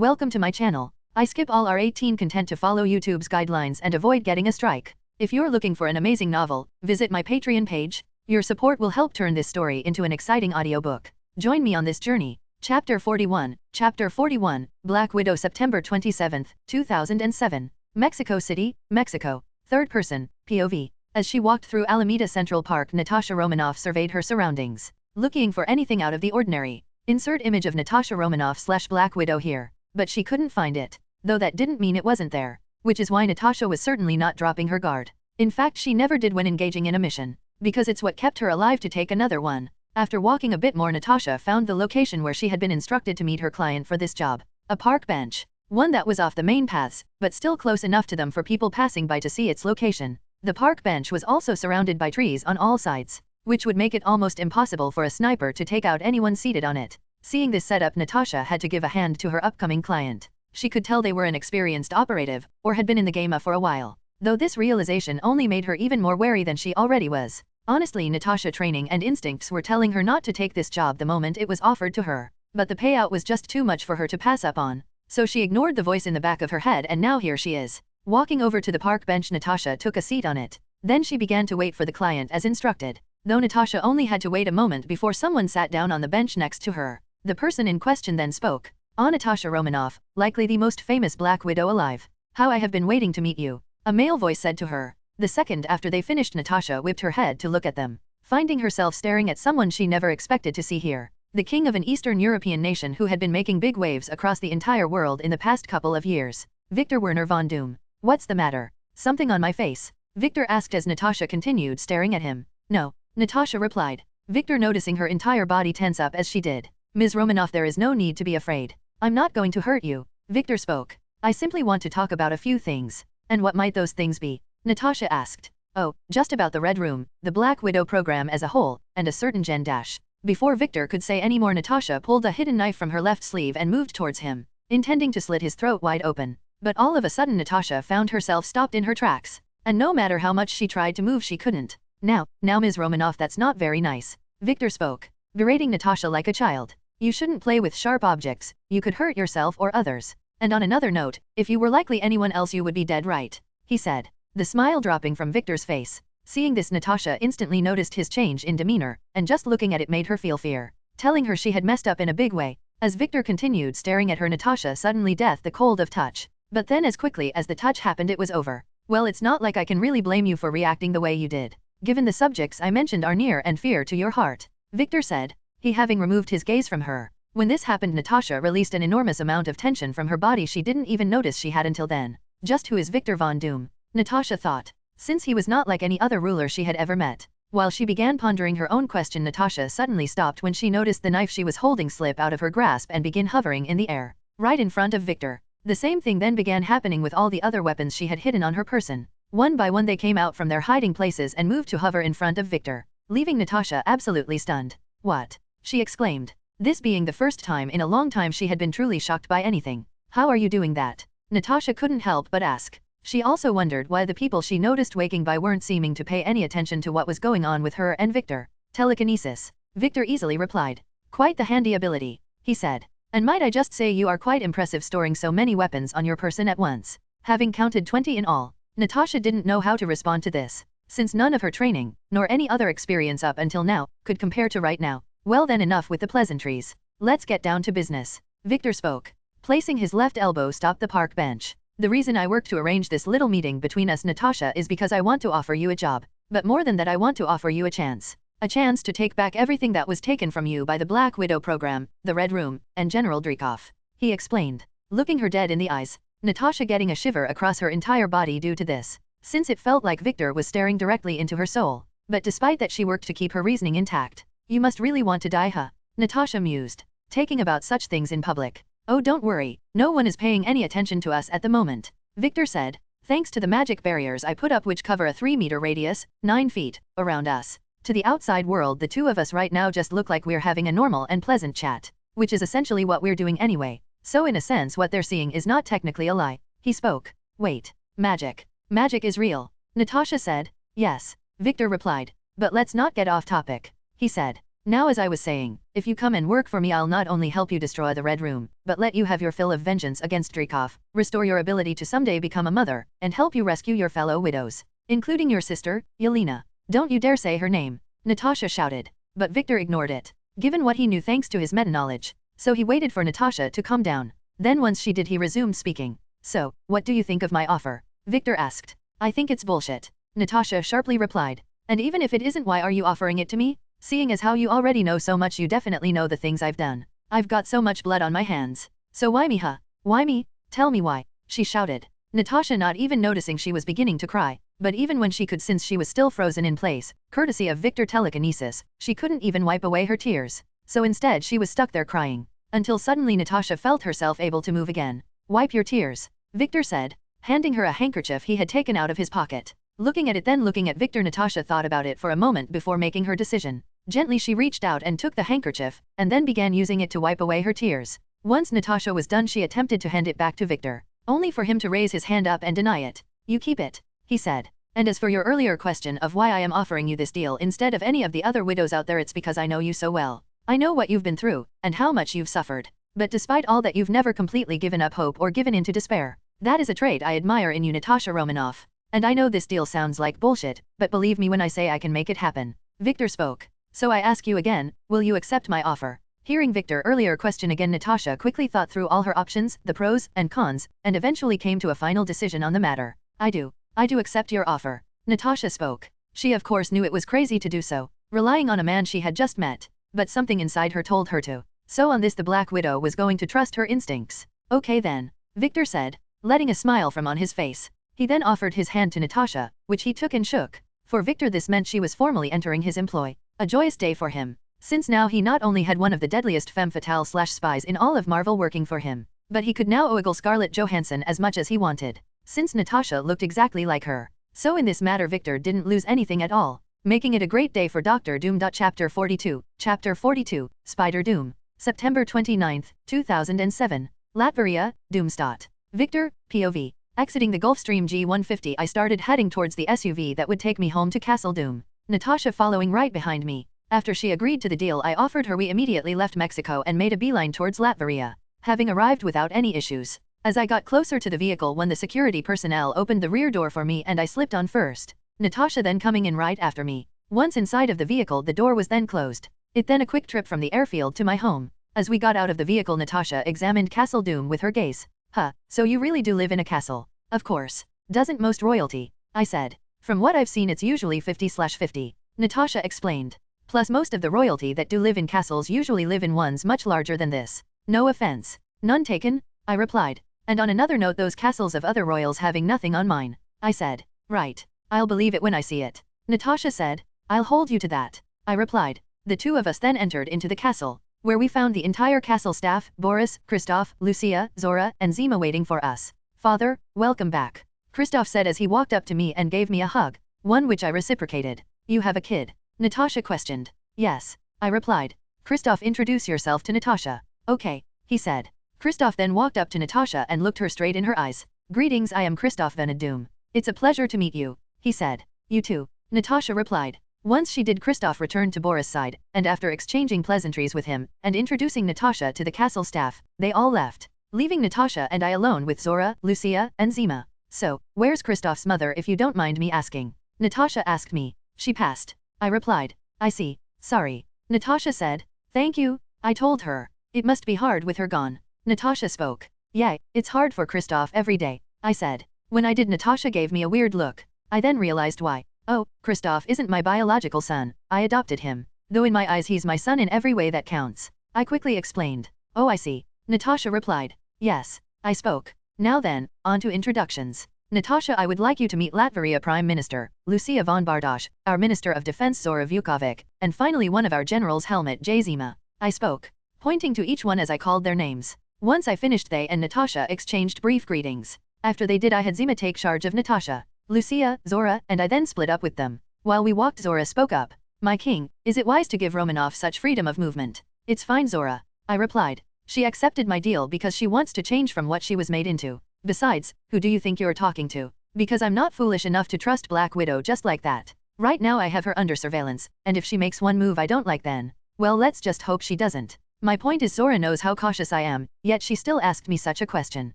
Welcome to my channel. I skip all R18 content to follow YouTube's guidelines and avoid getting a strike. If you're looking for an amazing novel, visit my Patreon page. Your support will help turn this story into an exciting audiobook. Join me on this journey. Chapter 41. Chapter 41, Black Widow, September 27, 2007. Mexico City, Mexico. Third person, POV. As she walked through Alameda Central Park, Natasha Romanoff surveyed her surroundings, looking for anything out of the ordinary. Insert image of Natasha Romanoff / Black Widow here. But she couldn't find it, though that didn't mean it wasn't there, which is why Natasha was certainly not dropping her guard. In fact, she never did when engaging in a mission, because it's what kept her alive to take another one. After walking a bit more, Natasha found the location where she had been instructed to meet her client for this job. A park bench. One that was off the main paths, but still close enough to them for people passing by to see its location. The park bench was also surrounded by trees on all sides, which would make it almost impossible for a sniper to take out anyone seated on it. Seeing this setup, Natasha had to give a hand to her upcoming client. She could tell they were an experienced operative, or had been in the game for a while, though this realization only made her even more wary than she already was. Honestly, Natasha's training and instincts were telling her not to take this job the moment it was offered to her, but the payout was just too much for her to pass up on, so she ignored the voice in the back of her head, and now here she is. Walking over to the park bench, Natasha took a seat on it. Then she began to wait for the client as instructed, though Natasha only had to wait a moment before someone sat down on the bench next to her. The person in question then spoke. Natasha Romanoff, likely the most famous Black Widow alive. How I have been waiting to meet you, a male voice said to her. The second after they finished, Natasha whipped her head to look at them, finding herself staring at someone she never expected to see here. The king of an Eastern European nation who had been making big waves across the entire world in the past couple of years. Victor Werner von Doom. What's the matter? Something on my face? Victor asked as Natasha continued staring at him. No, Natasha replied. Victor noticing her entire body tense up as she did. Ms. Romanoff, there is no need to be afraid. I'm not going to hurt you, Victor spoke. I simply want to talk about a few things. And what might those things be? Natasha asked. Oh, just about the Red Room, the Black Widow program as a whole, and a certain Jen Dash. Before Victor could say any more, Natasha pulled a hidden knife from her left sleeve and moved towards him, intending to slit his throat wide open. But all of a sudden Natasha found herself stopped in her tracks, and no matter how much she tried to move, she couldn't. Now Ms. Romanoff, that's not very nice, Victor spoke, berating Natasha like a child. You shouldn't play with sharp objects, you could hurt yourself or others. And on another note, if you were likely anyone else, you would be dead, right? He said, the smile dropping from Victor's face. Seeing this, Natasha instantly noticed his change in demeanor, and just looking at it made her feel fear, telling her she had messed up in a big way. As Victor continued staring at her, Natasha suddenly death the cold of touch. But then as quickly as the touch happened, it was over. Well, it's not like I can really blame you for reacting the way you did, given the subjects I mentioned are near and dear to your heart, Victor said, he having removed his gaze from her. When this happened, Natasha released an enormous amount of tension from her body she didn't even notice she had until then. Just who is Victor von Doom? Natasha thought, since he was not like any other ruler she had ever met. While she began pondering her own question, Natasha suddenly stopped when she noticed the knife she was holding slip out of her grasp and begin hovering in the air, right in front of Victor. The same thing then began happening with all the other weapons she had hidden on her person. One by one they came out from their hiding places and moved to hover in front of Victor, leaving Natasha absolutely stunned. What? She exclaimed, this being the first time in a long time she had been truly shocked by anything. How are you doing that? Natasha couldn't help but ask. She also wondered why the people she noticed waking by weren't seeming to pay any attention to what was going on with her and Victor. Telekinesis, Victor easily replied. Quite the handy ability, he said. And might I just say you are quite impressive storing so many weapons on your person at once. Having counted 20 in all, Natasha didn't know how to respond to this, since none of her training, nor any other experience up until now, could compare to right now. Well then, enough with the pleasantries. Let's get down to business, Victor spoke, placing his left elbow stopped the park bench. The reason I worked to arrange this little meeting between us, Natasha, is because I want to offer you a job. But more than that, I want to offer you a chance. A chance to take back everything that was taken from you by the Black Widow program, the Red Room, and General Dreykov, he explained, looking her dead in the eyes. Natasha getting a shiver across her entire body due to this, since it felt like Victor was staring directly into her soul. But despite that, she worked to keep her reasoning intact. You must really want to die, huh? Natasha mused, taking about such things in public. Oh, don't worry, no one is paying any attention to us at the moment, Victor said, thanks to the magic barriers I put up which cover a 3-meter radius, 9 feet, around us. To the outside world, the two of us right now just look like we're having a normal and pleasant chat, which is essentially what we're doing anyway. So in a sense what they're seeing is not technically a lie, he spoke. Wait, magic. Magic is real, Natasha said. Yes, Victor replied. But let's not get off topic, he said. Now as I was saying, if you come and work for me I'll not only help you destroy the Red Room, but let you have your fill of vengeance against Dreykov, restore your ability to someday become a mother, and help you rescue your fellow widows, including your sister, Yelena. Don't you dare say her name, Natasha shouted. But Victor ignored it, given what he knew thanks to his meta-knowledge, so he waited for Natasha to calm down. Then once she did he resumed speaking. So, what do you think of my offer? Victor asked. I think it's bullshit, Natasha sharply replied. And even if it isn't, why are you offering it to me? Seeing as how you already know so much, you definitely know the things I've done. I've got so much blood on my hands. So why me, huh? Why me? Tell me why, she shouted. Natasha not even noticing she was beginning to cry, but even when she could, since she was still frozen in place, courtesy of Victor telekinesis, she couldn't even wipe away her tears. So instead she was stuck there crying. Until suddenly Natasha felt herself able to move again. Wipe your tears, Victor said, handing her a handkerchief he had taken out of his pocket. Looking at it then looking at Victor, Natasha thought about it for a moment before making her decision. Gently she reached out and took the handkerchief, and then began using it to wipe away her tears. Once Natasha was done she attempted to hand it back to Victor, only for him to raise his hand up and deny it. You keep it, he said. And as for your earlier question of why I am offering you this deal instead of any of the other widows out there, it's because I know you so well. I know what you've been through, and how much you've suffered. But despite all that, you've never completely given up hope or given in to despair. That is a trait I admire in you, Natasha Romanoff. And I know this deal sounds like bullshit, but believe me when I say I can make it happen. Victor spoke. So I ask you again, will you accept my offer? Hearing Victor earlier question again, Natasha quickly thought through all her options, the pros and cons, and eventually came to a final decision on the matter. I do accept your offer, Natasha spoke. She of course knew it was crazy to do so, relying on a man she had just met, but something inside her told her to. So on this the Black Widow was going to trust her instincts. Okay then, Victor said, letting a smile from on his face. He then offered his hand to Natasha, which he took and shook. For Victor this meant she was formally entering his employ. A joyous day for him, since now he not only had one of the deadliest femme fatale/spies in all of Marvel working for him, but he could now ogle Scarlett Johansson as much as he wanted, since Natasha looked exactly like her. So in this matter Victor didn't lose anything at all, making it a great day for Dr. Doom. Chapter 42, Spider Doom, September 29, 2007, Latveria, Doomstat. Victor, POV. Exiting the Gulfstream G150 I started heading towards the SUV that would take me home to Castle Doom, Natasha following right behind me. After she agreed to the deal I offered her, we immediately left Mexico and made a beeline towards Latveria, having arrived without any issues. As I got closer to the vehicle when the security personnel opened the rear door for me and I slipped on first, Natasha then coming in right after me. Once inside of the vehicle the door was then closed. It then a quick trip from the airfield to my home. As we got out of the vehicle Natasha examined Castle Doom with her gaze. Huh, so you really do live in a castle? Of course. Doesn't most royalty? I said. From what I've seen it's usually 50/50, Natasha explained. Plus most of the royalty that do live in castles usually live in ones much larger than this. No offense. None taken, I replied. And on another note, those castles of other royals having nothing on mine. I said. Right. I'll believe it when I see it. Natasha said. I'll hold you to that, I replied. The two of us then entered into the castle, where we found the entire castle staff, Boris, Kristoff, Lucia, Zora, and Zima waiting for us. Father, welcome back, Kristoff said as he walked up to me and gave me a hug, one which I reciprocated. You have a kid? Natasha questioned. Yes, I replied. Kristoff, introduce yourself to Natasha. Okay, he said. Kristoff then walked up to Natasha and looked her straight in her eyes. Greetings, I am Kristoff Van Doom. It's a pleasure to meet you, he said. You too, Natasha replied. Once she did, Kristoff returned to Boris' side, and after exchanging pleasantries with him, and introducing Natasha to the castle staff, they all left, leaving Natasha and I alone with Zora, Lucia, and Zima. So, where's Kristoff's mother if you don't mind me asking? Natasha asked me. She passed, I replied. I see, sorry, Natasha said. Thank you, I told her. It must be hard with her gone. Natasha spoke. Yeah, it's hard for Kristoff every day, I said. When I did, Natasha gave me a weird look. I then realized why. Oh, Kristoff isn't my biological son, I adopted him. Though in my eyes he's my son in every way that counts, I quickly explained. Oh, I see, Natasha replied. Yes, I spoke. Now then, on to introductions. Natasha, I would like you to meet Latveria Prime Minister, Lucia von Bardosh, our Minister of Defense Zora Vukovic, and finally one of our generals Helmut J. Zima. I spoke, pointing to each one as I called their names. Once I finished, they and Natasha exchanged brief greetings. After they did, I had Zima take charge of Natasha, Lucia, Zora, and I then split up with them. While we walked, Zora spoke up. My king, is it wise to give Romanoff such freedom of movement? It's fine, Zora, I replied. She accepted my deal because she wants to change from what she was made into. Besides, who do you think you're talking to? Because I'm not foolish enough to trust Black Widow just like that. Right now I have her under surveillance, and if she makes one move I don't like, then, Well, let's just hope she doesn't. My point is Zora knows how cautious I am, yet she still asked me such a question.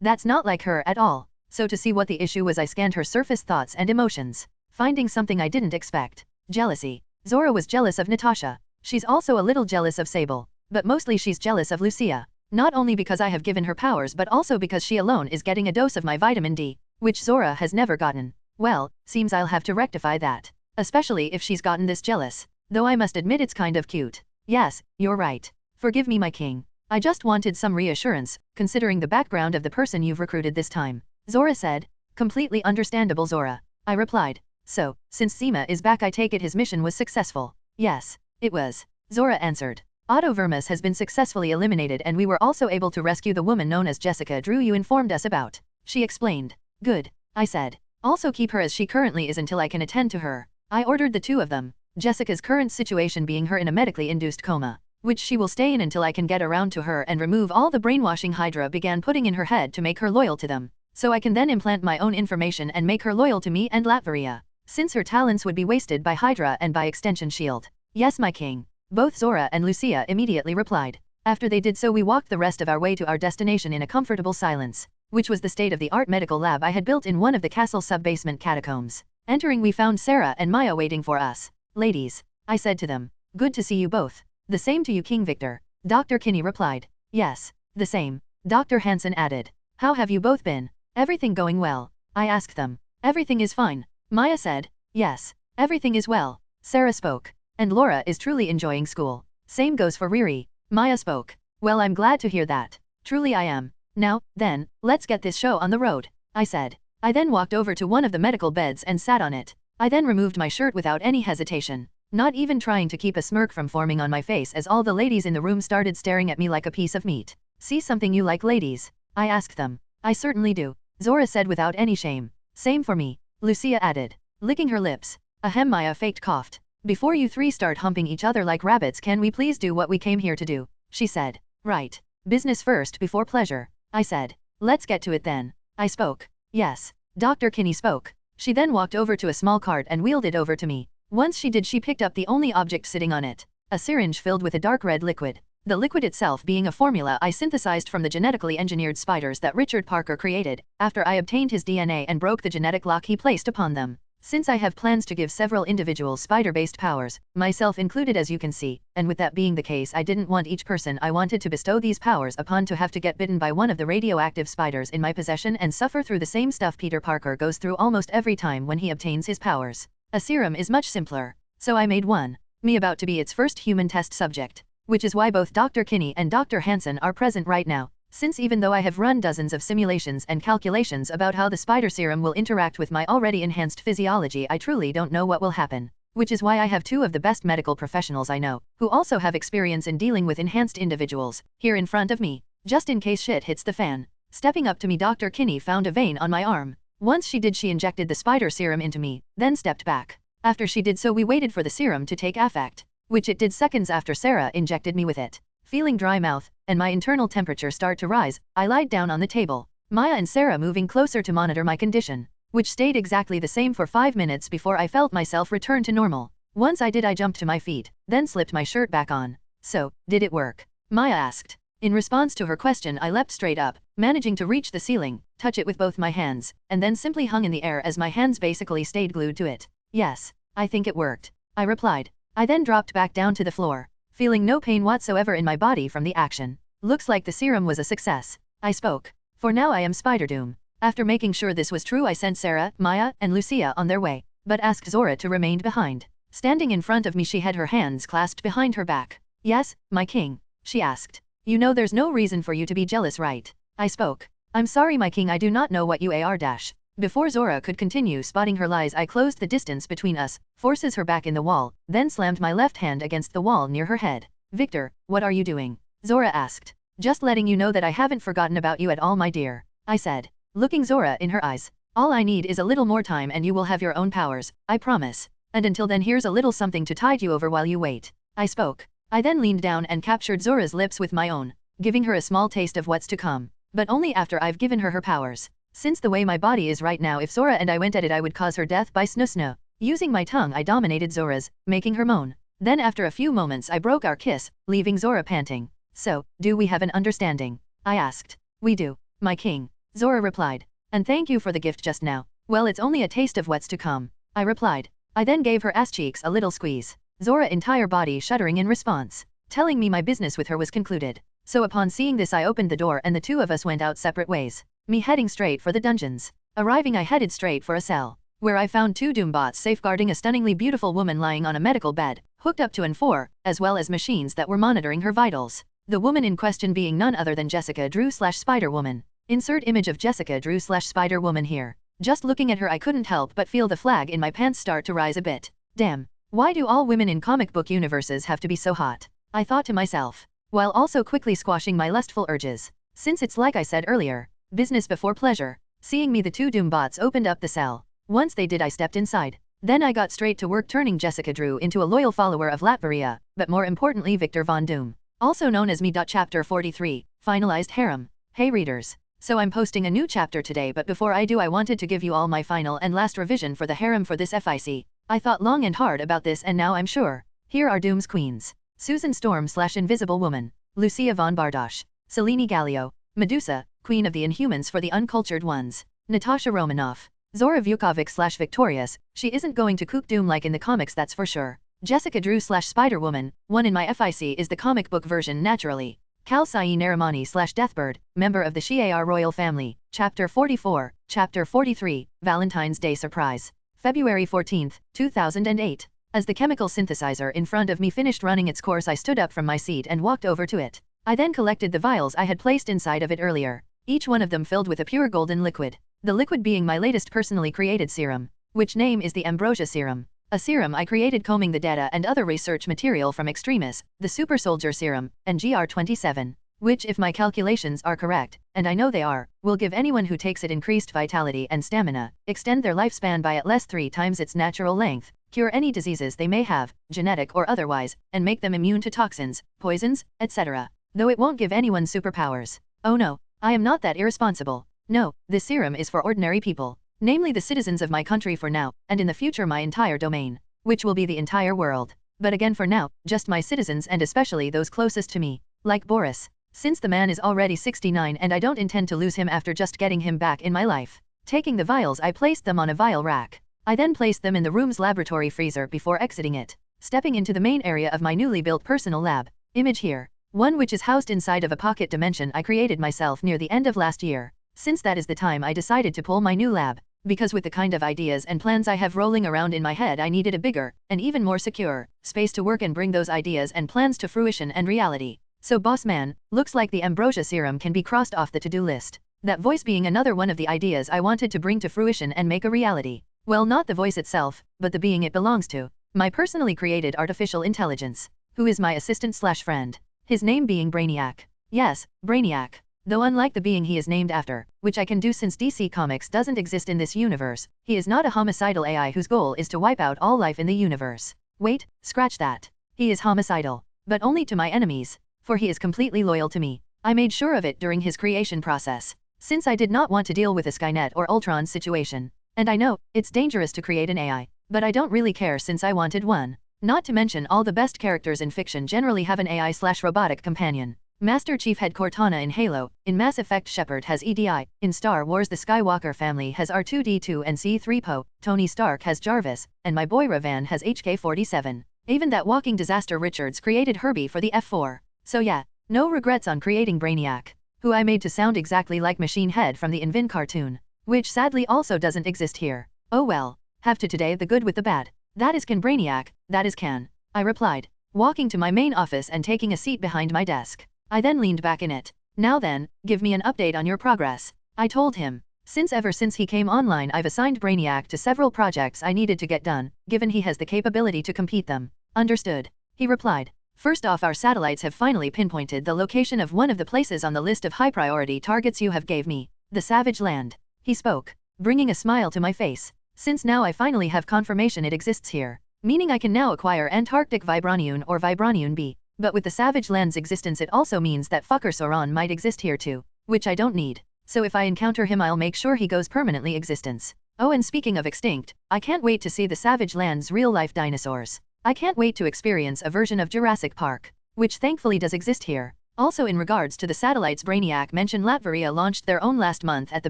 That's not like her at all. So to see what the issue was, I scanned her surface thoughts and emotions, finding something I didn't expect. Jealousy. Zora was jealous of Natasha. She's also a little jealous of Sable, but mostly she's jealous of Lucia. Not only because I have given her powers but also because she alone is getting a dose of my vitamin D, which Zora has never gotten. Well, seems I'll have to rectify that. Especially if she's gotten this jealous. Though I must admit it's kind of cute. Yes, you're right. Forgive me, my king. I just wanted some reassurance, considering the background of the person you've recruited this time. Zora said. Completely understandable, Zora. I replied. So, since Zima is back, I take it his mission was successful. Yes, it was. Zora answered. Otto Vermis has been successfully eliminated and we were also able to rescue the woman known as Jessica Drew you informed us about. She explained. Good, I said. Also keep her as she currently is until I can attend to her. I ordered the two of them. Jessica's current situation being her in a medically induced coma, which she will stay in until I can get around to her and remove all the brainwashing Hydra began putting in her head to make her loyal to them. So I can then implant my own information and make her loyal to me and Latveria, since her talents would be wasted by Hydra and by extension S.H.I.E.L.D. Yes, my king. Both Zora and Lucia immediately replied. After they did so, we walked the rest of our way to our destination in a comfortable silence, which was the state-of-the-art medical lab I had built in one of the castle sub-basement catacombs. Entering, we found Sarah and Maya waiting for us. Ladies, I said to them. Good to see you both. The same to you, King Victor. Dr. Kinney replied. Yes, the same. Dr. Hansen added. How have you both been? Everything going well? I asked them. Everything is fine. Maya said. Yes, everything is well. Sarah spoke. And Laura is truly enjoying school. Same goes for Riri. Maya spoke. Well, I'm glad to hear that. Truly I am. Now, then, let's get this show on the road, I said. I then walked over to one of the medical beds and sat on it. I then removed my shirt without any hesitation, not even trying to keep a smirk from forming on my face as all the ladies in the room started staring at me like a piece of meat. See something you like, ladies? I asked them. I certainly do, Zora said without any shame. Same for me, Lucia added, licking her lips. Ahem, Maya faked coughed. Before you three start humping each other like rabbits, can we please do what we came here to do? She said. Right. Business first before pleasure, I said. Let's get to it then. I spoke. Yes. Dr. Kinney spoke. She then walked over to a small cart and wheeled it over to me. Once she did, she picked up the only object sitting on it, a syringe filled with a dark red liquid. The liquid itself being a formula I synthesized from the genetically engineered spiders that Richard Parker created, after I obtained his DNA and broke the genetic lock he placed upon them. Since I have plans to give several individuals spider-based powers, myself included as you can see, and with that being the case, I didn't want each person I wanted to bestow these powers upon to have to get bitten by one of the radioactive spiders in my possession and suffer through the same stuff Peter Parker goes through almost every time when he obtains his powers. A serum is much simpler, so I made one, me about to be its first human test subject, which is why both Dr. Kinney and Dr. Hansen are present right now. Since even though I have run dozens of simulations and calculations about how the spider serum will interact with my already enhanced physiology, I truly don't know what will happen. Which is why I have two of the best medical professionals I know, who also have experience in dealing with enhanced individuals, here in front of me, just in case shit hits the fan. Stepping up to me, Dr. Kinney found a vein on my arm. Once she did, she injected the spider serum into me, then stepped back. After she did so, we waited for the serum to take effect, which it did seconds after Sarah injected me with it. Feeling dry mouth, and my internal temperature start to rise, I lied down on the table, Maya and Sarah moving closer to monitor my condition, which stayed exactly the same for 5 minutes before I felt myself return to normal. Once I did, I jumped to my feet, then slipped my shirt back on. So, did it work? Maya asked. In response to her question, I leapt straight up, managing to reach the ceiling, touch it with both my hands, and then simply hung in the air as my hands basically stayed glued to it. Yes, I think it worked, I replied. I then dropped back down to the floor, feeling no pain whatsoever in my body from the action. Looks like the serum was a success, I spoke. For now I am Spider-Doom. After making sure this was true, I sent Sarah, Maya, and Lucia on their way, but asked Zora to remain behind. Standing in front of me, she had her hands clasped behind her back. Yes, my king, she asked. You know there's no reason for you to be jealous, right? I spoke. I'm sorry, my king, I do not know what you are dash. Before Zora could continue spotting her lies, I closed the distance between us, forces her back in the wall, then slammed my left hand against the wall near her head. Victor, what are you doing? Zora asked. Just letting you know that I haven't forgotten about you at all, my dear, I said, looking Zora in her eyes. All I need is a little more time and you will have your own powers, I promise. And until then, here's a little something to tide you over while you wait, I spoke. I then leaned down and captured Zora's lips with my own, giving her a small taste of what's to come, but only after I've given her her powers. Since the way my body is right now, if Zora and I went at it, I would cause her death by snusna. Using my tongue, I dominated Zora's, making her moan. Then after a few moments I broke our kiss, leaving Zora panting. So, do we have an understanding? I asked. We do, my king, Zora replied. And thank you for the gift just now. Well, it's only a taste of what's to come, I replied. I then gave her ass cheeks a little squeeze. Zora entire body shuddering in response, telling me my business with her was concluded. So upon seeing this I opened the door and the two of us went out separate ways, me heading straight for the dungeons. Arriving I headed straight for a cell, where I found two Doombots safeguarding a stunningly beautiful woman lying on a medical bed, hooked up to N4, as well as machines that were monitoring her vitals. The woman in question being none other than Jessica Drew/Spider-Woman. Insert image of Jessica Drew/Spider-Woman here. Just looking at her I couldn't help but feel the flag in my pants start to rise a bit. Damn, why do all women in comic book universes have to be so hot? I thought to myself, while also quickly squashing my lustful urges. Since it's like I said earlier, business before pleasure. Seeing me the two Doombots opened up the cell. Once they did I stepped inside. Then I got straight to work turning Jessica Drew into a loyal follower of Latveria, but more importantly Victor Von Doom, also known as me. Chapter 43, Finalized Harem. Hey readers. So I'm posting a new chapter today, but before I do I wanted to give you all my final and last revision for the harem for this FIC. I thought long and hard about this and now I'm sure. Here are Doom's queens. Susan Storm/Invisible Woman. Lucia von Bardosh. Selene Gallio. Medusa, Queen of the Inhumans for the Uncultured Ones. Natasha Romanoff. Zora Vukovic/Victorious, she isn't going to kook Doom like in the comics, that's for sure. Jessica Drew/Spider-Woman, one in my FIC is the comic book version naturally. Kalsai Naramani/Deathbird, member of the Shi'ar royal family. Chapter 44, Chapter 43, Valentine's Day Surprise. February 14, 2008. As the chemical synthesizer in front of me finished running its course I stood up from my seat and walked over to it. I then collected the vials I had placed inside of it earlier, each one of them filled with a pure golden liquid. The liquid being my latest personally created serum, which name is the Ambrosia Serum. A serum I created combing the data and other research material from Extremis, the Super Soldier Serum, and GR27, which if my calculations are correct, and I know they are, will give anyone who takes it increased vitality and stamina, extend their lifespan by at least 3 times its natural length, cure any diseases they may have, genetic or otherwise, and make them immune to toxins, poisons, etc. Though it won't give anyone superpowers. Oh no, I am not that irresponsible. No, this serum is for ordinary people, namely the citizens of my country for now, and in the future my entire domain, which will be the entire world. But again for now, just my citizens and especially those closest to me, like Boris, since the man is already 69 and I don't intend to lose him after just getting him back in my life. Taking the vials I placed them on a vial rack. I then placed them in the room's laboratory freezer before exiting it, stepping into the main area of my newly built personal lab. Image here, one which is housed inside of a pocket dimension I created myself near the end of last year. Since that is the time I decided to pull my new lab, because with the kind of ideas and plans I have rolling around in my head I needed a bigger, and even more secure, space to work and bring those ideas and plans to fruition and reality. So boss man, looks like the Ambrosia Serum can be crossed off the to-do list. That voice being another one of the ideas I wanted to bring to fruition and make a reality. Well, not the voice itself, but the being it belongs to. My personally created artificial intelligence, who is my assistant/friend. His name being Brainiac. Yes, Brainiac. Though unlike the being he is named after, which I can do since DC Comics doesn't exist in this universe, he is not a homicidal AI whose goal is to wipe out all life in the universe. Wait, scratch that. He is homicidal, but only to my enemies, for he is completely loyal to me. I made sure of it during his creation process, since I did not want to deal with a Skynet or Ultron situation. And I know, it's dangerous to create an AI, but I don't really care since I wanted one. Not to mention all the best characters in fiction generally have an AI/robotic companion. Master Chief had Cortana in Halo, in Mass Effect Shepard has EDI, in Star Wars the Skywalker family has R2-D2 and C-3PO, Tony Stark has Jarvis, and my boy Ravan has HK-47. Even that walking disaster Richards created Herbie for the F4. So yeah, no regrets on creating Brainiac, who I made to sound exactly like Machine Head from the Invin cartoon, which sadly also doesn't exist here. Oh well, have to today the good with the bad. That is can Brainiac, that is can. I replied, walking to my main office and taking a seat behind my desk. I then leaned back in it. Now then, give me an update on your progress. I told him. Ever since he came online I've assigned Brainiac to several projects I needed to get done, given he has the capability to complete them. Understood. He replied. First off, our satellites have finally pinpointed the location of one of the places on the list of high priority targets you have gave me, the Savage Land. He spoke, bringing a smile to my face. Since now I finally have confirmation it exists here, meaning I can now acquire Antarctic Vibranium or Vibranium B. But with the Savage Land's existence it also means that fucker Sauron might exist here too, which I don't need. So if I encounter him I'll make sure he goes permanently existence. Oh, and speaking of extinct, I can't wait to see the Savage Land's real-life dinosaurs. I can't wait to experience a version of Jurassic Park, which thankfully does exist here. Also in regards to the satellites Brainiac mentioned, Latveria launched their own last month at the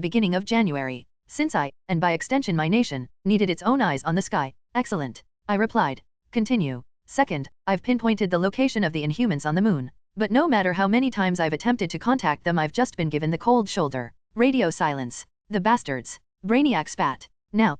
beginning of January. Since I, and by extension my nation, needed its own eyes on the sky. Excellent. I replied. Continue. Second, I've pinpointed the location of the Inhumans on the moon. But no matter how many times I've attempted to contact them, I've just been given the cold shoulder. Radio silence. The bastards. Brainiac spat. Now,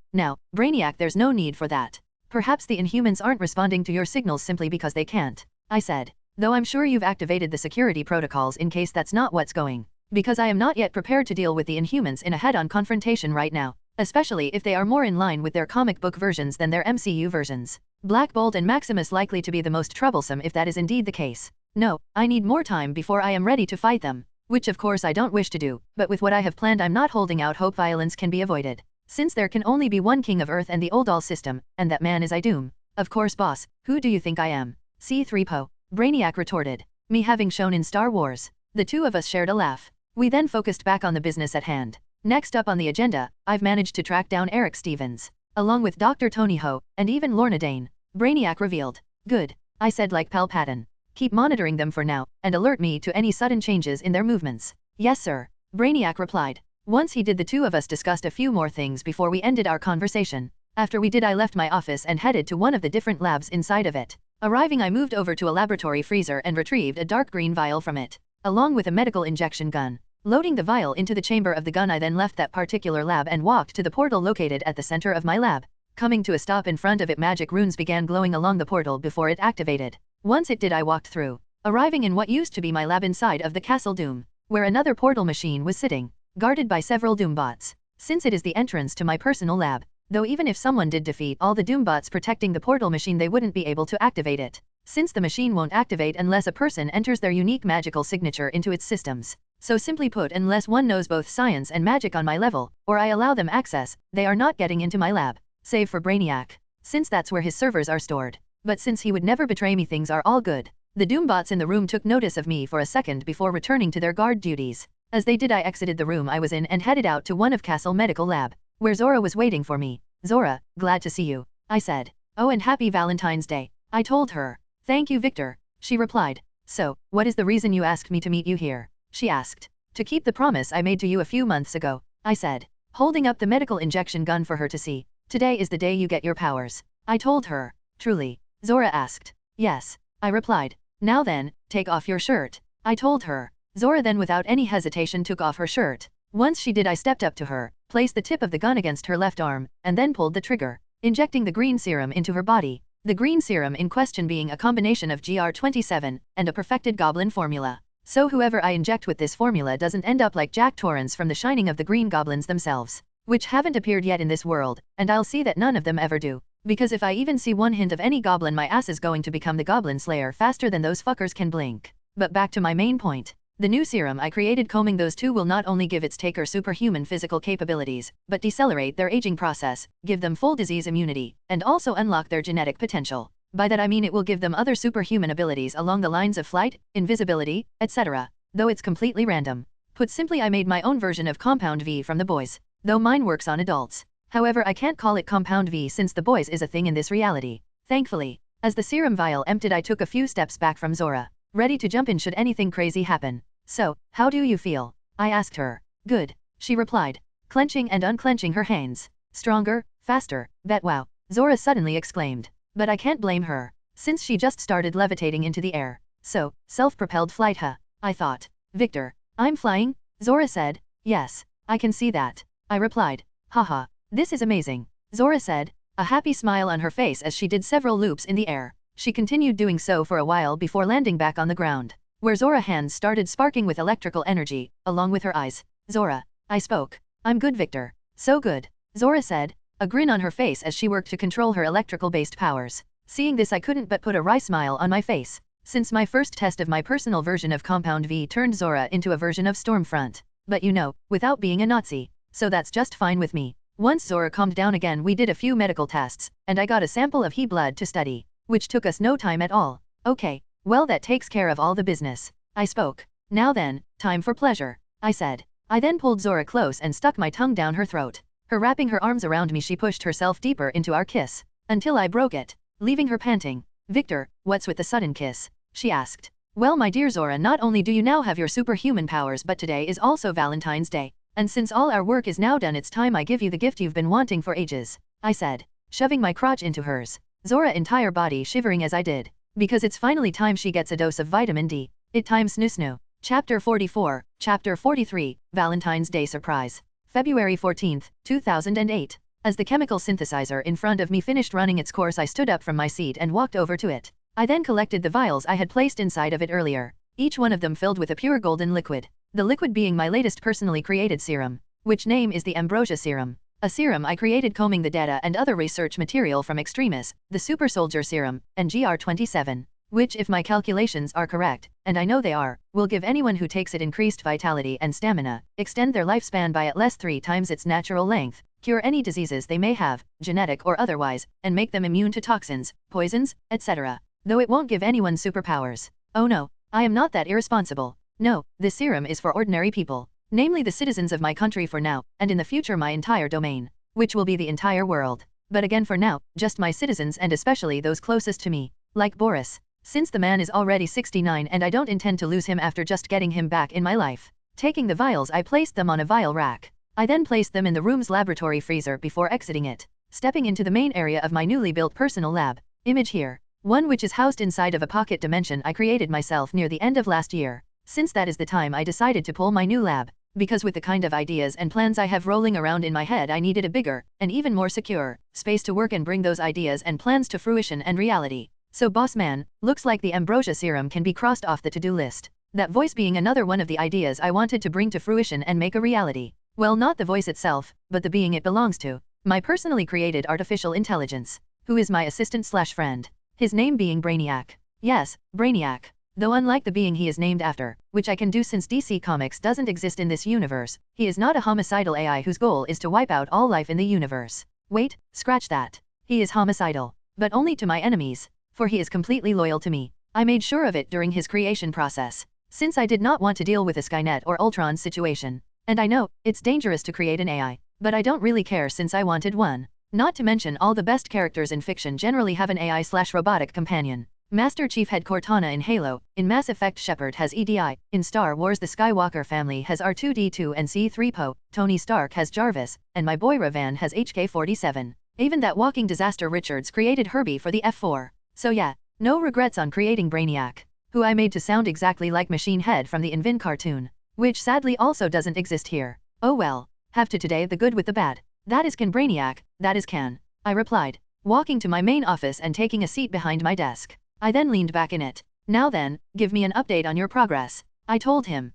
Brainiac, there's no need for that. Perhaps the Inhumans aren't responding to your signals simply because they can't. I said. Though I'm sure you've activated the security protocols in case that's not what's going. Because I am not yet prepared to deal with the Inhumans in a head-on confrontation right now. Especially if they are more in line with their comic book versions than their MCU versions. Black Bolt and Maximus likely to be the most troublesome if that is indeed the case. No, I need more time before I am ready to fight them. Which of course I don't wish to do, but with what I have planned I'm not holding out hope violence can be avoided. Since there can only be one king of Earth and the Oldal system, and that man is I Doom. Of course boss, who do you think I am? C-3PO. Brainiac retorted. Me having shown in Star Wars. The two of us shared a laugh. We then focused back on the business at hand. Next up on the agenda, I've managed to track down Eric Stevens, along with Dr. Tony Ho, and even Lorna Dane. Brainiac revealed. Good. I said like Pal Patton. Keep monitoring them for now, and alert me to any sudden changes in their movements. Yes sir. Brainiac replied. Once he did, the two of us discussed a few more things before we ended our conversation. After we did, I left my office and headed to one of the different labs inside of it. Arriving, I moved over to a laboratory freezer and retrieved a dark green vial from it, along with a medical injection gun. Loading the vial into the chamber of the gun, I then left that particular lab and walked to the portal located at the center of my lab. Coming to a stop in front of it, magic runes began glowing along the portal before it activated. Once it did, I walked through, arriving in what used to be my lab inside of the Castle Doom, where another portal machine was sitting, guarded by several Doombots. Since it is the entrance to my personal lab, though even if someone did defeat all the Doombots protecting the portal machine, they wouldn't be able to activate it, since the machine won't activate unless a person enters their unique magical signature into its systems. So simply put, unless one knows both science and magic on my level, or I allow them access, they are not getting into my lab. Save for Brainiac, since that's where his servers are stored. But since he would never betray me, things are all good. The Doombots in the room took notice of me for a second before returning to their guard duties. As they did, I exited the room I was in and headed out to one of Castle Medical Lab, where Zora was waiting for me. Zora, glad to see you, I said. Oh, and happy Valentine's Day, I told her. Thank you, Victor, she replied. So, what is the reason you asked me to meet you here? She asked. To keep the promise I made to you a few months ago, I said, holding up the medical injection gun for her to see. Today is the day you get your powers, I told her. Truly? Zora asked. Yes, I replied. Now then, take off your shirt, I told her. Zora then without any hesitation took off her shirt. Once she did, I stepped up to her, placed the tip of the gun against her left arm, and then pulled the trigger, injecting the green serum into her body. The green serum in question being a combination of GR27 and a perfected goblin formula. So whoever I inject with this formula doesn't end up like Jack Torrance from The Shining of the Green Goblins themselves, which haven't appeared yet in this world, and I'll see that none of them ever do. Because if I even see one hint of any goblin, my ass is going to become the Goblin Slayer faster than those fuckers can blink. But back to my main point. The new serum I created combing those two will not only give its taker superhuman physical capabilities, but decelerate their aging process, give them full disease immunity, and also unlock their genetic potential. By that I mean it will give them other superhuman abilities along the lines of flight, invisibility, etc. Though it's completely random. Put simply, I made my own version of Compound V from the boys, though mine works on adults. However, I can't call it Compound V since the boys is a thing in this reality. Thankfully, as the serum vial emptied, I took a few steps back from Zora, ready to jump in should anything crazy happen. So, how do you feel? I asked her. Good, she replied, clenching and unclenching her hands. Stronger, faster, bet wow, Zora suddenly exclaimed. But I can't blame her, since she just started levitating into the air. So, self-propelled flight, huh? I thought. Victor, I'm flying? Zora said. Yes, I can see that, I replied. Haha, this is amazing, Zora said, a happy smile on her face as she did several loops in the air. She continued doing so for a while before landing back on the ground, where Zora's hands started sparking with electrical energy, along with her eyes. Zora, I spoke. I'm good, Victor. So good, Zora said, a grin on her face as she worked to control her electrical-based powers. Seeing this, I couldn't but put a wry smile on my face, since my first test of my personal version of Compound V turned Zora into a version of Stormfront. But you know, without being a Nazi. So that's just fine with me. Once Zora calmed down again, we did a few medical tests, and I got a sample of he blood to study, which took us no time at all. Okay, well that takes care of all the business, I spoke. Now then, time for pleasure, I said. I then pulled Zora close and stuck my tongue down her throat. Her wrapping her arms around me, she pushed herself deeper into our kiss, until I broke it. leaving her panting. Victor, what's with the sudden kiss? She asked. Well, my dear Zora, not only do you now have your superhuman powers, but today is also Valentine's Day. And since all our work is now done, it's time I give you the gift you've been wanting for ages, I said, shoving my crotch into hers. Zora entire body shivering as I did. Because it's finally time she gets a dose of vitamin D. It time snoo. Chapter 44, Chapter 43, Valentine's Day Surprise. February 14, 2008. As the chemical synthesizer in front of me finished running its course, I stood up from my seat and walked over to it. I then collected the vials I had placed inside of it earlier, each one of them filled with a pure golden liquid. The liquid being my latest personally created serum, which name is the Ambrosia Serum. A serum I created combing the data and other research material from Extremis, the Super Soldier Serum, and GR27, which, if my calculations are correct, and I know they are, will give anyone who takes it increased vitality and stamina, extend their lifespan by at least 3 times its natural length, cure any diseases they may have, genetic or otherwise, and make them immune to toxins, poisons, etc. Though it won't give anyone superpowers. Oh no, I am not that irresponsible. No, this serum is for ordinary people, namely the citizens of my country for now, and in the future my entire domain, which will be the entire world. But again for now, just my citizens and especially those closest to me, like Boris, since the man is already 69 and I don't intend to lose him after just getting him back in my life. Taking the vials, I placed them on a vial rack. I then placed them in the room's laboratory freezer before exiting it, stepping into the main area of my newly built personal lab. Image here. One which is housed inside of a pocket dimension I created myself near the end of last year. Since that is the time I decided to pull my new lab, because with the kind of ideas and plans I have rolling around in my head, I needed a bigger, and even more secure, space to work and bring those ideas and plans to fruition and reality. So boss man, looks like the Ambrosia Serum can be crossed off the to-do list. That voice being another one of the ideas I wanted to bring to fruition and make a reality. Well, not the voice itself, but the being it belongs to. My personally created artificial intelligence, who is my assistant/friend. His name being Brainiac. Yes, Brainiac. Though unlike the being he is named after, which I can do since DC Comics doesn't exist in this universe, he is not a homicidal AI whose goal is to wipe out all life in the universe. Wait, scratch that. He is homicidal, but only to my enemies, for he is completely loyal to me. I made sure of it during his creation process, since I did not want to deal with a Skynet or Ultron situation. And I know, it's dangerous to create an AI, but I don't really care since I wanted one. Not to mention all the best characters in fiction generally have an AI/robotic companion. Master Chief had Cortana in Halo, in Mass Effect Shepard has EDI, in Star Wars the Skywalker family has R2-D2 and C-3PO, Tony Stark has Jarvis, and my boy Ravan has HK-47. Even that walking disaster Richards created Herbie for the F4. So yeah, no regrets on creating Brainiac, who I made to sound exactly like Machine Head from the Invin cartoon, which sadly also doesn't exist here. Oh well, have to today the good with the bad. That is can Brainiac, that is can, I replied, walking to my main office and taking a seat behind my desk. I then leaned back in it. Now then, give me an update on your progress, I told him.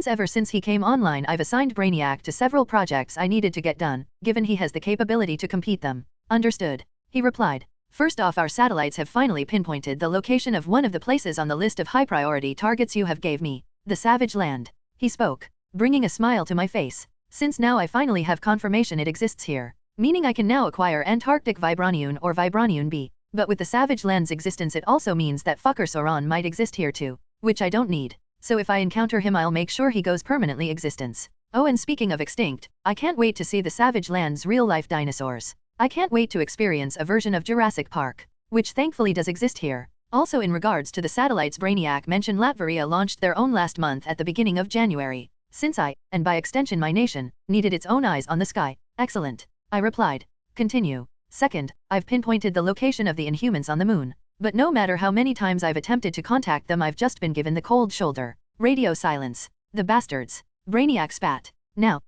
Ever since he came online I've assigned Brainiac to several projects I needed to get done, given he has the capability to complete them. Understood, he replied. First off, our satellites have finally pinpointed the location of one of the places on the list of high priority targets you have gave me, the Savage Land. He spoke, bringing a smile to my face. Since now I finally have confirmation it exists here, meaning I can now acquire Antarctic Vibranium or Vibranium B. But with the Savage Land's existence it also means that fucker Sauron might exist here too, which I don't need. So if I encounter him I'll make sure he goes permanently existence. Oh, and speaking of extinct, I can't wait to see the Savage Land's real-life dinosaurs. I can't wait to experience a version of Jurassic Park, which thankfully does exist here. Also in regards to the satellites Brainiac mentioned, Latveria launched their own last month at the beginning of January. Since I, and by extension my nation, needed its own eyes on the sky. Excellent, I replied. Continue. Second, I've pinpointed the location of the Inhumans on the moon. But no matter how many times I've attempted to contact them I've just been given the cold shoulder. Radio silence. The bastards. Brainiac spat. Now,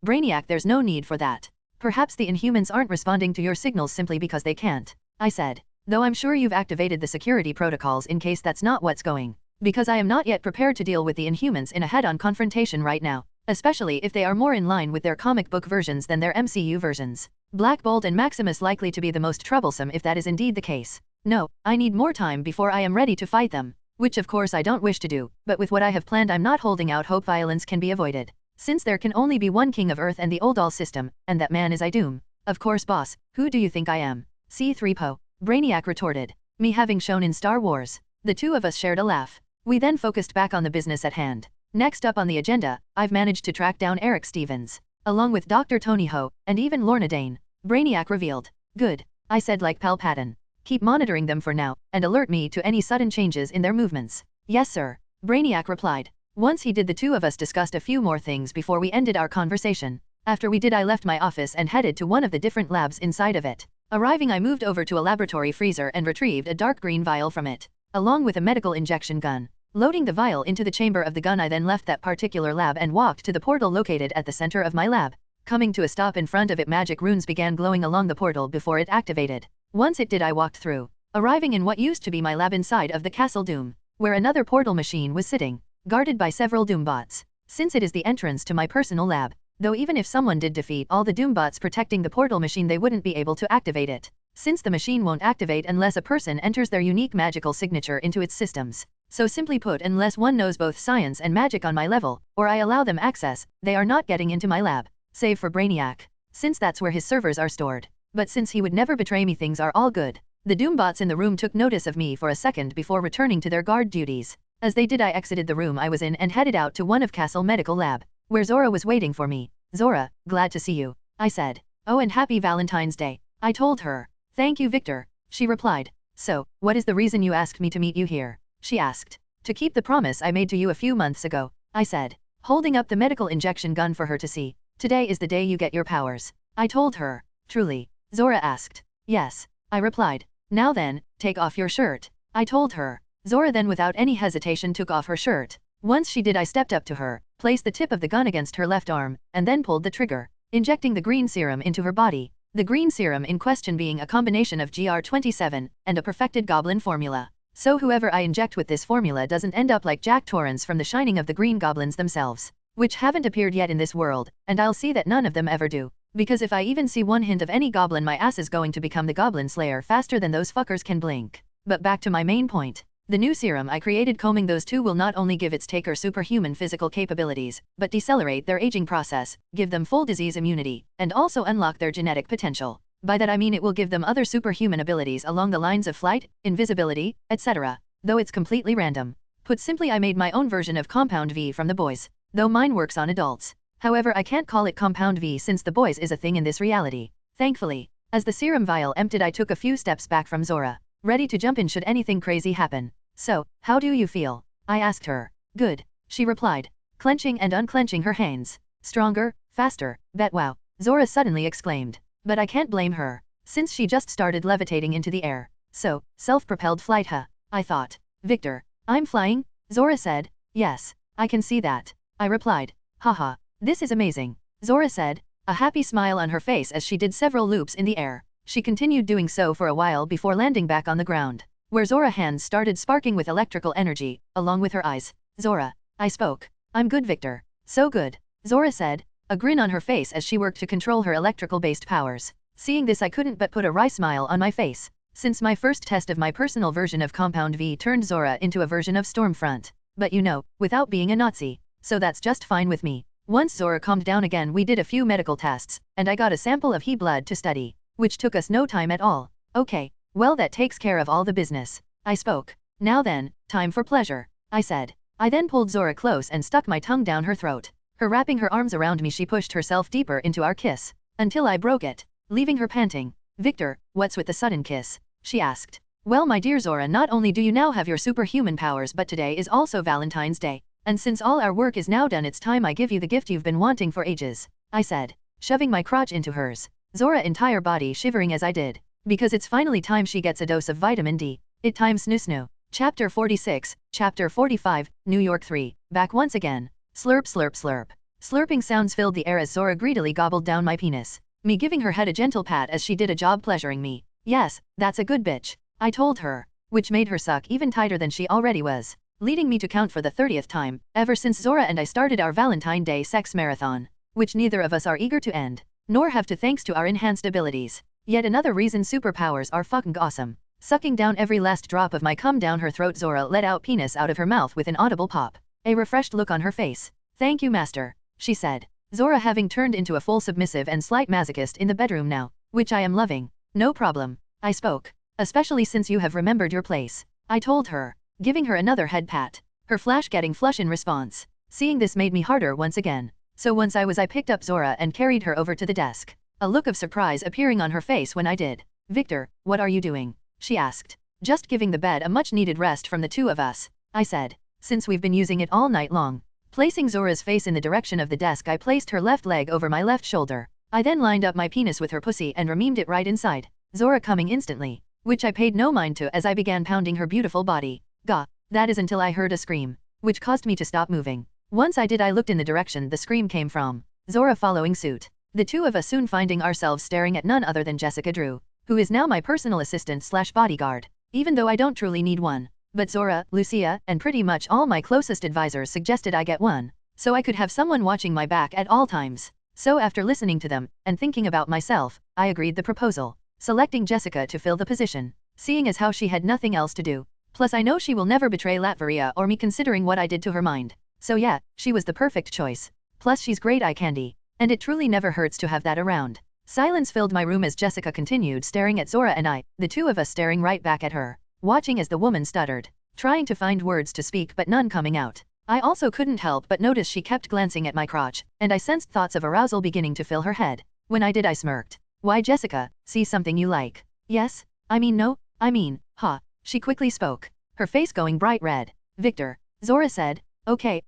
Brainiac, there's no need for that. Perhaps the Inhumans aren't responding to your signals simply because they can't, I said. Though I'm sure you've activated the security protocols in case that's not what's going. Because I am not yet prepared to deal with the Inhumans in a head-on confrontation right now, especially if they are more in line with their comic book versions than their MCU versions. Black Bolt and Maximus likely to be the most troublesome if that is indeed the case. No, I need more time before I am ready to fight them, which of course I don't wish to do, but with what I have planned I'm not holding out hope violence can be avoided. Since there can only be one king of Earth and the Oldal system, and that man is I Doom. Of course boss, who do you think I am? C-3PO. Brainiac retorted. Me having shown in Star Wars. The two of us shared a laugh. We then focused back on the business at hand. Next up on the agenda, I've managed to track down Eric Stevens, along with Dr. Tony Ho, and even Lorna Dane. Brainiac revealed. Good, I said like Palpatine. Keep monitoring them for now, and alert me to any sudden changes in their movements. Yes sir, Brainiac replied. Once he did, the two of us discussed a few more things before we ended our conversation. After we did, I left my office and headed to one of the different labs inside of it. Arriving, I moved over to a laboratory freezer and retrieved a dark green vial from it, along with a medical injection gun. Loading the vial into the chamber of the gun, I then left that particular lab and walked to the portal located at the center of my lab. Coming to a stop in front of it, magic runes began glowing along the portal before it activated. Once it did, I walked through, arriving in what used to be my lab inside of the Castle Doom, where another portal machine was sitting, guarded by several Doombots. Since it is the entrance to my personal lab, though even if someone did defeat all the Doombots protecting the portal machine, they wouldn't be able to activate it, since the machine won't activate unless a person enters their unique magical signature into its systems. So simply put, unless one knows both science and magic on my level, or I allow them access, they are not getting into my lab, save for Brainiac, since that's where his servers are stored. But since he would never betray me, things are all good. The Doombots in the room took notice of me for a second before returning to their guard duties. As they did, I exited the room I was in and headed out to one of Castle Medical Lab, where Zora was waiting for me. Zora, glad to see you, I said. Oh, and happy Valentine's Day, I told her. Thank you, Victor, she replied. So, what is the reason you asked me to meet you here? She asked. To keep the promise I made to you a few months ago, I said, holding up the medical injection gun for her to see. Today is the day you get your powers, I told her. Truly? Zora asked. Yes, I replied. Now then, take off your shirt, I told her. Zora then without any hesitation took off her shirt. Once she did, I stepped up to her, placed the tip of the gun against her left arm, and then pulled the trigger, injecting the green serum into her body. The green serum in question being a combination of GR27 and a perfected goblin formula. So whoever I inject with this formula doesn't end up like Jack Torrance from The Shining of the Green Goblins themselves, which haven't appeared yet in this world, and I'll see that none of them ever do. Because if I even see one hint of any goblin, my ass is going to become the Goblin Slayer faster than those fuckers can blink. But back to my main point. The new serum I created combing those two will not only give its taker superhuman physical capabilities, but decelerate their aging process, give them full disease immunity, and also unlock their genetic potential. By that I mean it will give them other superhuman abilities along the lines of flight, invisibility, etc. Though it's completely random. Put simply, I made my own version of Compound V from the boys, though mine works on adults. However, I can't call it Compound V since the boys is a thing in this reality. Thankfully, as the serum vial emptied, I took a few steps back from Zora, ready to jump in should anything crazy happen. So, how do you feel? I asked her. Good, she replied, clenching and unclenching her hands. Stronger, faster, bet wow, Zora suddenly exclaimed. But I can't blame her, since she just started levitating into the air. So, self-propelled flight, huh? I thought. Victor, I'm flying? Zora said. Yes, I can see that, I replied. Haha, this is amazing, Zora said, a happy smile on her face as she did several loops in the air. She continued doing so for a while before landing back on the ground, where Zora's hands started sparking with electrical energy, along with her eyes. Zora, I spoke. I'm good, Victor. So good, Zora said, a grin on her face as she worked to control her electrical-based powers. Seeing this, I couldn't but put a wry smile on my face, since my first test of my personal version of Compound V turned Zora into a version of Stormfront. But you know, without being a Nazi, so that's just fine with me. Once Zora calmed down again, we did a few medical tests, and I got a sample of he blood to study, which took us no time at all. Okay, well that takes care of all the business, I spoke. Now then, time for pleasure, I said. I then pulled Zora close and stuck my tongue down her throat. Her wrapping her arms around me, she pushed herself deeper into our kiss, until I broke it, leaving her panting. Victor, what's with the sudden kiss? She asked. Well, my dear Zora, not only do you now have your superhuman powers, but today is also Valentine's Day. And since all our work is now done, it's time I give you the gift you've been wanting for ages, I said, shoving my crotch into hers. Zora's entire body shivering as I did, because it's finally time she gets a dose of vitamin D. It time snoo snoo. Chapter 46, Chapter 45, New York 3, back once again. Slurp slurp slurp. Slurping sounds filled the air as Zora greedily gobbled down my penis, me giving her head a gentle pat as she did a job pleasuring me. Yes, that's a good bitch, I told her, which made her suck even tighter than she already was, leading me to count for the 30th time, ever since Zora and I started our Valentine Day sex marathon, which neither of us are eager to end, nor have to thanks to our enhanced abilities. Yet another reason superpowers are fucking awesome. Sucking down every last drop of my cum down her throat, Zora let out penis out of her mouth with an audible pop, a refreshed look on her face. Thank you, master, she said. Zora having turned into a full submissive and slight masochist in the bedroom now, which I am loving. No problem, I spoke, especially since you have remembered your place, I told her, giving her another head pat, her flash getting flush in response. Seeing this made me harder once again, so once I picked up Zora and carried her over to the desk, a look of surprise appearing on her face when I did. Victor, what are you doing? she asked. Just giving the bed a much-needed rest from the two of us, I said. Since we've been using it all night long. Placing Zora's face in the direction of the desk, I placed her left leg over my left shoulder. I then lined up my penis with her pussy and rememed it right inside, Zora coming instantly, which I paid no mind to as I began pounding her beautiful body. Gah, that is until I heard a scream, which caused me to stop moving. Once I did, I looked in the direction the scream came from, Zora following suit. The two of us soon finding ourselves staring at none other than Jessica Drew, who is now my personal assistant/bodyguard, even though I don't truly need one. But Zora, Lucia, and pretty much all my closest advisors suggested I get one, so I could have someone watching my back at all times. So after listening to them, and thinking about myself, I agreed the proposal, selecting Jessica to fill the position, seeing as how she had nothing else to do. Plus I know she will never betray Latveria or me considering what I did to her mind. So yeah, she was the perfect choice. Plus she's great eye candy, and it truly never hurts to have that around. Silence filled my room as Jessica continued staring at Zora and I, the two of us staring right back at her, watching as the woman stuttered, trying to find words to speak but none coming out. I also couldn't help but notice she kept glancing at my crotch, and I sensed thoughts of arousal beginning to fill her head. When I did, I smirked. Why, Jessica, see something you like? Yes? I mean no? I mean, ha. She quickly spoke, her face going bright red. Victor. Zora said. Okay,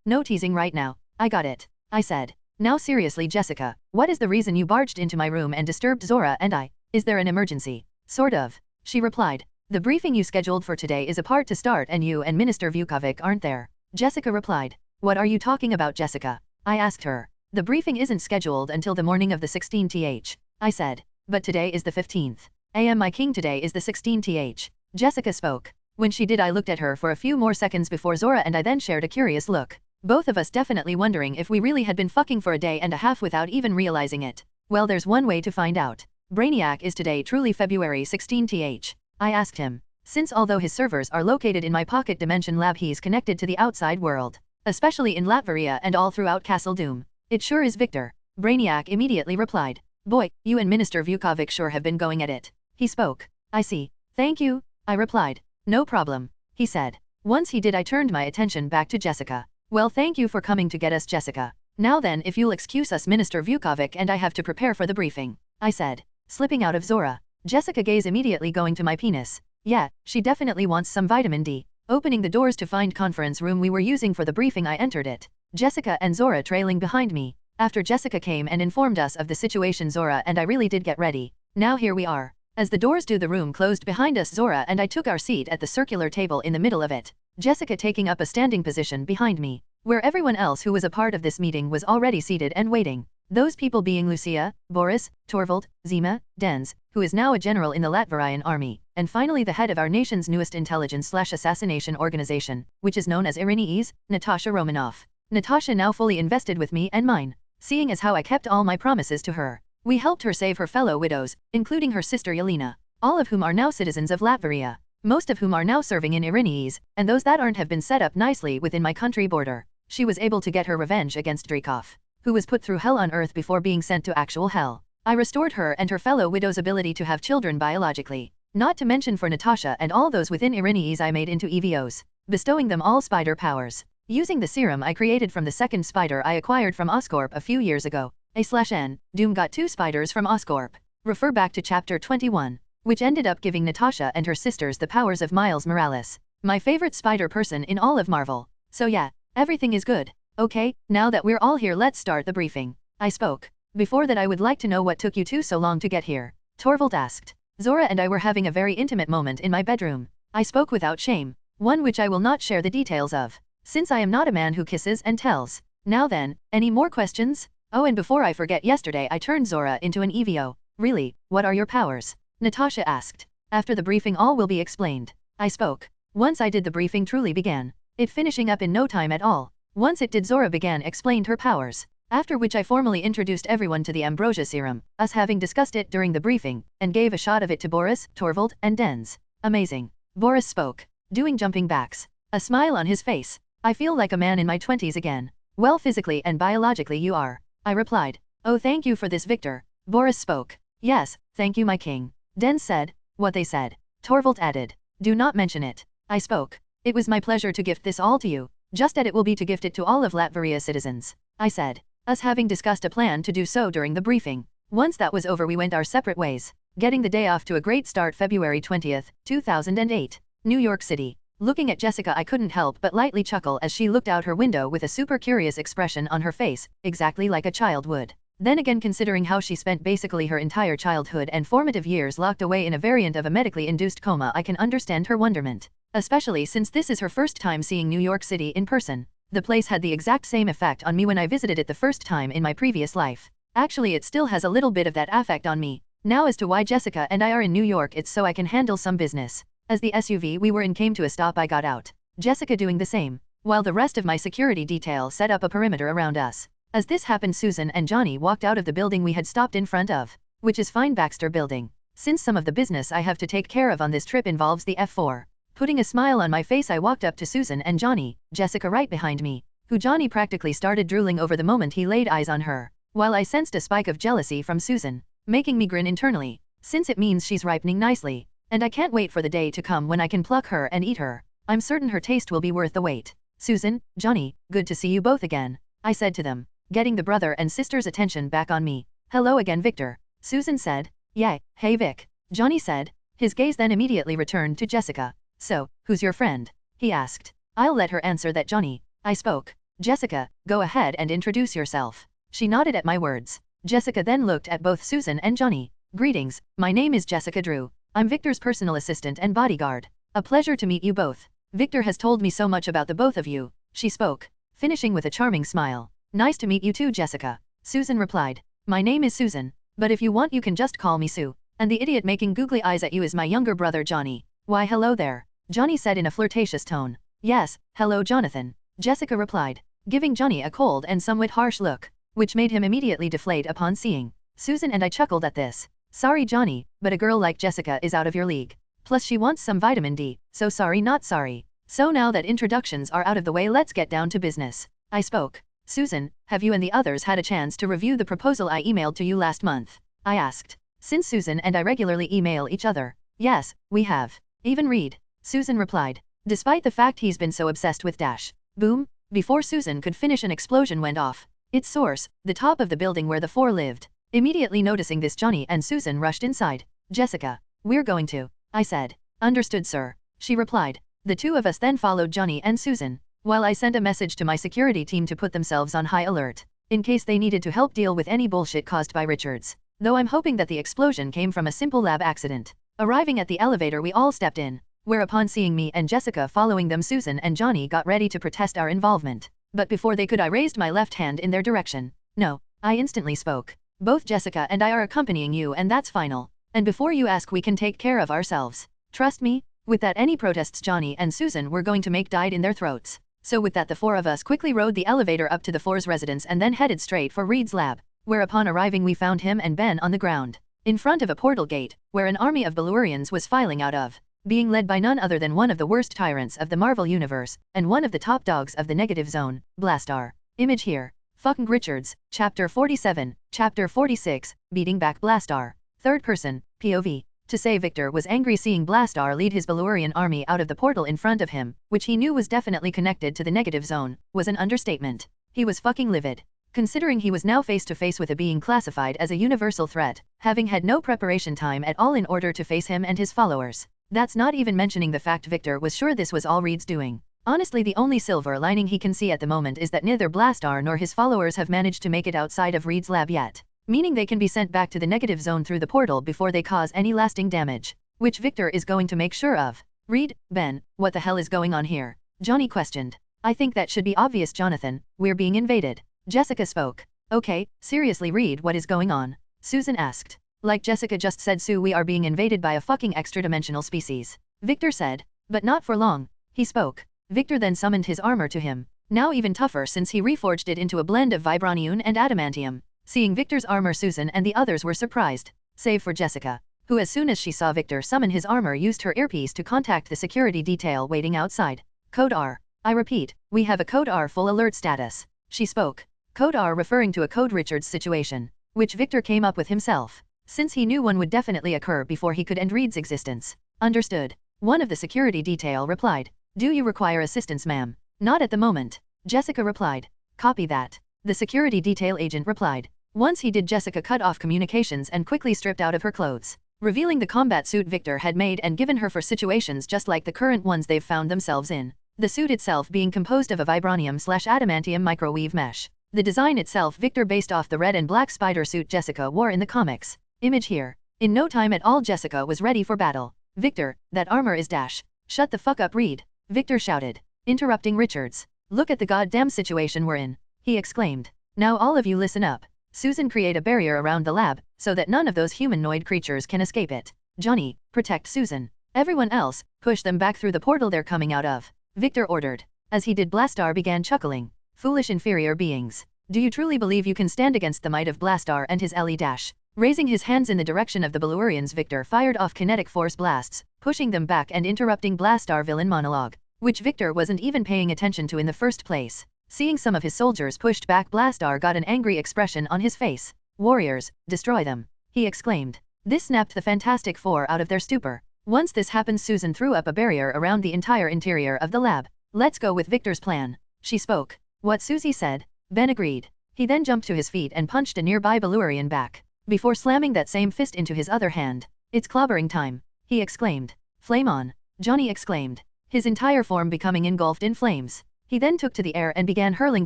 no teasing right now. I got it. I said. Now seriously, Jessica, what is the reason you barged into my room and disturbed Zora and I? Is there an emergency? Sort of. She replied. The briefing you scheduled for today is about to start and you and Minister Vukovic aren't there. Jessica replied. What are you talking about, Jessica? I asked her. The briefing isn't scheduled until the morning of the 16th. I said. But today is the 15th. My king, today is the 16th. Jessica spoke. When she did, I looked at her for a few more seconds before Zora and I then shared a curious look. Both of us definitely wondering if we really had been fucking for a day and a half without even realizing it. Well, there's one way to find out. Brainiac, is today truly February 16th? I asked him. Since although his servers are located in my pocket dimension lab, he's connected to the outside world, especially in Latveria and all throughout Castle Doom. It sure is, Victor. Brainiac immediately replied. Boy, you and Minister Vukovic sure have been going at it. He spoke. I see. Thank you, I replied. No problem, he said. Once he did, I turned my attention back to Jessica. Well, thank you for coming to get us, Jessica. Now then, if you'll excuse us, Minister Vukovic and I have to prepare for the briefing, I said, slipping out of Zora. Jessica gaze immediately going to my penis. Yeah, she definitely wants some vitamin D. Opening the doors to find conference room we were using for the briefing, I entered it. Jessica and Zora trailing behind me. After Jessica came and informed us of the situation, Zora and I really did get ready. Now here we are. As the doors to the room closed behind us, Zora and I took our seat at the circular table in the middle of it, Jessica taking up a standing position behind me, where everyone else who was a part of this meeting was already seated and waiting. Those people being Lucia, Boris, Torvald, Zima, Dens, who is now a general in the Latverian army, and finally the head of our nation's newest intelligence/assassination organization, which is known as Irenes, Natasha Romanoff. Natasha now fully invested with me and mine, seeing as how I kept all my promises to her. We helped her save her fellow widows, including her sister Yelena, all of whom are now citizens of Latveria, most of whom are now serving in Irenes, and those that aren't have been set up nicely within my country border. She was able to get her revenge against Dreykov, who was put through hell on earth before being sent to actual hell. I restored her and her fellow widows' ability to have children biologically, not to mention for Natasha and all those within Irenes I made into EVOs, bestowing them all spider powers. Using the serum I created from the second spider I acquired from Oscorp a few years ago. A/N, Doom got 2 spiders from Oscorp. Refer back to chapter 21, which ended up giving Natasha and her sisters the powers of Miles Morales, my favorite spider person in all of Marvel. So yeah, everything is good. Okay, now that we're all here, let's start the briefing, I spoke. Before that, I would like to know what took you two so long to get here, Torvald asked. Zora and I were having a very intimate moment in my bedroom. I spoke without shame, one which I will not share the details of, since I am not a man who kisses and tells. Now then, any more questions? Oh, and before I forget, yesterday I turned Zora into an EVO. Really, what are your powers? Natasha asked. After the briefing all will be explained, I spoke. Once I did, the briefing truly began, it finishing up in no time at all. Once it did, Zora began explained her powers, after which I formally introduced everyone to the ambrosia serum, us having discussed it during the briefing, and gave a shot of it to Boris, Torvald, and Dens. Amazing. Boris spoke, doing jumping backs, a smile on his face. I feel like a man in my 20s again. Well, physically and biologically you are, I replied. Oh, thank you for this, Victor. Boris spoke. Yes, thank you, my king. Dens said. What they said. Torvald added. Do not mention it. I spoke. It was my pleasure to gift this all to you, just as it will be to gift it to all of Latveria citizens, I said, us having discussed a plan to do so during the briefing. Once that was over, we went our separate ways. getting the day off to a great start. February 20th, 2008. New York City. Looking at Jessica, I couldn't help but lightly chuckle as she looked out her window with a super curious expression on her face, exactly like a child would. Then again, considering how she spent basically her entire childhood and formative years locked away in a variant of a medically induced coma, I can understand her wonderment. Especially since this is her first time seeing New York City in person. The place had the exact same effect on me when I visited it the first time in my previous life. Actually, it still has a little bit of that affect on me. Now as to why Jessica and I are in New York, it's so I can handle some business. As the SUV we were in came to a stop, I got out, Jessica doing the same, while the rest of my security detail set up a perimeter around us. As this happened, Susan and Johnny walked out of the building we had stopped in front of, which is Fine Baxter Building. Since some of the business I have to take care of on this trip involves the F4. Putting a smile on my face, I walked up to Susan and Johnny, Jessica right behind me, who Johnny practically started drooling over the moment he laid eyes on her, while I sensed a spike of jealousy from Susan, making me grin internally, since it means she's ripening nicely, and I can't wait for the day to come when I can pluck her and eat her. I'm certain her taste will be worth the wait. Susan, Johnny, good to see you both again, I said to them, getting the brother and sister's attention back on me. Hello again, Victor, Susan said. Yeah, hey Vic, Johnny said. His gaze then immediately returned to Jessica. So, who's your friend? He asked. I'll let her answer that, Johnny, I spoke. Jessica, go ahead and introduce yourself. She nodded at my words. Jessica then looked at both Susan and Johnny. Greetings, my name is Jessica Drew. I'm Victor's personal assistant and bodyguard. A pleasure to meet you both. Victor has told me so much about the both of you, she spoke, finishing with a charming smile. Nice to meet you too, Jessica, Susan replied. My name is Susan, but if you want you can just call me Sue. And the idiot making googly eyes at you is my younger brother Johnny. Why hello there, Johnny said in a flirtatious tone. Yes, hello Jonathan, Jessica replied, giving Johnny a cold and somewhat harsh look, which made him immediately deflate upon seeing Susan, and I chuckled at this. Sorry Johnny, but a girl like Jessica is out of your league. Plus she wants some vitamin D, so sorry not sorry. So now that introductions are out of the way, let's get down to business, I spoke. Susan, have you and the others had a chance to review the proposal I emailed to you last month? I asked. Since Susan and I regularly email each other. Yes, we have. Even Reed, Susan replied. Despite the fact he's been so obsessed with Dash. Boom, before Susan could finish, an explosion went off. Its source, the top of the building where the four lived. Immediately noticing this, Johnny and Susan rushed inside. Jessica, we're going to, I said. Understood, sir, she replied. The two of us then followed Johnny and Susan, while I sent a message to my security team to put themselves on high alert, in case they needed to help deal with any bullshit caused by Richards. Though I'm hoping that the explosion came from a simple lab accident. Arriving at the elevator, we all stepped in, whereupon seeing me and Jessica following them, Susan and Johnny got ready to protest our involvement. But before they could, I raised my left hand in their direction. No, I instantly spoke. Both Jessica and I are accompanying you, and that's final. And before you ask, we can take care of ourselves. Trust me. With that, any protests Johnny and Susan were going to make died in their throats. So with that, the four of us quickly rode the elevator up to the Four's residence and then headed straight for Reed's lab, where upon arriving we found him and Ben on the ground, in front of a portal gate, where an army of Belurians was filing out of, being led by none other than one of the worst tyrants of the Marvel Universe, and one of the top dogs of the negative zone, Blastaar. Image here. Fucking Richards, Chapter 47, Chapter 46, Beating Back Blastaar. Third person, POV. To say Victor was angry seeing Blastaar lead his Belurian army out of the portal in front of him, which he knew was definitely connected to the negative zone, was an understatement. He was fucking livid, considering he was now face to face with a being classified as a universal threat, having had no preparation time at all in order to face him and his followers. That's not even mentioning the fact Victor was sure this was all Reed's doing. Honestly, the only silver lining he can see at the moment is that neither Blastaar nor his followers have managed to make it outside of Reed's lab yet, meaning they can be sent back to the negative zone through the portal before they cause any lasting damage, which Victor is going to make sure of. Reed, Ben, what the hell is going on here? Johnny questioned. I think that should be obvious, Jonathan. We're being invaded, Jessica spoke. Okay, seriously Reed, what is going on? Susan asked. Like Jessica just said, Sue, we are being invaded by a fucking extra-dimensional species, Victor said. But not for long, he spoke. Victor then summoned his armor to him, now even tougher since he reforged it into a blend of vibranium and adamantium. Seeing Victor's armor, Susan and the others were surprised, save for Jessica, who as soon as she saw Victor summon his armor used her earpiece to contact the security detail waiting outside. Code R. I repeat, we have a Code R full alert status, she spoke. Code R referring to a Code Richards situation, which Victor came up with himself, since he knew one would definitely occur before he could end Reed's existence. Understood. One of the security detail replied. Do you require assistance, ma'am? Not at the moment, Jessica replied. Copy that. The security detail agent replied. Once he did, Jessica cut off communications and quickly stripped out of her clothes, revealing the combat suit Victor had made and given her for situations just like the current ones they've found themselves in. The suit itself being composed of a vibranium/adamantium microweave mesh. The design itself Victor based off the red and black spider suit Jessica wore in the comics. Image here. In no time at all Jessica was ready for battle. Victor, that armor is dash. Shut the fuck up Reed, Victor shouted, interrupting Richards. Look at the goddamn situation we're in, he exclaimed. Now all of you listen up. Susan, create a barrier around the lab, so that none of those humanoid creatures can escape it. Johnny, protect Susan. Everyone else, push them back through the portal they're coming out of, Victor ordered. As he did Blastaar began chuckling. Foolish inferior beings. Do you truly believe you can stand against the might of Blastaar and his LE dash? Raising his hands in the direction of the Bellurians, Victor fired off kinetic force blasts, pushing them back and interrupting Blastaar villain monologue, which Victor wasn't even paying attention to in the first place. Seeing some of his soldiers pushed back, Blastaar got an angry expression on his face. Warriors, destroy them, he exclaimed. This snapped the Fantastic Four out of their stupor. Once this happened, Susan threw up a barrier around the entire interior of the lab. Let's go with Victor's plan, she spoke. What Susie said, Ben agreed. He then jumped to his feet and punched a nearby Bellurian back, before slamming that same fist into his other hand. It's clobbering time, he exclaimed. Flame on, Johnny exclaimed, his entire form becoming engulfed in flames. He then took to the air and began hurling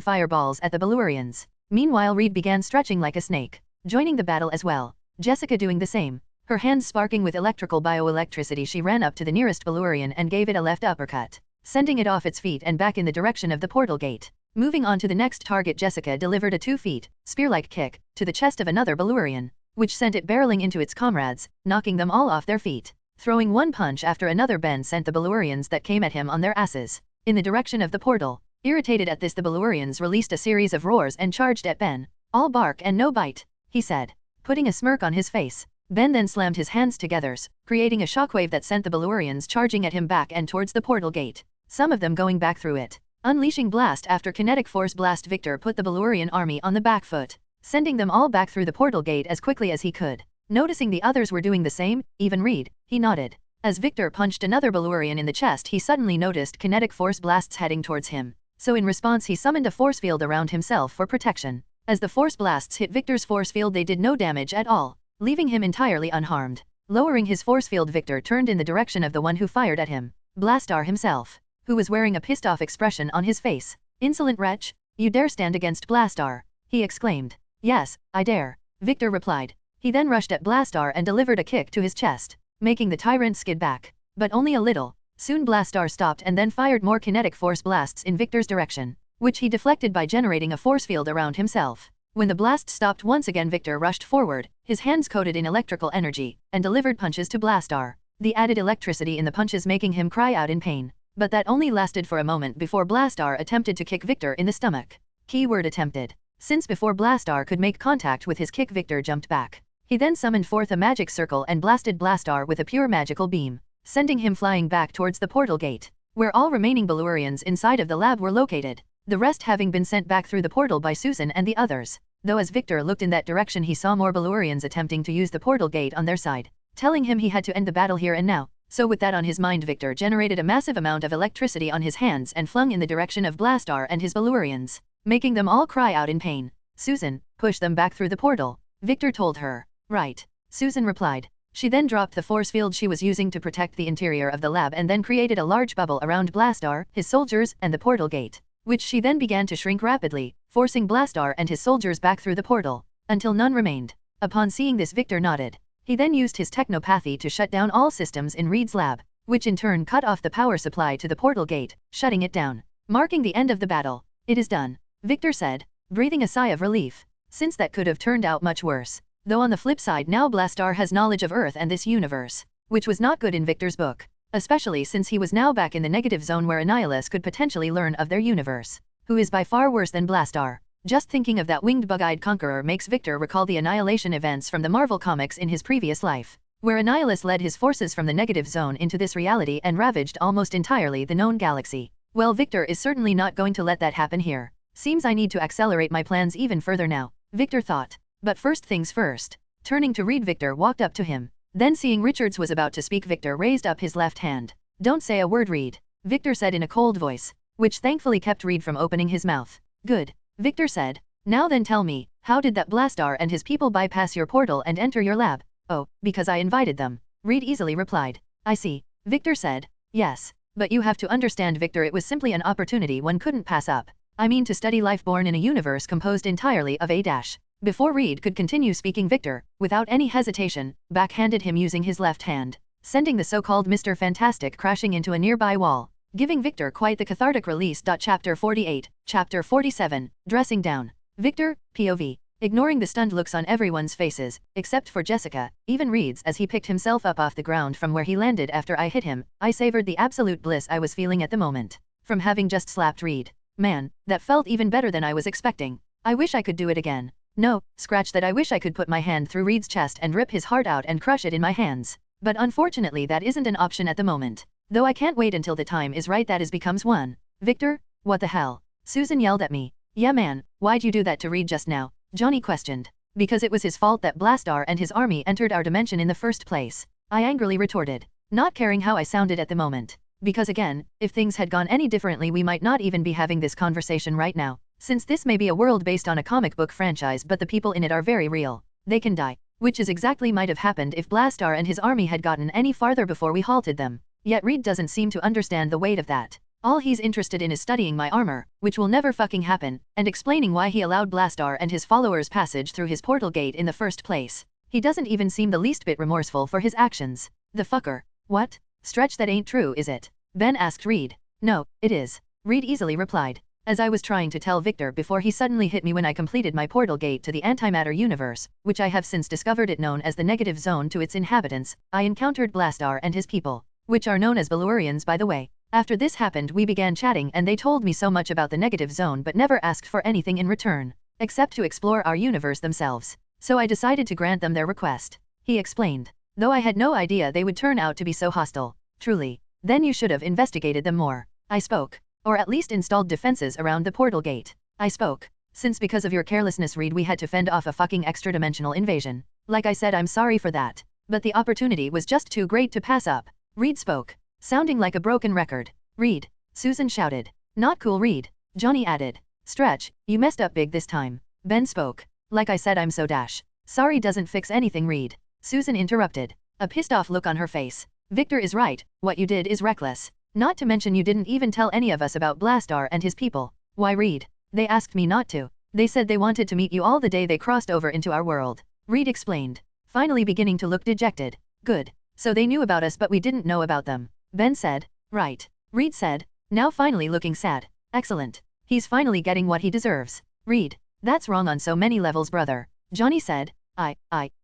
fireballs at the Bellurians. Meanwhile Reed began stretching like a snake, joining the battle as well. Jessica doing the same. Her hands sparking with electrical bioelectricity, she ran up to the nearest Bellurian and gave it a left uppercut, sending it off its feet and back in the direction of the portal gate. Moving on to the next target, Jessica delivered a 2-feet, spear-like kick to the chest of another Bellurian, which sent it barreling into its comrades, knocking them all off their feet. Throwing one punch after another, Ben sent the Bellurians that came at him on their asses in the direction of the portal. Irritated at this, the Bellurians released a series of roars and charged at Ben. All bark and no bite, he said, putting a smirk on his face. Ben then slammed his hands together, creating a shockwave that sent the Bellurians charging at him back and towards the portal gate, some of them going back through it. Unleashing blast after kinetic force blast, Victor put the Bellurian army on the back foot, sending them all back through the portal gate as quickly as he could. Noticing the others were doing the same, even Reed, he nodded. As Victor punched another Bellurian in the chest, he suddenly noticed kinetic force blasts heading towards him. So in response he summoned a force field around himself for protection. As the force blasts hit Victor's force field, they did no damage at all, leaving him entirely unharmed. Lowering his force field, Victor turned in the direction of the one who fired at him, Blastaar himself, who was wearing a pissed off expression on his face. Insolent wretch, you dare stand against Blastaar, he exclaimed. Yes, I dare, Victor replied. He then rushed at Blastaar and delivered a kick to his chest, making the tyrant skid back, but only a little. Soon Blastaar stopped and then fired more kinetic force blasts in Victor's direction, which he deflected by generating a force field around himself. When the blast stopped once again, Victor rushed forward, his hands coated in electrical energy, and delivered punches to Blastaar, the added electricity in the punches making him cry out in pain. But that only lasted for a moment before Blastaar attempted to kick Victor in the stomach. Keyword attempted, since before Blastaar could make contact with his kick, Victor jumped back. He then summoned forth a magic circle and blasted Blastaar with a pure magical beam, sending him flying back towards the portal gate, where all remaining Bellurians inside of the lab were located, the rest having been sent back through the portal by Susan and the others. Though as Victor looked in that direction, he saw more Bellurians attempting to use the portal gate on their side, telling him he had to end the battle here and now. So with that on his mind, Victor generated a massive amount of electricity on his hands and flung in the direction of Blastaar and his Bellurians, making them all cry out in pain. Susan, push them back through the portal, Victor told her. Right, Susan replied. She then dropped the force field she was using to protect the interior of the lab and then created a large bubble around Blastaar, his soldiers, and the portal gate, which she then began to shrink rapidly, forcing Blastaar and his soldiers back through the portal, until none remained. Upon seeing this, Victor nodded. He then used his technopathy to shut down all systems in Reed's lab, which in turn cut off the power supply to the portal gate, shutting it down, marking the end of the battle. It is done, Victor said, breathing a sigh of relief, since that could have turned out much worse. Though on the flip side, now Blastaar has knowledge of Earth and this universe, which was not good in Victor's book, especially since he was now back in the negative zone where Annihilus could potentially learn of their universe, who is by far worse than Blastaar. Just thinking of that winged bug-eyed conqueror makes Victor recall the Annihilation events from the Marvel comics in his previous life, where Annihilus led his forces from the negative zone into this reality and ravaged almost entirely the known galaxy. Well, Victor is certainly not going to let that happen here. Seems I need to accelerate my plans even further now, Victor thought. But first things first. Turning to Reed, Victor walked up to him. Then seeing Richards was about to speak, Victor raised up his left hand. Don't say a word, Reed, Victor said in a cold voice, which thankfully kept Reed from opening his mouth. Good, Victor said. Now then tell me, how did that Blastaar and his people bypass your portal and enter your lab? Oh, because I invited them. Reed easily replied. I see. Victor said. Yes. But you have to understand, Victor, it was simply an opportunity one couldn't pass up. I mean, to study life born in a universe composed entirely of a dash. Before Reed could continue speaking, Victor, without any hesitation, backhanded him using his left hand, sending the so-called Mr. Fantastic crashing into a nearby wall, giving Victor quite the cathartic release. Chapter 48, Chapter 47, Dressing Down. Victor, POV. Ignoring the stunned looks on everyone's faces, except for Jessica, even Reed's, as he picked himself up off the ground from where he landed after I hit him, I savored the absolute bliss I was feeling at the moment, from having just slapped Reed. Man, that felt even better than I was expecting. I wish I could do it again. No, scratch that, I wish I could put my hand through Reed's chest and rip his heart out and crush it in my hands. But unfortunately that isn't an option at the moment. Though I can't wait until the time is right, that is becomes one. Victor? What the hell? Susan yelled at me. Yeah man, why'd you do that to Reed just now? Johnny questioned. Because it was his fault that Blastaar and his army entered our dimension in the first place. I angrily retorted, not caring how I sounded at the moment. Because again, if things had gone any differently we might not even be having this conversation right now. Since this may be a world based on a comic book franchise, but the people in it are very real. They can die. Which is exactly might have happened if Blastaar and his army had gotten any farther before we halted them. Yet Reed doesn't seem to understand the weight of that. All he's interested in is studying my armor, which will never fucking happen, and explaining why he allowed Blastaar and his followers passage through his portal gate in the first place. He doesn't even seem the least bit remorseful for his actions. The fucker. What? Stretch, that ain't true, is it? Ben asked Reed. No, it is. Reed easily replied. As I was trying to tell Victor before he suddenly hit me when I completed my portal gate to the antimatter universe, which I have since discovered it known as the negative zone to its inhabitants, I encountered Blastaar and his people, which are known as Belurians by the way. After this happened we began chatting and they told me so much about the negative zone but never asked for anything in return, except to explore our universe themselves. So I decided to grant them their request. He explained. Though I had no idea they would turn out to be so hostile. Truly. Then you should have investigated them more. I spoke. Or at least installed defenses around the portal gate. I spoke. Since because of your carelessness, Reed, we had to fend off a fucking extra-dimensional invasion. Like I said, I'm sorry for that. But the opportunity was just too great to pass up. Reed spoke. Sounding like a broken record. Reed. Susan shouted. Not cool, Reed. Johnny added. Stretch, you messed up big this time. Ben spoke. Like I said, I'm so dash. Sorry doesn't fix anything, Reed. Susan interrupted. A pissed off look on her face. Victor is right, what you did is reckless. Not to mention you didn't even tell any of us about Blastaar and his people. Why, Reed? They asked me not to. They said they wanted to meet you all the day they crossed over into our world. Reed explained. Finally beginning to look dejected. Good. So they knew about us but we didn't know about them. Ben said. Right. Reed said. Now finally looking sad. Excellent. He's finally getting what he deserves. Reed. That's wrong on so many levels, brother. Johnny said.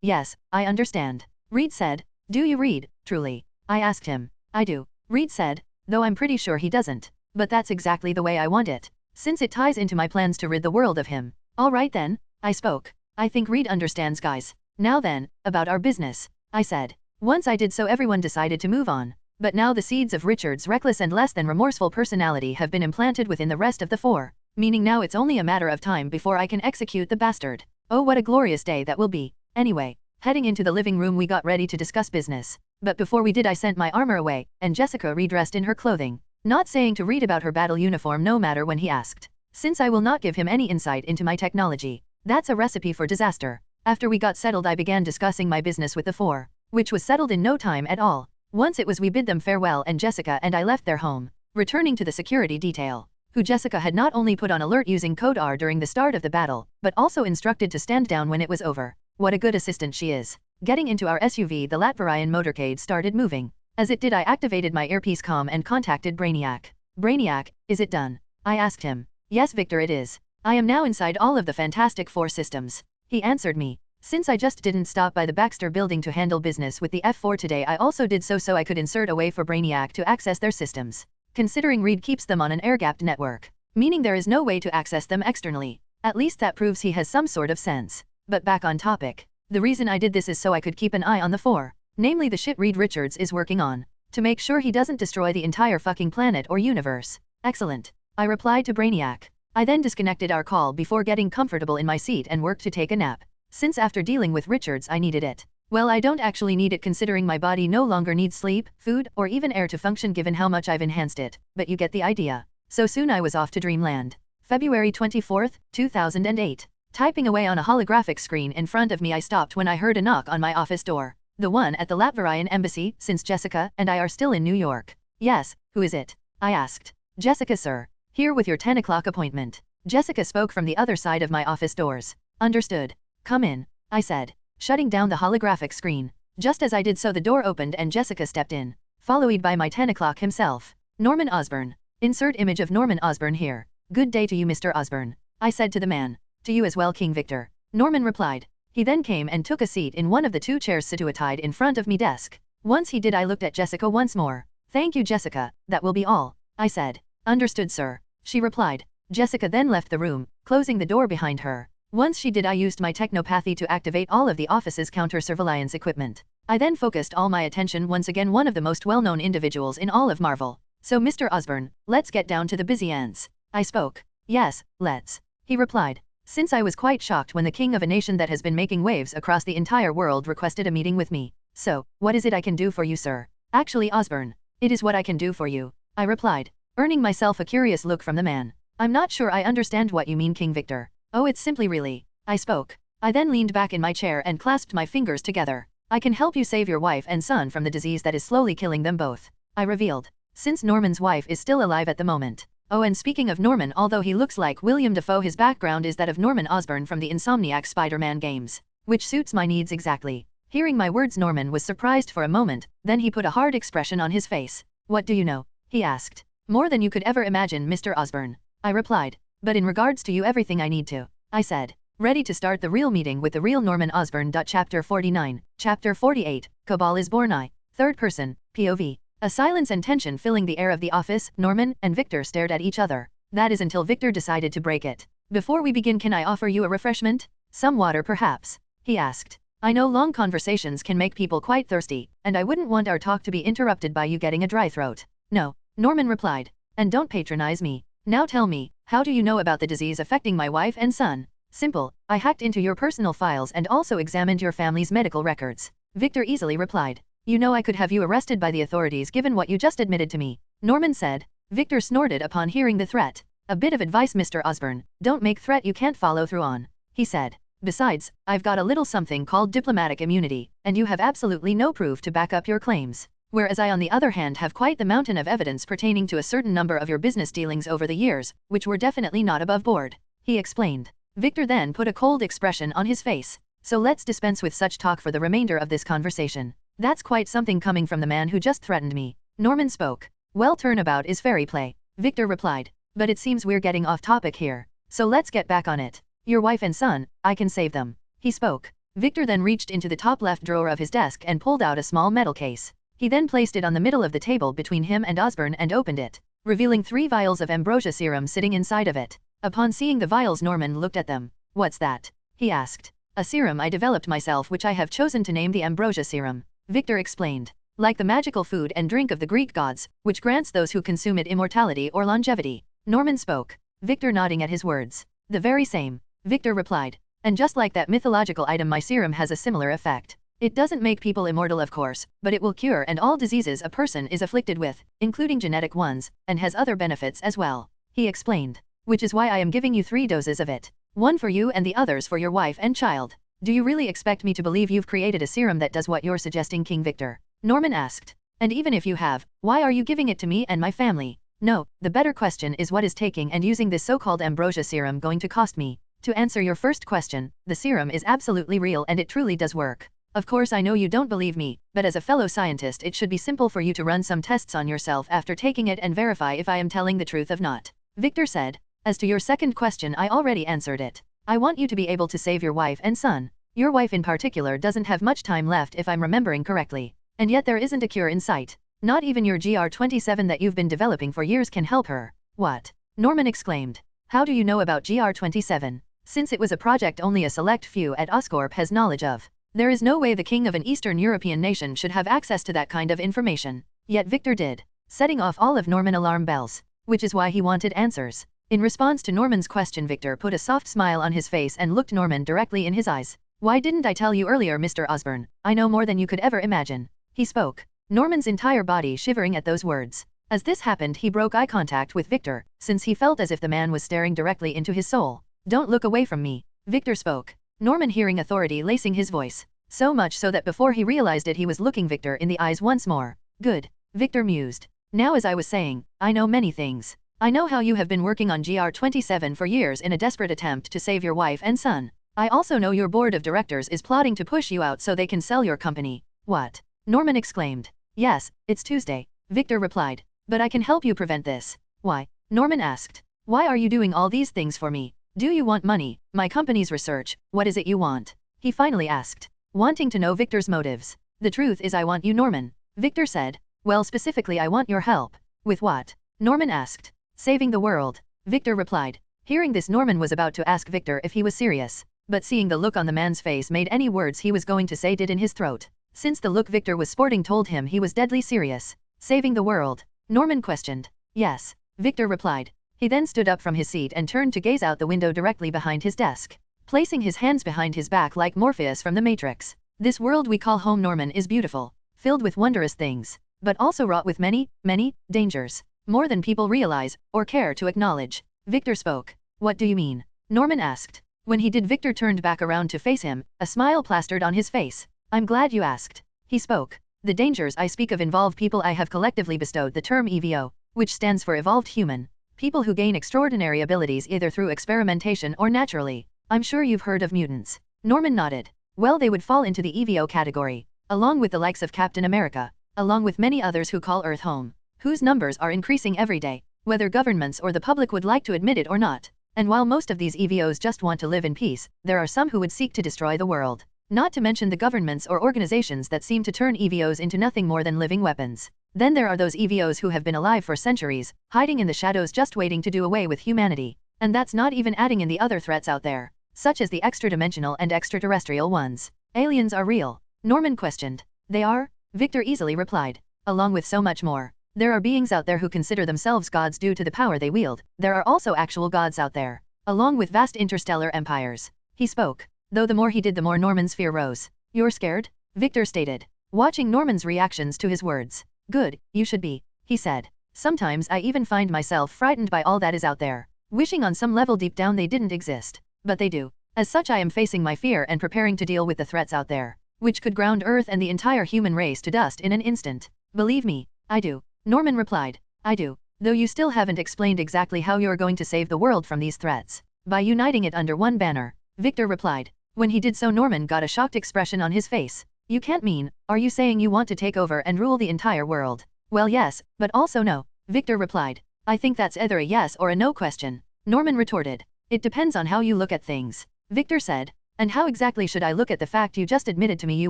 Yes, I understand. Reed said. Do you, Reed, truly? I asked him. I do. Reed said. Though I'm pretty sure he doesn't. But that's exactly the way I want it. Since it ties into my plans to rid the world of him. All right then. I spoke. I think Reed understands, guys. Now then, about our business. I said. Once I did so everyone decided to move on. But now the seeds of Richard's reckless and less than remorseful personality have been implanted within the rest of the four. Meaning now it's only a matter of time before I can execute the bastard. Oh, what a glorious day that will be. Anyway, heading into the living room we got ready to discuss business. But before we did I sent my armor away, and Jessica redressed in her clothing. Not saying to Reed about her battle uniform no matter when he asked. Since I will not give him any insight into my technology. That's a recipe for disaster. After we got settled I began discussing my business with the four. Which was settled in no time at all. Once it was we bid them farewell and Jessica and I left their home. Returning to the security detail. Who Jessica had not only put on alert using code R during the start of the battle, but also instructed to stand down when it was over. What a good assistant she is. Getting into our SUV, the Latvarian motorcade started moving. As it did I activated my earpiece comm and contacted Brainiac. Brainiac, is it done? I asked him. Yes Victor, it is. I am now inside all of the Fantastic Four systems. He answered me. Since I just didn't stop by the Baxter building to handle business with the F4 today, I also did so I could insert a way for Brainiac to access their systems. Considering Reed keeps them on an air-gapped network. Meaning there is no way to access them externally. At least that proves he has some sort of sense. But back on topic. The reason I did this is so I could keep an eye on the four. Namely the shit Reed Richards is working on. To make sure he doesn't destroy the entire fucking planet or universe. Excellent. I replied to Brainiac. I then disconnected our call before getting comfortable in my seat and worked to take a nap. Since after dealing with Richards I needed it. Well, I don't actually need it considering my body no longer needs sleep, food, or even air to function given how much I've enhanced it, but you get the idea. So soon I was off to Dreamland. February 24th, 2008. Typing away on a holographic screen in front of me, I stopped when I heard a knock on my office door. The one at the Latvarian embassy, since Jessica and I are still in New York. Yes, who is it? I asked. Jessica, sir. Here with your 10 o'clock appointment. Jessica spoke from the other side of my office doors. Understood. Come in, I said, shutting down the holographic screen. Just as I did so, the door opened and Jessica stepped in, followed by my 10 o'clock himself. Norman Osborn. Insert image of Norman Osborn here. Good day to you, Mr. Osborn, I said to the man. To you as well, King Victor, Norman replied. He then came and took a seat in one of the 2 chairs situated in front of me desk. Once he did, I looked at Jessica once more. Thank you, Jessica, that will be all, I said. Understood, sir, she replied. Jessica then left the room, closing the door behind her. Once she did, I used my technopathy to activate all of the office's counter-surveillance equipment. I then focused all my attention once again one of the most well-known individuals in all of Marvel. So Mr. Osborn, let's get down to the busy ends. I spoke. Yes, let's, he replied. Since I was quite shocked when the king of a nation that has been making waves across the entire world requested a meeting with me. So, what is it I can do for you, sir? Actually, Osborn, it is what I can do for you, I replied, earning myself a curious look from the man. I'm not sure I understand what you mean, King Victor. Oh, it's simply really, I spoke. I then leaned back in my chair and clasped my fingers together. I can help you save your wife and son from the disease that is slowly killing them both, I revealed. Since Norman's wife is still alive at the moment. Oh, and speaking of Norman, although he looks like William Dafoe, his background is that of Norman Osborn from the Insomniac Spider-Man games, which suits my needs exactly. Hearing my words, Norman was surprised for a moment, then he put a hard expression on his face. What do you know? He asked. More than you could ever imagine, Mr. Osborn, I replied. But in regards to you, everything I need to, I said. Ready to start the real meeting with the real Norman Osborn. Chapter 49, Chapter 48, Cabal is born. Third person, POV. A silence and tension filling the air of the office. Norman and Victor stared at each other. That is until Victor decided to break it. Before we begin, can I offer you a refreshment? Some water perhaps? He asked. I know long conversations can make people quite thirsty, and I wouldn't want our talk to be interrupted by you getting a dry throat. No, Norman replied. And don't patronize me. Now tell me, how do you know about the disease affecting my wife and son? Simple, I hacked into your personal files and also examined your family's medical records. Victor easily replied. You know I could have you arrested by the authorities given what you just admitted to me, Norman said. Victor snorted upon hearing the threat. A bit of advice, Mr. Osborn, don't make threat you can't follow through on, he said. Besides, I've got a little something called diplomatic immunity, and you have absolutely no proof to back up your claims. Whereas I on the other hand have quite the mountain of evidence pertaining to a certain number of your business dealings over the years, which were definitely not above board, he explained. Victor then put a cold expression on his face. So let's dispense with such talk for the remainder of this conversation. That's quite something coming from the man who just threatened me, Norman spoke. Well, turnabout is fairy play, Victor replied. But it seems we're getting off topic here. So let's get back on it. Your wife and son, I can save them, he spoke. Victor then reached into the top left drawer of his desk and pulled out a small metal case. He then placed it on the middle of the table between him and Osborn and opened it, revealing 3 vials of ambrosia serum sitting inside of it. Upon seeing the vials, Norman looked at them. What's that? He asked. A serum I developed myself which I have chosen to name the ambrosia serum, Victor explained. Like the magical food and drink of the Greek gods, which grants those who consume it immortality or longevity, Norman spoke. Victor nodding at his words. The very same, Victor replied. And just like that mythological item, my serum has a similar effect. It doesn't make people immortal of course, but it will cure and all diseases a person is afflicted with, including genetic ones, and has other benefits as well, he explained. Which is why I am giving you 3 doses of it. One for you and the others for your wife and child. Do you really expect me to believe you've created a serum that does what you're suggesting, King Victor? Norman asked. And even if you have, why are you giving it to me and my family? No, the better question is what is taking and using this so-called ambrosia serum going to cost me? To answer your first question, the serum is absolutely real and it truly does work. Of course I know you don't believe me, but as a fellow scientist it should be simple for you to run some tests on yourself after taking it and verify if I am telling the truth or not, Victor said. As to your second question, I already answered it. I want you to be able to save your wife and son. Your wife in particular doesn't have much time left if I'm remembering correctly. And yet there isn't a cure in sight. Not even your GR27 that you've been developing for years can help her. What? Norman exclaimed. How do you know about GR27? Since it was a project only a select few at Oscorp has knowledge of. There is no way the king of an Eastern European nation should have access to that kind of information. Yet Victor did, setting off all of Norman's alarm bells. Which is why he wanted answers. In response to Norman's question, Victor put a soft smile on his face and looked Norman directly in his eyes. Why didn't I tell you earlier, Mr. Osborn? I know more than you could ever imagine. He spoke, Norman's entire body shivering at those words. As this happened, he broke eye contact with Victor, since he felt as if the man was staring directly into his soul. Don't look away from me, Victor spoke. Norman hearing authority lacing his voice. So much so that before he realized it he was looking Victor in the eyes once more. Good. Victor mused. Now as I was saying, I know many things. I know how you have been working on GR27 for years in a desperate attempt to save your wife and son. I also know your board of directors is plotting to push you out so they can sell your company. What? Norman exclaimed. Yes, it's Tuesday. Victor replied. But I can help you prevent this. Why? Norman asked. Why are you doing all these things for me? Do you want money, my company's research, what is it you want? He finally asked, wanting to know Victor's motives. The truth is I want you, Norman. Victor said. Well, specifically I want your help. With what? Norman asked. Saving the world. Victor replied. Hearing this, Norman was about to ask Victor if he was serious, but seeing the look on the man's face made any words he was going to say did in his throat. Since the look Victor was sporting told him he was deadly serious. Saving the world? Norman questioned. Yes. Victor replied. He then stood up from his seat and turned to gaze out the window directly behind his desk, placing his hands behind his back like Morpheus from the Matrix. This world we call home, Norman, is beautiful, filled with wondrous things, but also wrought with many, many dangers, more than people realize or care to acknowledge. Victor spoke. What do you mean? Norman asked. When he did, Victor turned back around to face him, a smile plastered on his face. I'm glad you asked. He spoke. The dangers I speak of involve people I have collectively bestowed the term EVO, which stands for Evolved Human. People who gain extraordinary abilities either through experimentation or naturally. I'm sure you've heard of mutants. Norman nodded. Well, they would fall into the EVO category, along with the likes of Captain America, along with many others who call Earth home, whose numbers are increasing every day, whether governments or the public would like to admit it or not. And while most of these EVOs just want to live in peace, there are some who would seek to destroy the world. Not to mention the governments or organizations that seem to turn EVOs into nothing more than living weapons. Then there are those EVOs who have been alive for centuries, hiding in the shadows just waiting to do away with humanity. And that's not even adding in the other threats out there, such as the extra-dimensional and extraterrestrial ones. Aliens are real? Norman questioned. They are? Victor easily replied. Along with so much more. There are beings out there who consider themselves gods due to the power they wield. There are also actual gods out there, along with vast interstellar empires. He spoke. Though the more he did, the more Norman's fear rose. You're scared? Victor stated, watching Norman's reactions to his words. Good, you should be, he said. Sometimes I even find myself frightened by all that is out there, wishing on some level deep down they didn't exist. But they do. As such, I am facing my fear and preparing to deal with the threats out there, which could ground Earth and the entire human race to dust in an instant. Believe me, I do. Norman replied. I do. Though you still haven't explained exactly how you're going to save the world from these threats. By uniting it under one banner, Victor replied. When he did so, Norman got a shocked expression on his face. You can't mean, are you saying you want to take over and rule the entire world? Well, yes, but also no, Victor replied. I think that's either a yes or a no question. Norman retorted. It depends on how you look at things, Victor said. And how exactly should I look at the fact you just admitted to me you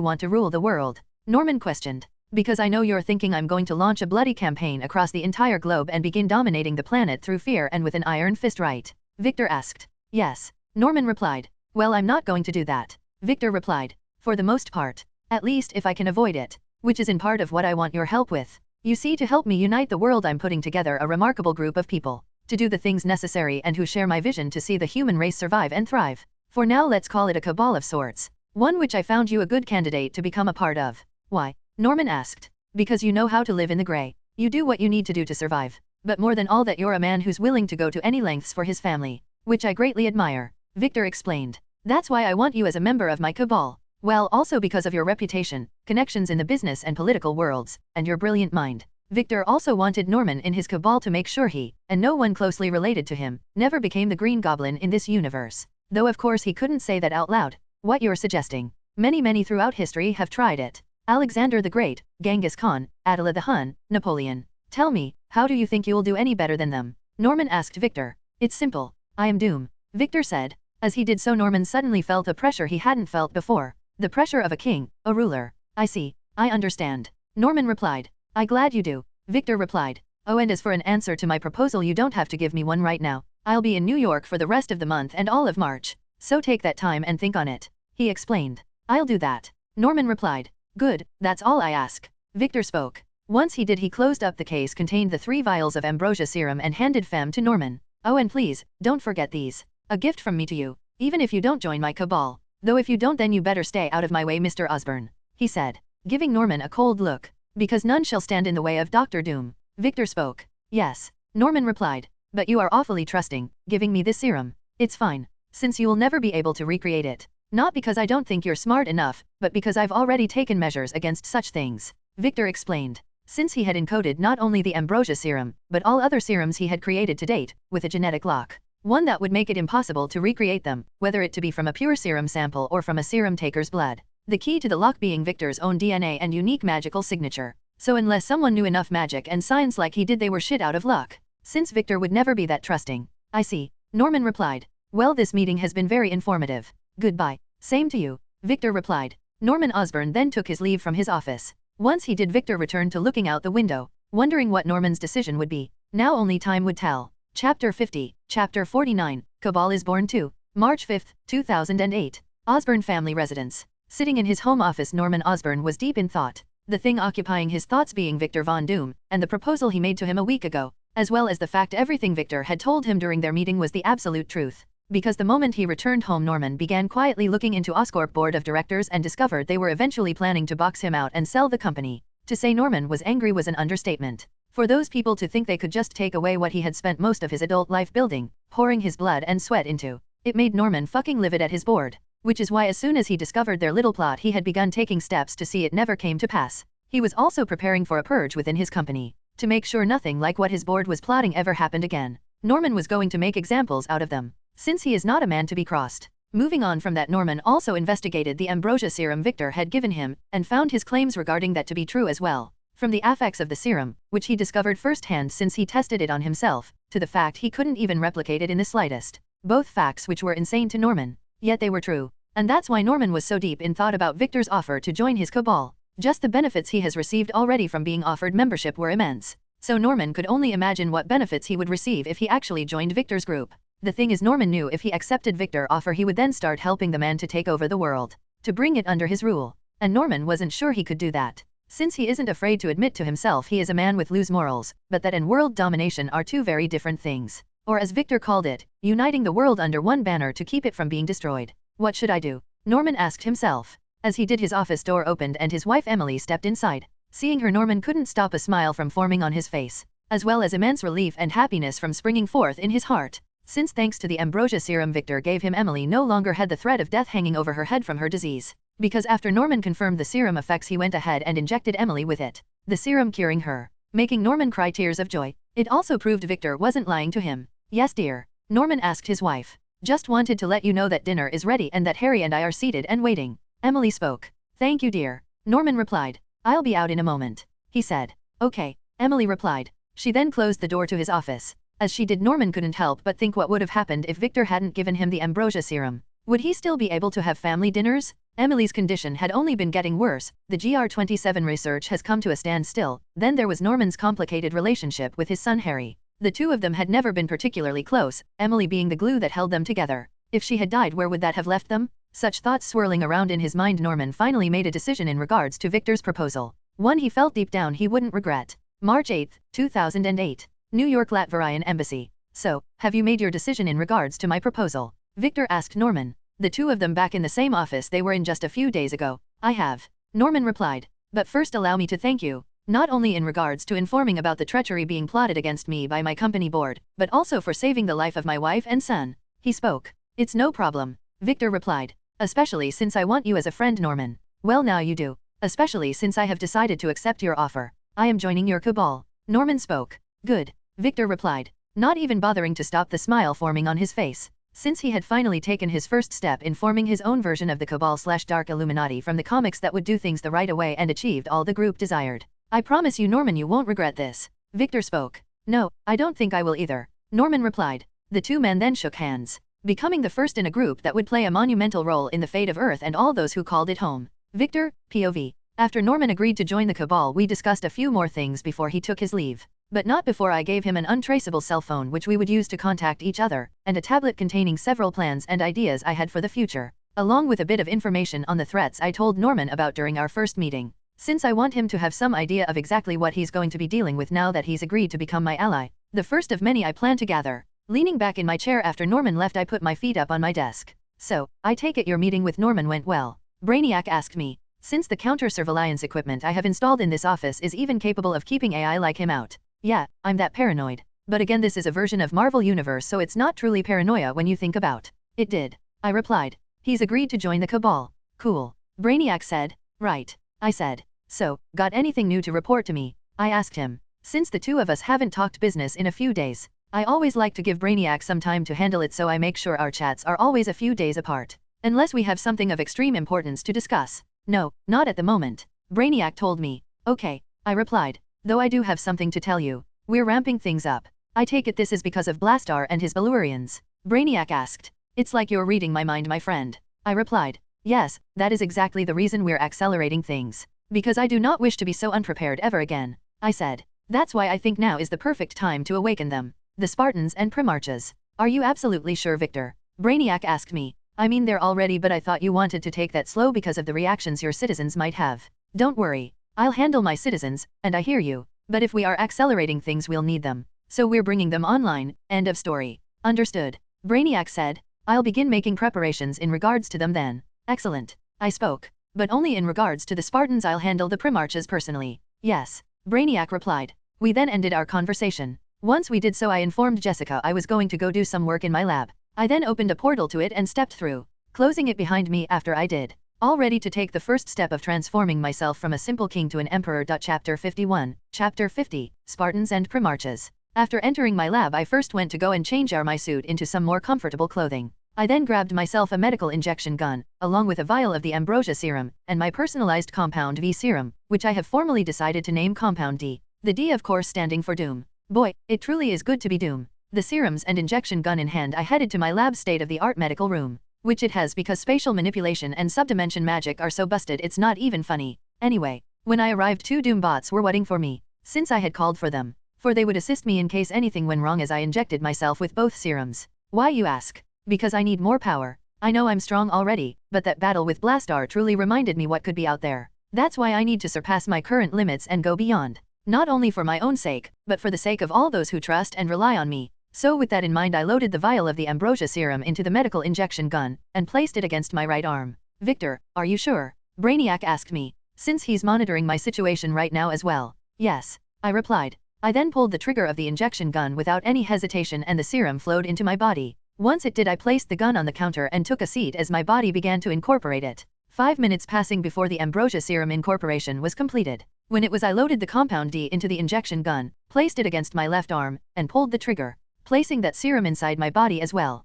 want to rule the world? Norman questioned. Because I know you're thinking I'm going to launch a bloody campaign across the entire globe and begin dominating the planet through fear and with an iron fist, right? Victor asked. Yes, Norman replied. Well, I'm not going to do that, Victor replied. For the most part. At least if I can avoid it, which is in part of what I want your help with. You see, to help me unite the world, I'm putting together a remarkable group of people, to do the things necessary and who share my vision to see the human race survive and thrive. For now, let's call it a cabal of sorts. One which I found you a good candidate to become a part of. Why? Norman asked. Because you know how to live in the gray. You do what you need to do to survive. But more than all that, you're a man who's willing to go to any lengths for his family, which I greatly admire, Victor explained. That's why I want you as a member of my cabal. Well, also because of your reputation, connections in the business and political worlds, and your brilliant mind. Victor also wanted Norman in his cabal to make sure he, and no one closely related to him, never became the Green Goblin in this universe. Though of course he couldn't say that out loud. What you're suggesting. Many throughout history have tried it. Alexander the Great, Genghis Khan, Attila the Hun, Napoleon. Tell me, how do you think you'll do any better than them? Norman asked Victor. It's simple. I am Doom, Victor said. As he did so, Norman suddenly felt a pressure he hadn't felt before. The pressure of a king, a ruler. I see. I understand. Norman replied. I'm glad you do, Victor replied. Oh, and as for an answer to my proposal, you don't have to give me one right now. I'll be in New York for the rest of the month and all of March. So take that time and think on it, he explained. I'll do that, Norman replied. Good, that's all I ask, Victor spoke. Once he did, he closed up the case contained the 3 vials of ambrosia serum and handed them to Norman. Oh, and please, don't forget these. A gift from me to you, even if you don't join my cabal. Though if you don't, then you better stay out of my way, Mr. Osborn, he said, giving Norman a cold look. Because none shall stand in the way of Dr. Doom, Victor spoke. Yes, Norman replied. But you are awfully trusting, giving me this serum. It's fine. since you will never be able to recreate it. Not because I don't think you're smart enough, but because I've already taken measures against such things, Victor explained. Since he had encoded not only the ambrosia serum, but all other serums he had created to date, with a genetic lock. One that would make it impossible to recreate them, whether it to be from a pure serum sample or from a serum taker's blood. The key to the lock being Victor's own DNA and unique magical signature. So unless someone knew enough magic and science like he did, they were shit out of luck. Since Victor would never be that trusting. I see, Norman replied. Well, this meeting has been very informative. Goodbye. Same to you, Victor replied. Norman Osborn then took his leave from his office. Once he did, Victor returned to looking out the window, wondering what Norman's decision would be. Now only time would tell. Chapter 50, Chapter 49, Cabal is born 2, March 5, 2008. Osborn family residence. Sitting in his home office, Norman Osborn was deep in thought. The thing occupying his thoughts being Victor Von Doom, and the proposal he made to him a week ago, as well as the fact everything Victor had told him during their meeting was the absolute truth. Because the moment he returned home, Norman began quietly looking into Oscorp board of directors and discovered they were eventually planning to box him out and sell the company. To say Norman was angry was an understatement. For those people to think they could just take away what he had spent most of his adult life building, pouring his blood and sweat into, it made Norman fucking livid at his board. Which is why as soon as he discovered their little plot, he had begun taking steps to see it never came to pass. He was also preparing for a purge within his company, to make sure nothing like what his board was plotting ever happened again. Norman was going to make examples out of them, since he is not a man to be crossed. Moving on from that, Norman also investigated the ambrosia serum Victor had given him, and found his claims regarding that to be true as well. From the effects of the serum, which he discovered firsthand since he tested it on himself, to the fact he couldn't even replicate it in the slightest. Both facts which were insane to Norman, yet they were true. And that's why Norman was so deep in thought about Victor's offer to join his cabal. Just the benefits he has received already from being offered membership were immense. So Norman could only imagine what benefits he would receive if he actually joined Victor's group. The thing is, Norman knew if he accepted Victor's offer, he would then start helping the man to take over the world, to bring it under his rule. And Norman wasn't sure he could do that, since he isn't afraid to admit to himself he is a man with loose morals, but that and world domination are two very different things. Or as Victor called it, uniting the world under one banner to keep it from being destroyed. What should I do? Norman asked himself. As he did, his office door opened and his wife Emily stepped inside. Seeing her, Norman couldn't stop a smile from forming on his face, as well as immense relief and happiness from springing forth in his heart. Since thanks to the ambrosia serum Victor gave him, Emily no longer had the threat of death hanging over her head from her disease. Because after Norman confirmed the serum effects, he went ahead and injected Emily with it, the serum curing her, making Norman cry tears of joy. It also proved Victor wasn't lying to him. Yes, dear, Norman asked his wife. Just wanted to let you know that dinner is ready and that Harry and I are seated and waiting. Emily spoke. Thank you, dear, Norman replied. I'll be out in a moment, he said. Okay, Emily replied. She then closed the door to his office. As she did, Norman couldn't help but think what would have happened if Victor hadn't given him the ambrosia serum. Would he still be able to have family dinners? Emily's condition had only been getting worse. The GR27 research has come to a standstill. Then there was Norman's complicated relationship with his son Harry. The two of them had never been particularly close, Emily being the glue that held them together. If she had died, where would that have left them? Such thoughts swirling around in his mind, Norman finally made a decision in regards to Victor's proposal. One he felt deep down he wouldn't regret. March 8, 2008. New York Latverian Embassy. So, have you made your decision in regards to my proposal? Victor asked Norman. The two of them back in the same office they were in just a few days ago. I have, Norman replied. But first allow me to thank you, not only in regards to informing about the treachery being plotted against me by my company board, but also for saving the life of my wife and son. He spoke. It's no problem, Victor replied. Especially since I want you as a friend, Norman. Well, now you do. Especially since I have decided to accept your offer. I am joining your cabal. Norman spoke. Good, Victor replied, not even bothering to stop the smile forming on his face. Since he had finally taken his first step in forming his own version of the Cabal/Dark Illuminati from the comics that would do things the right way and achieved all the group desired. I promise you, Norman, you won't regret this. Victor spoke. No, I don't think I will either, Norman replied. The two men then shook hands, becoming the first in a group that would play a monumental role in the fate of Earth and all those who called it home. Victor, POV. After Norman agreed to join the Cabal, we discussed a few more things before he took his leave. But not before I gave him an untraceable cell phone which we would use to contact each other, and a tablet containing several plans and ideas I had for the future, along with a bit of information on the threats I told Norman about during our first meeting. Since I want him to have some idea of exactly what he's going to be dealing with now that he's agreed to become my ally, the first of many I plan to gather. Leaning back in my chair after Norman left, I put my feet up on my desk. So, I take it your meeting with Norman went well? Brainiac asked me. Since the counter-surveillance equipment I have installed in this office is even capable of keeping AI like him out. Yeah, I'm that paranoid. But again, this is a version of Marvel Universe, so it's not truly paranoia when you think about It did. I replied. He's agreed to join the Cabal. Cool. Brainiac said. Right. I said. So, got anything new to report to me? I asked him. Since the two of us haven't talked business in a few days, I always like to give Brainiac some time to handle it, so I make sure our chats are always a few days apart. Unless we have something of extreme importance to discuss. No, not at the moment. Brainiac told me. Okay, I replied. Though I do have something to tell you. We're ramping things up. I take it this is because of Blastaar and his Balurians. Brainiac asked. It's like you're reading my mind, my friend. I replied. Yes, that is exactly the reason we're accelerating things. Because I do not wish to be so unprepared ever again. I said. That's why I think now is the perfect time to awaken them. The Spartans and Primarchs. Are you absolutely sure, Victor? Brainiac asked me. I mean, they're all ready, but I thought you wanted to take that slow because of the reactions your citizens might have. Don't worry. I'll handle my citizens, and I hear you. But if we are accelerating things, we'll need them. So we're bringing them online. End of story. Understood. Brainiac said. I'll begin making preparations in regards to them then. Excellent. I spoke. But only in regards to the Spartans. I'll handle the Primarchs personally. Yes. Brainiac replied. We then ended our conversation. Once we did so, I informed Jessica I was going to go do some work in my lab. I then opened a portal to it and stepped through, closing it behind me after I did. All ready to take the first step of transforming myself from a simple king to an emperor. Chapter 51, Chapter 50, Spartans and Primarchs. After entering my lab, I first went to go and change my suit into some more comfortable clothing. I then grabbed myself a medical injection gun, along with a vial of the ambrosia serum, and my personalized Compound V serum, which I have formally decided to name Compound D. The D of course standing for Doom. Boy, it truly is good to be Doom. The serums and injection gun in hand, I headed to my lab's state-of-the-art medical room. Which it has because spatial manipulation and subdimension magic are so busted it's not even funny. Anyway, when I arrived, 2 Doom bots were waiting for me, since I had called for them. For they would assist me in case anything went wrong as I injected myself with both serums. Why, you ask? Because I need more power. I know I'm strong already, but that battle with Blastaar truly reminded me what could be out there. That's why I need to surpass my current limits and go beyond. Not only for my own sake, but for the sake of all those who trust and rely on me. So with that in mind, I loaded the vial of the ambrosia serum into the medical injection gun, and placed it against my right arm. Victor, are you sure? Brainiac asked me, since he's monitoring my situation right now as well. Yes, I replied. I then pulled the trigger of the injection gun without any hesitation and the serum flowed into my body. Once it did, I placed the gun on the counter and took a seat as my body began to incorporate it. 5 minutes passing before the ambrosia serum incorporation was completed. When it was, I loaded the Compound D into the injection gun, placed it against my left arm, and pulled the trigger, placing that serum inside my body as well.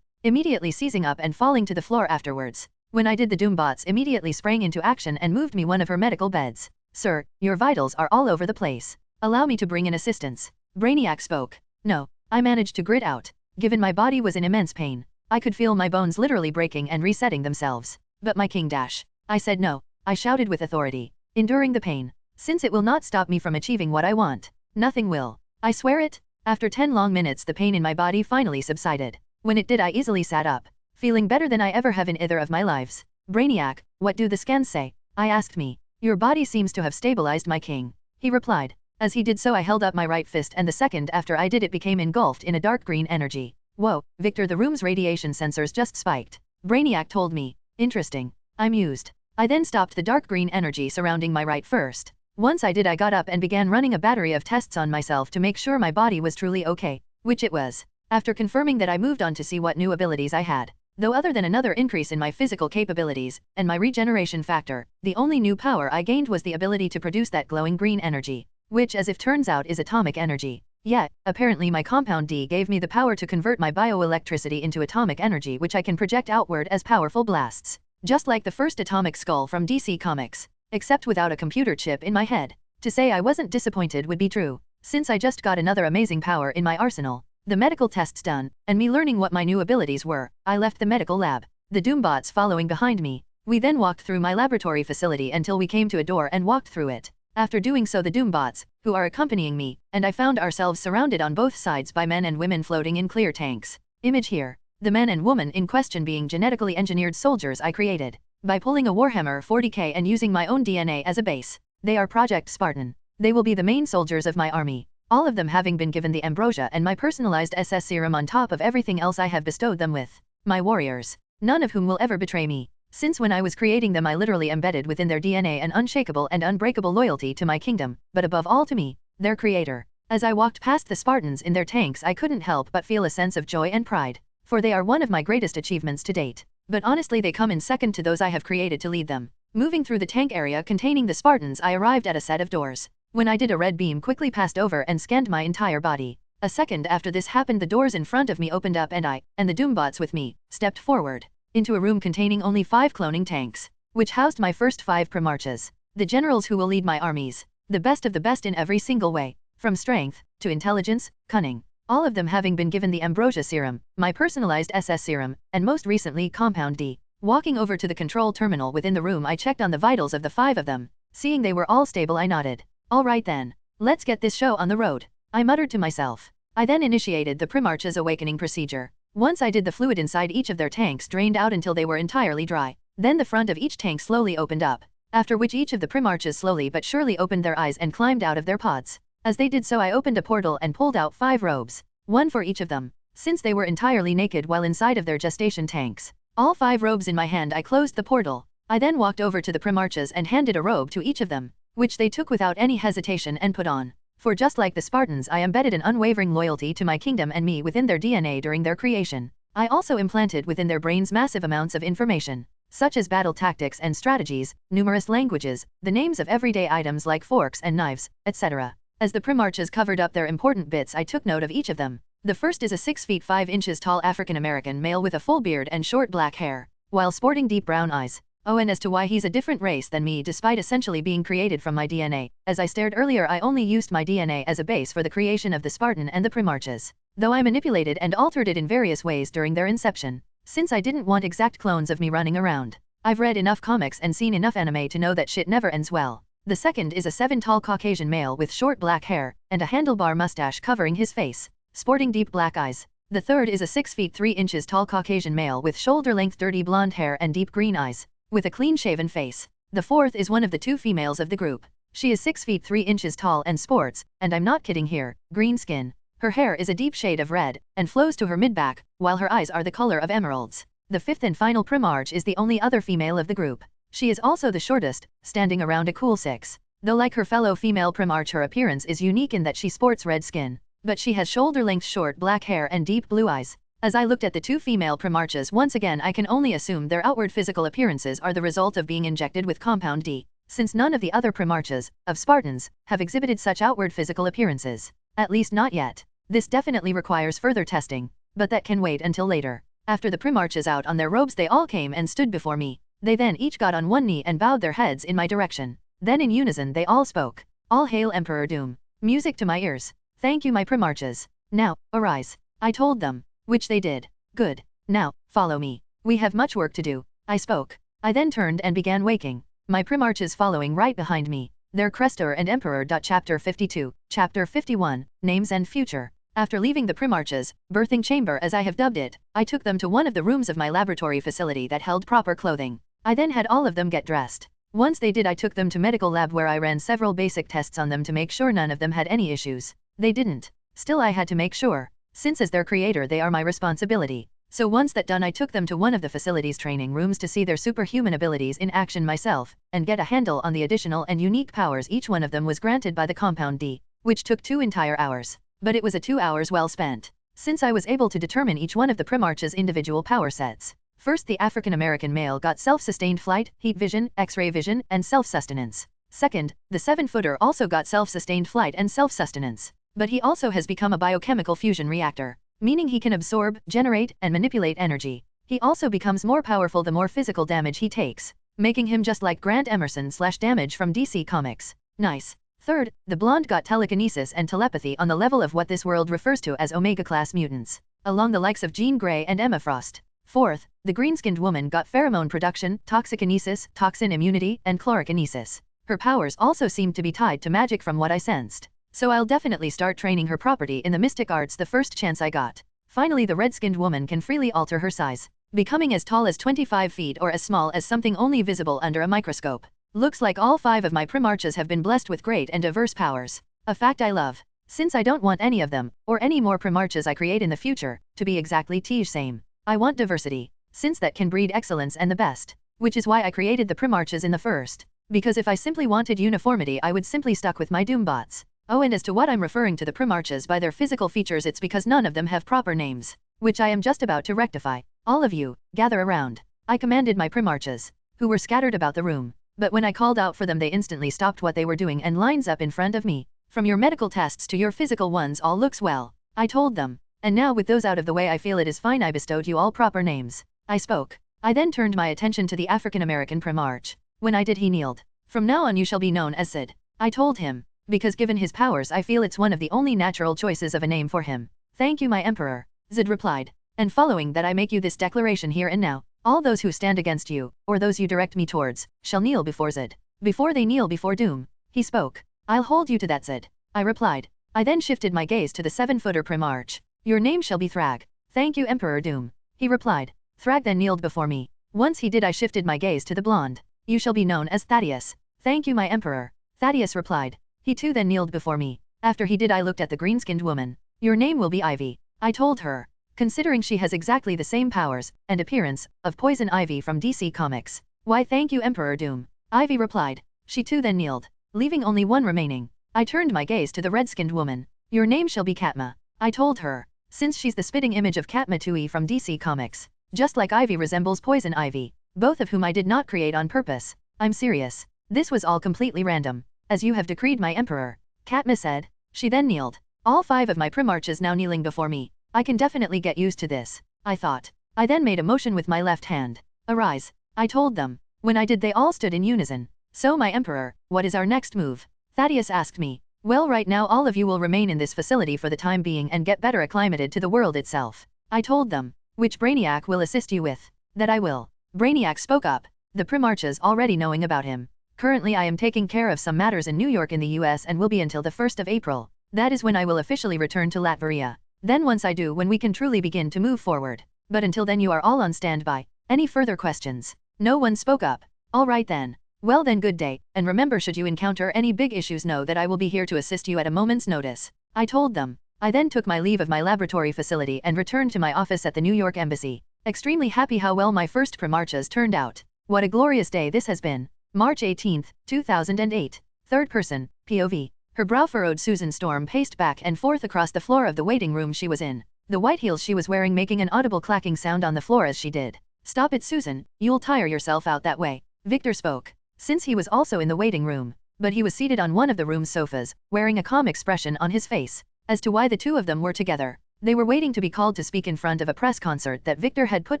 Immediately seizing up and falling to the floor afterwards. When I did, the Doombots immediately sprang into action and moved me one of her medical beds. Sir, your vitals are all over the place. Allow me to bring in assistance. Brainiac spoke. No, I managed to grit out. Given my body was in immense pain, I could feel my bones literally breaking and resetting themselves. But my king dash. I said no. I shouted with authority. Enduring the pain. Since it will not stop me from achieving what I want. Nothing will. I swear it. After 10 long minutes, the pain in my body finally subsided. When it did, I easily sat up, feeling better than I ever have in either of my lives. Brainiac, what do the scans say? I asked me. Your body seems to have stabilized, my king. He replied. As he did so, I held up my right fist, and the second after I did, it became engulfed in a dark green energy. Whoa, Victor, the room's radiation sensors just spiked. Brainiac told me. Interesting. I mused. I then stopped the dark green energy surrounding my right first. Once I did, I got up and began running a battery of tests on myself to make sure my body was truly okay, which it was. After confirming that, I moved on to see what new abilities I had. Though other than another increase in my physical capabilities and my regeneration factor, the only new power I gained was the ability to produce that glowing green energy, which, as it turns out, is atomic energy. Yet, apparently my Compound D gave me the power to convert my bioelectricity into atomic energy, which I can project outward as powerful blasts. Just like the first Atomic Skull from DC Comics, except without a computer chip in my head. To say I wasn't disappointed would be true, since I just got another amazing power in my arsenal. The medical tests done, and me learning what my new abilities were, I left the medical lab, the Doombots following behind me. We then walked through my laboratory facility until we came to a door and walked through it. After doing so, the Doombots, who are accompanying me, and I found ourselves surrounded on both sides by men and women floating in clear tanks. Image here. The men and woman in question being genetically engineered soldiers I created by pulling a Warhammer 40k and using my own DNA as a base. They are Project Spartan. They will be the main soldiers of my army, all of them having been given the ambrosia and my personalized SS serum on top of everything else I have bestowed them with. My warriors, none of whom will ever betray me, since when I was creating them I literally embedded within their DNA an unshakable and unbreakable loyalty to my kingdom, but above all to me, their creator. As I walked past the Spartans in their tanks, I couldn't help but feel a sense of joy and pride. for they are one of my greatest achievements to date. But honestly they come in second to those I have created to lead them. Moving through the tank area containing the Spartans, I arrived at a set of doors. When I did, a red beam quickly passed over and scanned my entire body. A second after this happened, the doors in front of me opened up and I, and the Doombots with me, stepped forward into a room containing only 5 cloning tanks, which housed my first 5 Primarchs, the generals who will lead my armies, the best of the best in every single way, from strength to intelligence, cunning, all of them having been given the Ambrosia Serum, my personalized SS Serum, and most recently Compound D. Walking over to the control terminal within the room, I checked on the vitals of the 5 of them. Seeing they were all stable, I nodded. All right then, let's get this show on the road, I muttered to myself. I then initiated the Primarchs' awakening procedure. Once I did, the fluid inside each of their tanks drained out until they were entirely dry. Then the front of each tank slowly opened up, after which each of the Primarchs slowly but surely opened their eyes and climbed out of their pods. As they did so, I opened a portal and pulled out 5 robes, one for each of them, since they were entirely naked while inside of their gestation tanks. All 5 robes in my hand, I closed the portal. I then walked over to the Primarchs and handed a robe to each of them, which they took without any hesitation and put on. For just like the Spartans, I embedded an unwavering loyalty to my kingdom and me within their DNA during their creation. I also implanted within their brains massive amounts of information, such as battle tactics and strategies, numerous languages, the names of everyday items like forks and knives, etc. As the Primarchs covered up their important bits, I took note of each of them. The first is a 6 feet 5 inches tall African-American male with a full beard and short black hair, while sporting deep brown eyes. Oh, and as to why he's a different race than me despite essentially being created from my DNA, as I stated earlier, I only used my DNA as a base for the creation of the Spartan and the Primarchs, though I manipulated and altered it in various ways during their inception, since I didn't want exact clones of me running around. I've read enough comics and seen enough anime to know that shit never ends well. The second is a 7 tall Caucasian male with short black hair and a handlebar mustache covering his face, sporting deep black eyes. The third is a 6 feet 3 inches tall Caucasian male with shoulder-length dirty blonde hair and deep green eyes, with a clean-shaven face. The fourth is one of the 2 females of the group. She is 6 feet 3 inches tall and sports, and I'm not kidding here, green skin. Her hair is a deep shade of red, and flows to her mid-back, while her eyes are the color of emeralds. The 5th and final Primarch is the only other female of the group. She is also the shortest, standing around a cool 6. Though like her fellow female Primarch, her appearance is unique in that she sports red skin, but she has shoulder-length short black hair and deep blue eyes. As I looked at the 2 female Primarchs once again, I can only assume their outward physical appearances are the result of being injected with Compound D, since none of the other Primarchs, of Spartans, have exhibited such outward physical appearances. At least not yet. This definitely requires further testing, but that can wait until later. After the Primarchs out on their robes, they all came and stood before me. They then each got on one knee and bowed their heads in my direction. Then in unison they all spoke. All hail Emperor Doom. Music to my ears. Thank you, my Primarchs. Now, arise. I told them. Which they did. Good. Now, follow me. We have much work to do. I spoke. I then turned and began waking. My Primarchs following right behind me. Their Crestor and Emperor. Chapter 52. Chapter 51. Names and Future. After leaving the Primarchs' birthing chamber, as I have dubbed it, I took them to one of the rooms of my laboratory facility that held proper clothing. I then had all of them get dressed. Once they did, I took them to medical lab where I ran several basic tests on them to make sure none of them had any issues. They didn't. Still, I had to make sure, since as their creator they are my responsibility. So once that done, I took them to one of the facility's training rooms to see their superhuman abilities in action myself, and get a handle on the additional and unique powers each one of them was granted by the Compound D, which took 2 entire hours. But it was a 2 hours well spent, since I was able to determine each one of the Primarchs' individual power sets. First, the African-American male got self-sustained flight, heat vision, X-ray vision, and self-sustenance. Second, the 7-footer also got self-sustained flight and self-sustenance. But he also has become a biochemical fusion reactor, meaning he can absorb, generate, and manipulate energy. He also becomes more powerful the more physical damage he takes, making him just like Grant Emerson/Damage from DC Comics. Nice. Third, the blonde got telekinesis and telepathy on the level of what this world refers to as Omega-class mutants, along the likes of Jean Grey and Emma Frost. Fourth, the green-skinned woman got pheromone production, toxikinesis, toxin immunity, and chlorokinesis. Her powers also seemed to be tied to magic from what I sensed, so I'll definitely start training her property in the mystic arts the first chance I got. Finally, the red-skinned woman can freely alter her size, becoming as tall as 25 feet or as small as something only visible under a microscope. Looks like all 5 of my Primarchs have been blessed with great and diverse powers, a fact I love, since I don't want any of them, or any more Primarchs I create in the future, to be exactly the same. I want diversity, since that can breed excellence and the best, which is why I created the Primarchs in the first, because if I simply wanted uniformity I would simply stuck with my Doombots. Oh, and as to what I'm referring to the Primarchs by their physical features, it's because none of them have proper names, which I am just about to rectify. All of you, gather around. I commanded my Primarchs, who were scattered about the room, but when I called out for them they instantly stopped what they were doing and lines up in front of me. From your medical tests to your physical ones all looks well, I told them. And now with those out of the way I feel it is fine I bestowed you all proper names. I spoke. I then turned my attention to the African-American Primarch. When I did he kneeled. From now on you shall be known as Sid. I told him, because given his powers I feel it's one of the only natural choices of a name for him. Thank you my Emperor, Sid replied. And following that I make you this declaration here and now. All those who stand against you, or those you direct me towards, shall kneel before Zid. Before they kneel before Doom. He spoke. I'll hold you to that Zid. I replied. I then shifted my gaze to the 7-footer Primarch. Your name shall be Thrag. Thank you Emperor Doom. He replied. Thrag then kneeled before me. Once he did I shifted my gaze to the blonde. You shall be known as Thaddeus. Thank you my Emperor. Thaddeus replied. He too then kneeled before me. After he did I looked at the green-skinned woman. Your name will be Ivy. I told her. Considering she has exactly the same powers and appearance of Poison Ivy from DC Comics. Why thank you Emperor Doom. Ivy replied. She too then kneeled, leaving only one remaining. I turned my gaze to the red-skinned woman. Your name shall be Katma. I told her, since she's the spitting image of Katma Tui from DC Comics. Just like Ivy resembles Poison Ivy, both of whom I did not create on purpose. I'm serious. This was all completely random. As you have decreed my Emperor, Katma said. She then kneeled. All 5 of my Primarchs now kneeling before me. I can definitely get used to this, I thought. I then made a motion with my left hand. Arise, I told them. When I did they all stood in unison. So my Emperor, what is our next move? Thaddeus asked me. Well right now all of you will remain in this facility for the time being and get better acclimated to the world itself. I told them. Which Brainiac will assist you with? That I will. Brainiac spoke up. The Primarchs already knowing about him. Currently I am taking care of some matters in New York in the US and will be until the 1st of April. That is when I will officially return to Latveria. Then once I do when we can truly begin to move forward. But until then you are all on standby. Any further questions? No one spoke up. All right then. Well then good day, and remember should you encounter any big issues know that I will be here to assist you at a moment's notice. I told them. I then took my leave of my laboratory facility and returned to my office at the New York Embassy. Extremely happy how well my first Primarchs turned out. What a glorious day this has been. March 18, 2008. Third person, POV. Her brow furrowed Susan Storm paced back and forth across the floor of the waiting room she was in, the white heels she was wearing making an audible clacking sound on the floor as she did. Stop it Susan, you'll tire yourself out that way. Victor spoke. Since he was also in the waiting room, but he was seated on one of the room's sofas, wearing a calm expression on his face. As to why the two of them were together, they were waiting to be called to speak in front of a press concert that Victor had put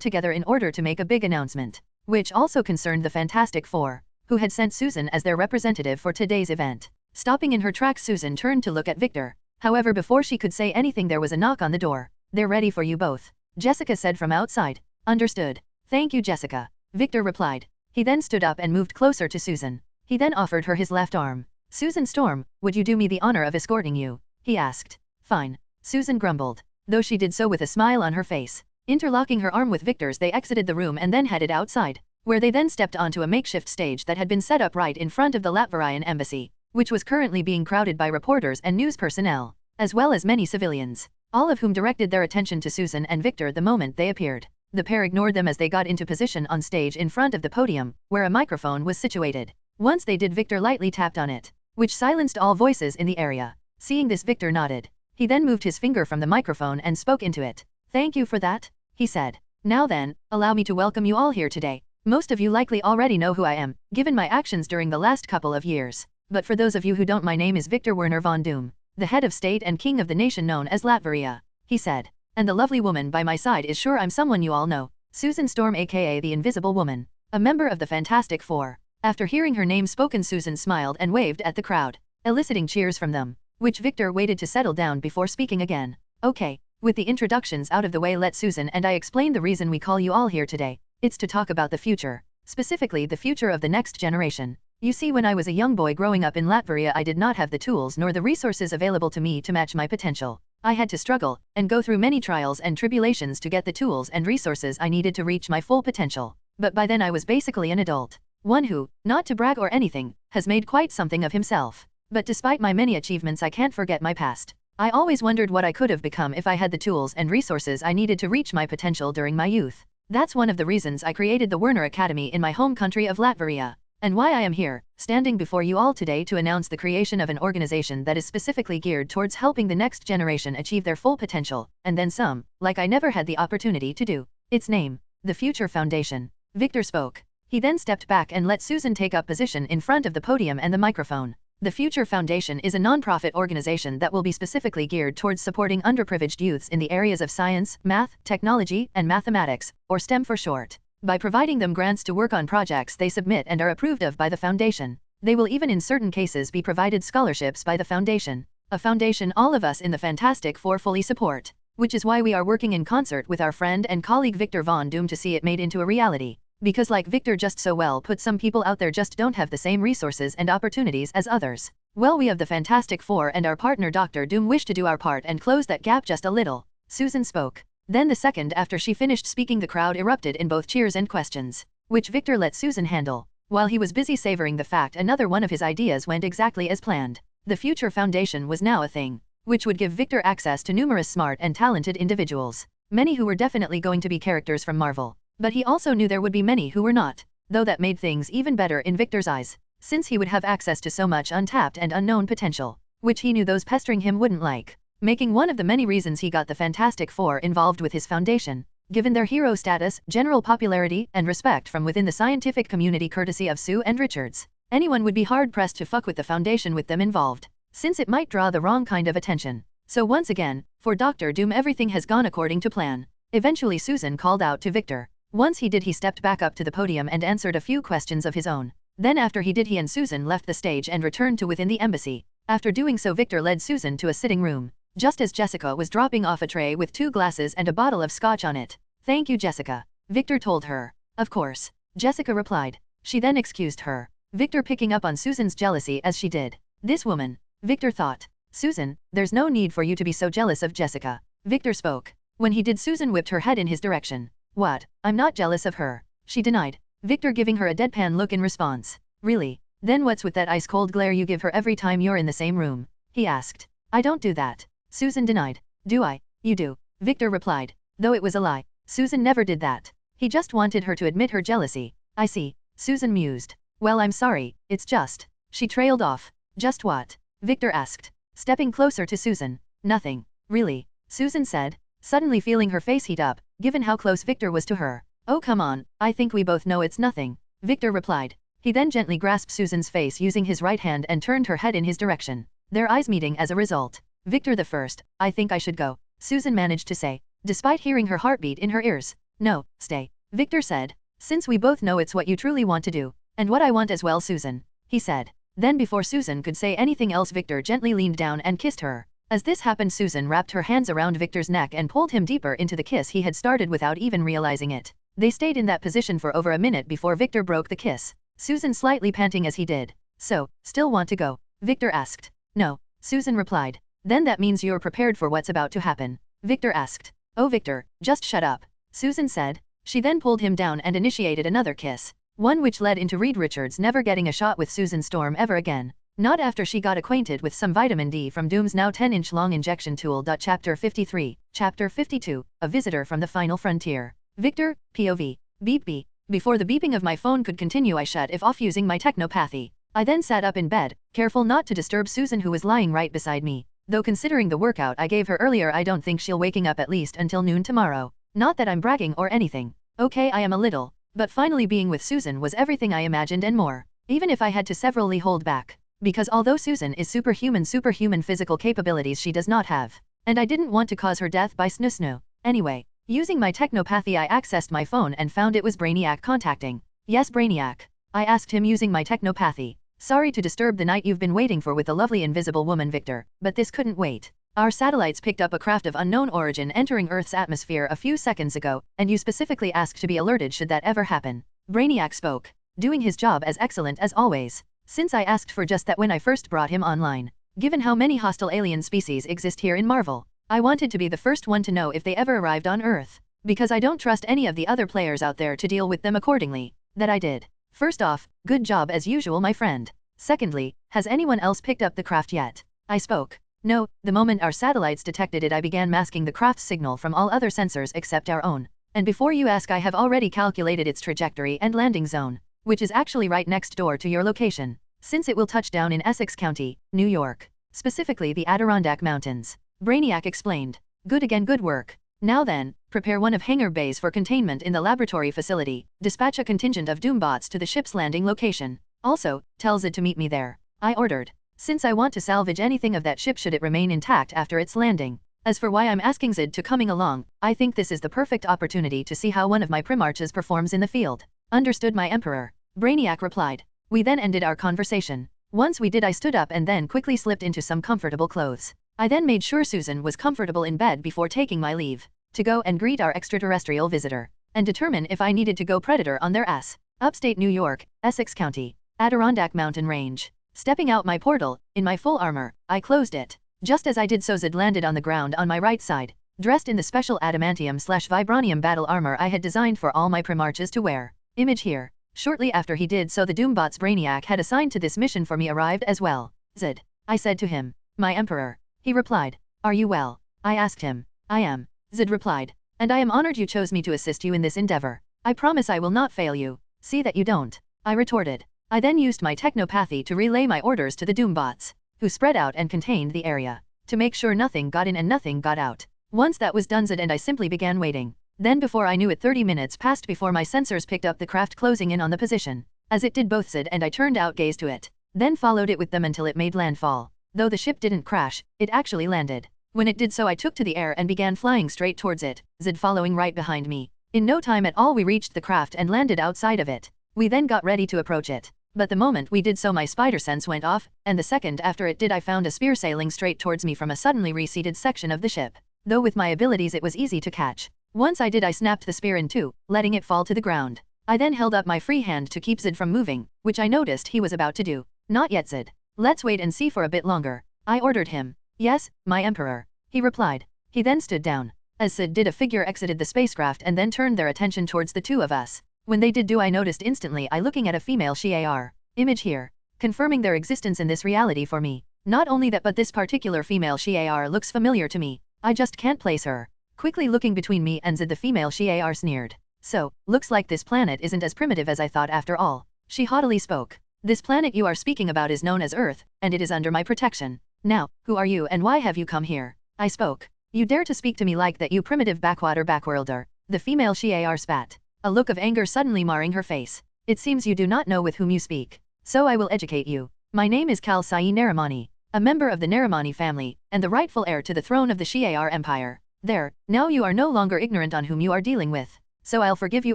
together in order to make a big announcement, which also concerned the Fantastic Four, who had sent Susan as their representative for today's event. Stopping in her tracks Susan turned to look at Victor. However before she could say anything there was a knock on the door. They're ready for you both, Jessica said from outside. Understood. Thank you Jessica. Victor replied. He then stood up and moved closer to Susan. He then offered her his left arm. Susan Storm, would you do me the honor of escorting you? He asked. Fine. Susan grumbled, though she did so with a smile on her face. Interlocking her arm with Victor's they exited the room and then headed outside, where they then stepped onto a makeshift stage that had been set up right in front of the Latverian embassy, which was currently being crowded by reporters and news personnel, as well as many civilians, all of whom directed their attention to Susan and Victor the moment they appeared. The pair ignored them as they got into position on stage in front of the podium, where a microphone was situated. Once they did Victor lightly tapped on it, which silenced all voices in the area. Seeing this Victor nodded. He then moved his finger from the microphone and spoke into it. Thank you for that, he said. Now then, allow me to welcome you all here today. Most of you likely already know who I am, given my actions during the last couple of years. But for those of you who don't, my name is Victor Werner von Doom, the head of state and king of the nation known as Latveria, he said. And the lovely woman by my side is sure I'm someone you all know. Susan Storm aka the Invisible Woman, a member of the Fantastic Four. After hearing her name spoken Susan smiled and waved at the crowd, eliciting cheers from them, which Victor waited to settle down before speaking again. Okay, with the introductions out of the way let Susan and I explain the reason we call you all here today. It's to talk about the future, specifically the future of the next generation. You see, when I was a young boy growing up in Latveria I did not have the tools nor the resources available to me to match my potential. I had to struggle and go through many trials and tribulations to get the tools and resources I needed to reach my full potential. But by then I was basically an adult. One who, not to brag or anything, has made quite something of himself. But despite my many achievements I can't forget my past. I always wondered what I could have become if I had the tools and resources I needed to reach my potential during my youth. That's one of the reasons I created the Werner Academy in my home country of Latveria. and why I am here, standing before you all today to announce the creation of an organization that is specifically geared towards helping the next generation achieve their full potential, and then some, like I never had the opportunity to do. Its name, the Future Foundation. Victor spoke. He then stepped back and let Susan take up position in front of the podium and the microphone. The Future Foundation is a non-profit organization that will be specifically geared towards supporting underprivileged youths in the areas of science, math, technology, and mathematics, or STEM for short, by providing them grants to work on projects they submit and are approved of by the foundation. They will even in certain cases be provided scholarships by the foundation. A foundation all of us in the Fantastic Four fully support, which is why we are working in concert with our friend and colleague Victor Von Doom to see it made into a reality. Because like Victor just so well put, some people out there just don't have the same resources and opportunities as others. Well, we of the Fantastic Four and our partner Dr. Doom wish to do our part and close that gap just a little. Susan spoke. Then the second after she finished speaking, the crowd erupted in both cheers and questions, which Victor let Susan handle. While he was busy savoring the fact another one of his ideas went exactly as planned. The Future Foundation was now a thing, which would give Victor access to numerous smart and talented individuals, many who were definitely going to be characters from Marvel. But he also knew there would be many who were not, though that made things even better in Victor's eyes, since he would have access to so much untapped and unknown potential, which he knew those pestering him wouldn't like, making one of the many reasons he got the Fantastic Four involved with his foundation. Given their hero status, general popularity, and respect from within the scientific community courtesy of Sue and Richards, anyone would be hard-pressed to fuck with the foundation with them involved, since it might draw the wrong kind of attention. So once again, for Dr. Doom everything has gone according to plan. Eventually Susan called out to Victor. Once he did, he stepped back up to the podium and answered a few questions of his own. Then after he did, he and Susan left the stage and returned to within the embassy. After doing so, Victor led Susan to a sitting room, just as Jessica was dropping off a tray with 2 glasses and a bottle of scotch on it. "Thank you, Jessica," Victor told her. "Of course," Jessica replied. She then excused her, Victor picking up on Susan's jealousy as she did. This woman, Victor thought. "Susan, there's no need for you to be so jealous of Jessica," Victor spoke. When he did, Susan whipped her head in his direction. "What? I'm not jealous of her," she denied, Victor giving her a deadpan look in response. "Really? Then what's with that ice-cold glare you give her every time you're in the same room?" he asked. "I don't do that," Susan denied. "Do I?" "You do," Victor replied, though it was a lie. Susan never did that. He just wanted her to admit her jealousy. "I see," Susan mused. "Well, I'm sorry, it's just..." She trailed off. "Just what?" Victor asked, stepping closer to Susan. "Nothing, really," Susan said, suddenly feeling her face heat up, given how close Victor was to her. "Oh come on, I think we both know it's nothing," Victor replied. He then gently grasped Susan's face using his right hand and turned her head in his direction, their eyes meeting as a result. "Victor the First, I think I should go," Susan managed to say, despite hearing her heartbeat in her ears. "No, stay," Victor said, "since we both know it's what you truly want to do, and what I want as well, Susan," he said. Then before Susan could say anything else, Victor gently leaned down and kissed her. As this happened, Susan wrapped her hands around Victor's neck and pulled him deeper into the kiss he had started without even realizing it. They stayed in that position for over a minute before Victor broke the kiss, Susan slightly panting as he did. "So, still want to go?" Victor asked. "No," Susan replied. "Then that means you're prepared for what's about to happen?" Victor asked. "Oh Victor, just shut up," Susan said. She then pulled him down and initiated another kiss, one which led into Reed Richards never getting a shot with Susan Storm ever again. Not after she got acquainted with some vitamin D from Doom's now 10-inch long injection tool. Chapter 53, Chapter 52, A Visitor from the Final Frontier. Victor, POV. Beep beep. Before the beeping of my phone could continue, I shut it off using my technopathy. I then sat up in bed, careful not to disturb Susan, who was lying right beside me. Though considering the workout I gave her earlier, I don't think she'll waking up at least until noon tomorrow. Not that I'm bragging or anything. Okay, I am a little. But finally being with Susan was everything I imagined and more. Even if I had to severally hold back. Because although Susan is superhuman physical capabilities she does not have. And I didn't want to cause her death by snoo. Anyway, using my technopathy I accessed my phone and found it was Brainiac contacting. "Yes, Brainiac," I asked him using my technopathy. "Sorry to disturb the night you've been waiting for with the lovely invisible woman, Victor, but this couldn't wait. Our satellites picked up a craft of unknown origin entering Earth's atmosphere a few seconds ago, and you specifically asked to be alerted should that ever happen." Brainiac spoke, doing his job as excellent as always, since I asked for just that when I first brought him online. Given how many hostile alien species exist here in Marvel, I wanted to be the first one to know if they ever arrived on Earth, because I don't trust any of the other players out there to deal with them accordingly. That I did. "First off, good job as usual, my friend. Secondly, has anyone else picked up the craft yet?" I spoke. "No, the moment our satellites detected it I began masking the craft's signal from all other sensors except our own. And before you ask, I have already calculated its trajectory and landing zone. which is actually right next door to your location, since it will touch down in Essex County, New York. Specifically the Adirondack Mountains. Brainiac explained. Good again, good work. Now then, prepare one of hangar bays for containment in the laboratory facility, dispatch a contingent of Doombots to the ship's landing location. Also, tell Zid to meet me there. I ordered. Since I want to salvage anything of that ship should it remain intact after its landing. As for why I'm asking Zid to coming along, I think this is the perfect opportunity to see how one of my Primarchs performs in the field. Understood, my Emperor. Brainiac replied. We then ended our conversation. Once we did, I stood up and then quickly slipped into some comfortable clothes. I then made sure Susan was comfortable in bed before taking my leave, to go and greet our extraterrestrial visitor, and determine if I needed to go predator on their ass. Upstate New York, Essex County, Adirondack Mountain Range. Stepping out my portal, in my full armor, I closed it. Just as I did so, Zid landed on the ground on my right side, dressed in the special adamantium/vibranium battle armor I had designed for all my Primarchs to wear. Image here. Shortly after he did so, the Doombots Brainiac had assigned to this mission for me arrived as well. Zid. I said to him. My Emperor. He replied. Are you well? I asked him. I am. Zid replied. And I am honored you chose me to assist you in this endeavor. I promise I will not fail you. See that you don't. I retorted. I then used my technopathy to relay my orders to the Doombots, who spread out and contained the area, to make sure nothing got in and nothing got out. Once that was done, Zid and I simply began waiting. Then before I knew it, 30 minutes passed before my sensors picked up the craft closing in on the position. As it did, both Zid and I turned out gaze to it, then followed it with them until it made landfall. Though the ship didn't crash, it actually landed. When it did so, I took to the air and began flying straight towards it, Zid following right behind me. In no time at all we reached the craft and landed outside of it. We then got ready to approach it. But the moment we did so, my spider sense went off, and the second after it did, I found a spear sailing straight towards me from a suddenly receded section of the ship. Though with my abilities it was easy to catch. Once I did, I snapped the spear in two, letting it fall to the ground. I then held up my free hand to keep Zid from moving, which I noticed he was about to do. Not yet, Zid. Let's wait and see for a bit longer. I ordered him. Yes, my Emperor. He replied. He then stood down. As Zid did, a figure exited the spacecraft and then turned their attention towards the two of us. When they did do, I noticed instantly I looking at a female Shi'ar. Image here. Confirming their existence in this reality for me. Not only that, but this particular female Shi'ar looks familiar to me. I just can't place her. Quickly looking between me and Zid, the female Shi'ar sneered. So, looks like this planet isn't as primitive as I thought after all. She haughtily spoke. This planet you are speaking about is known as Earth, and it is under my protection. Now, who are you and why have you come here? I spoke. You dare to speak to me like that, you primitive backworlder. The female Shi'ar spat. A look of anger suddenly marring her face. It seems you do not know with whom you speak. So I will educate you. My name is Kal Sai Naramani, a member of the Naramani family, and the rightful heir to the throne of the Shi'ar Empire. There, now you are no longer ignorant on whom you are dealing with. So I'll forgive you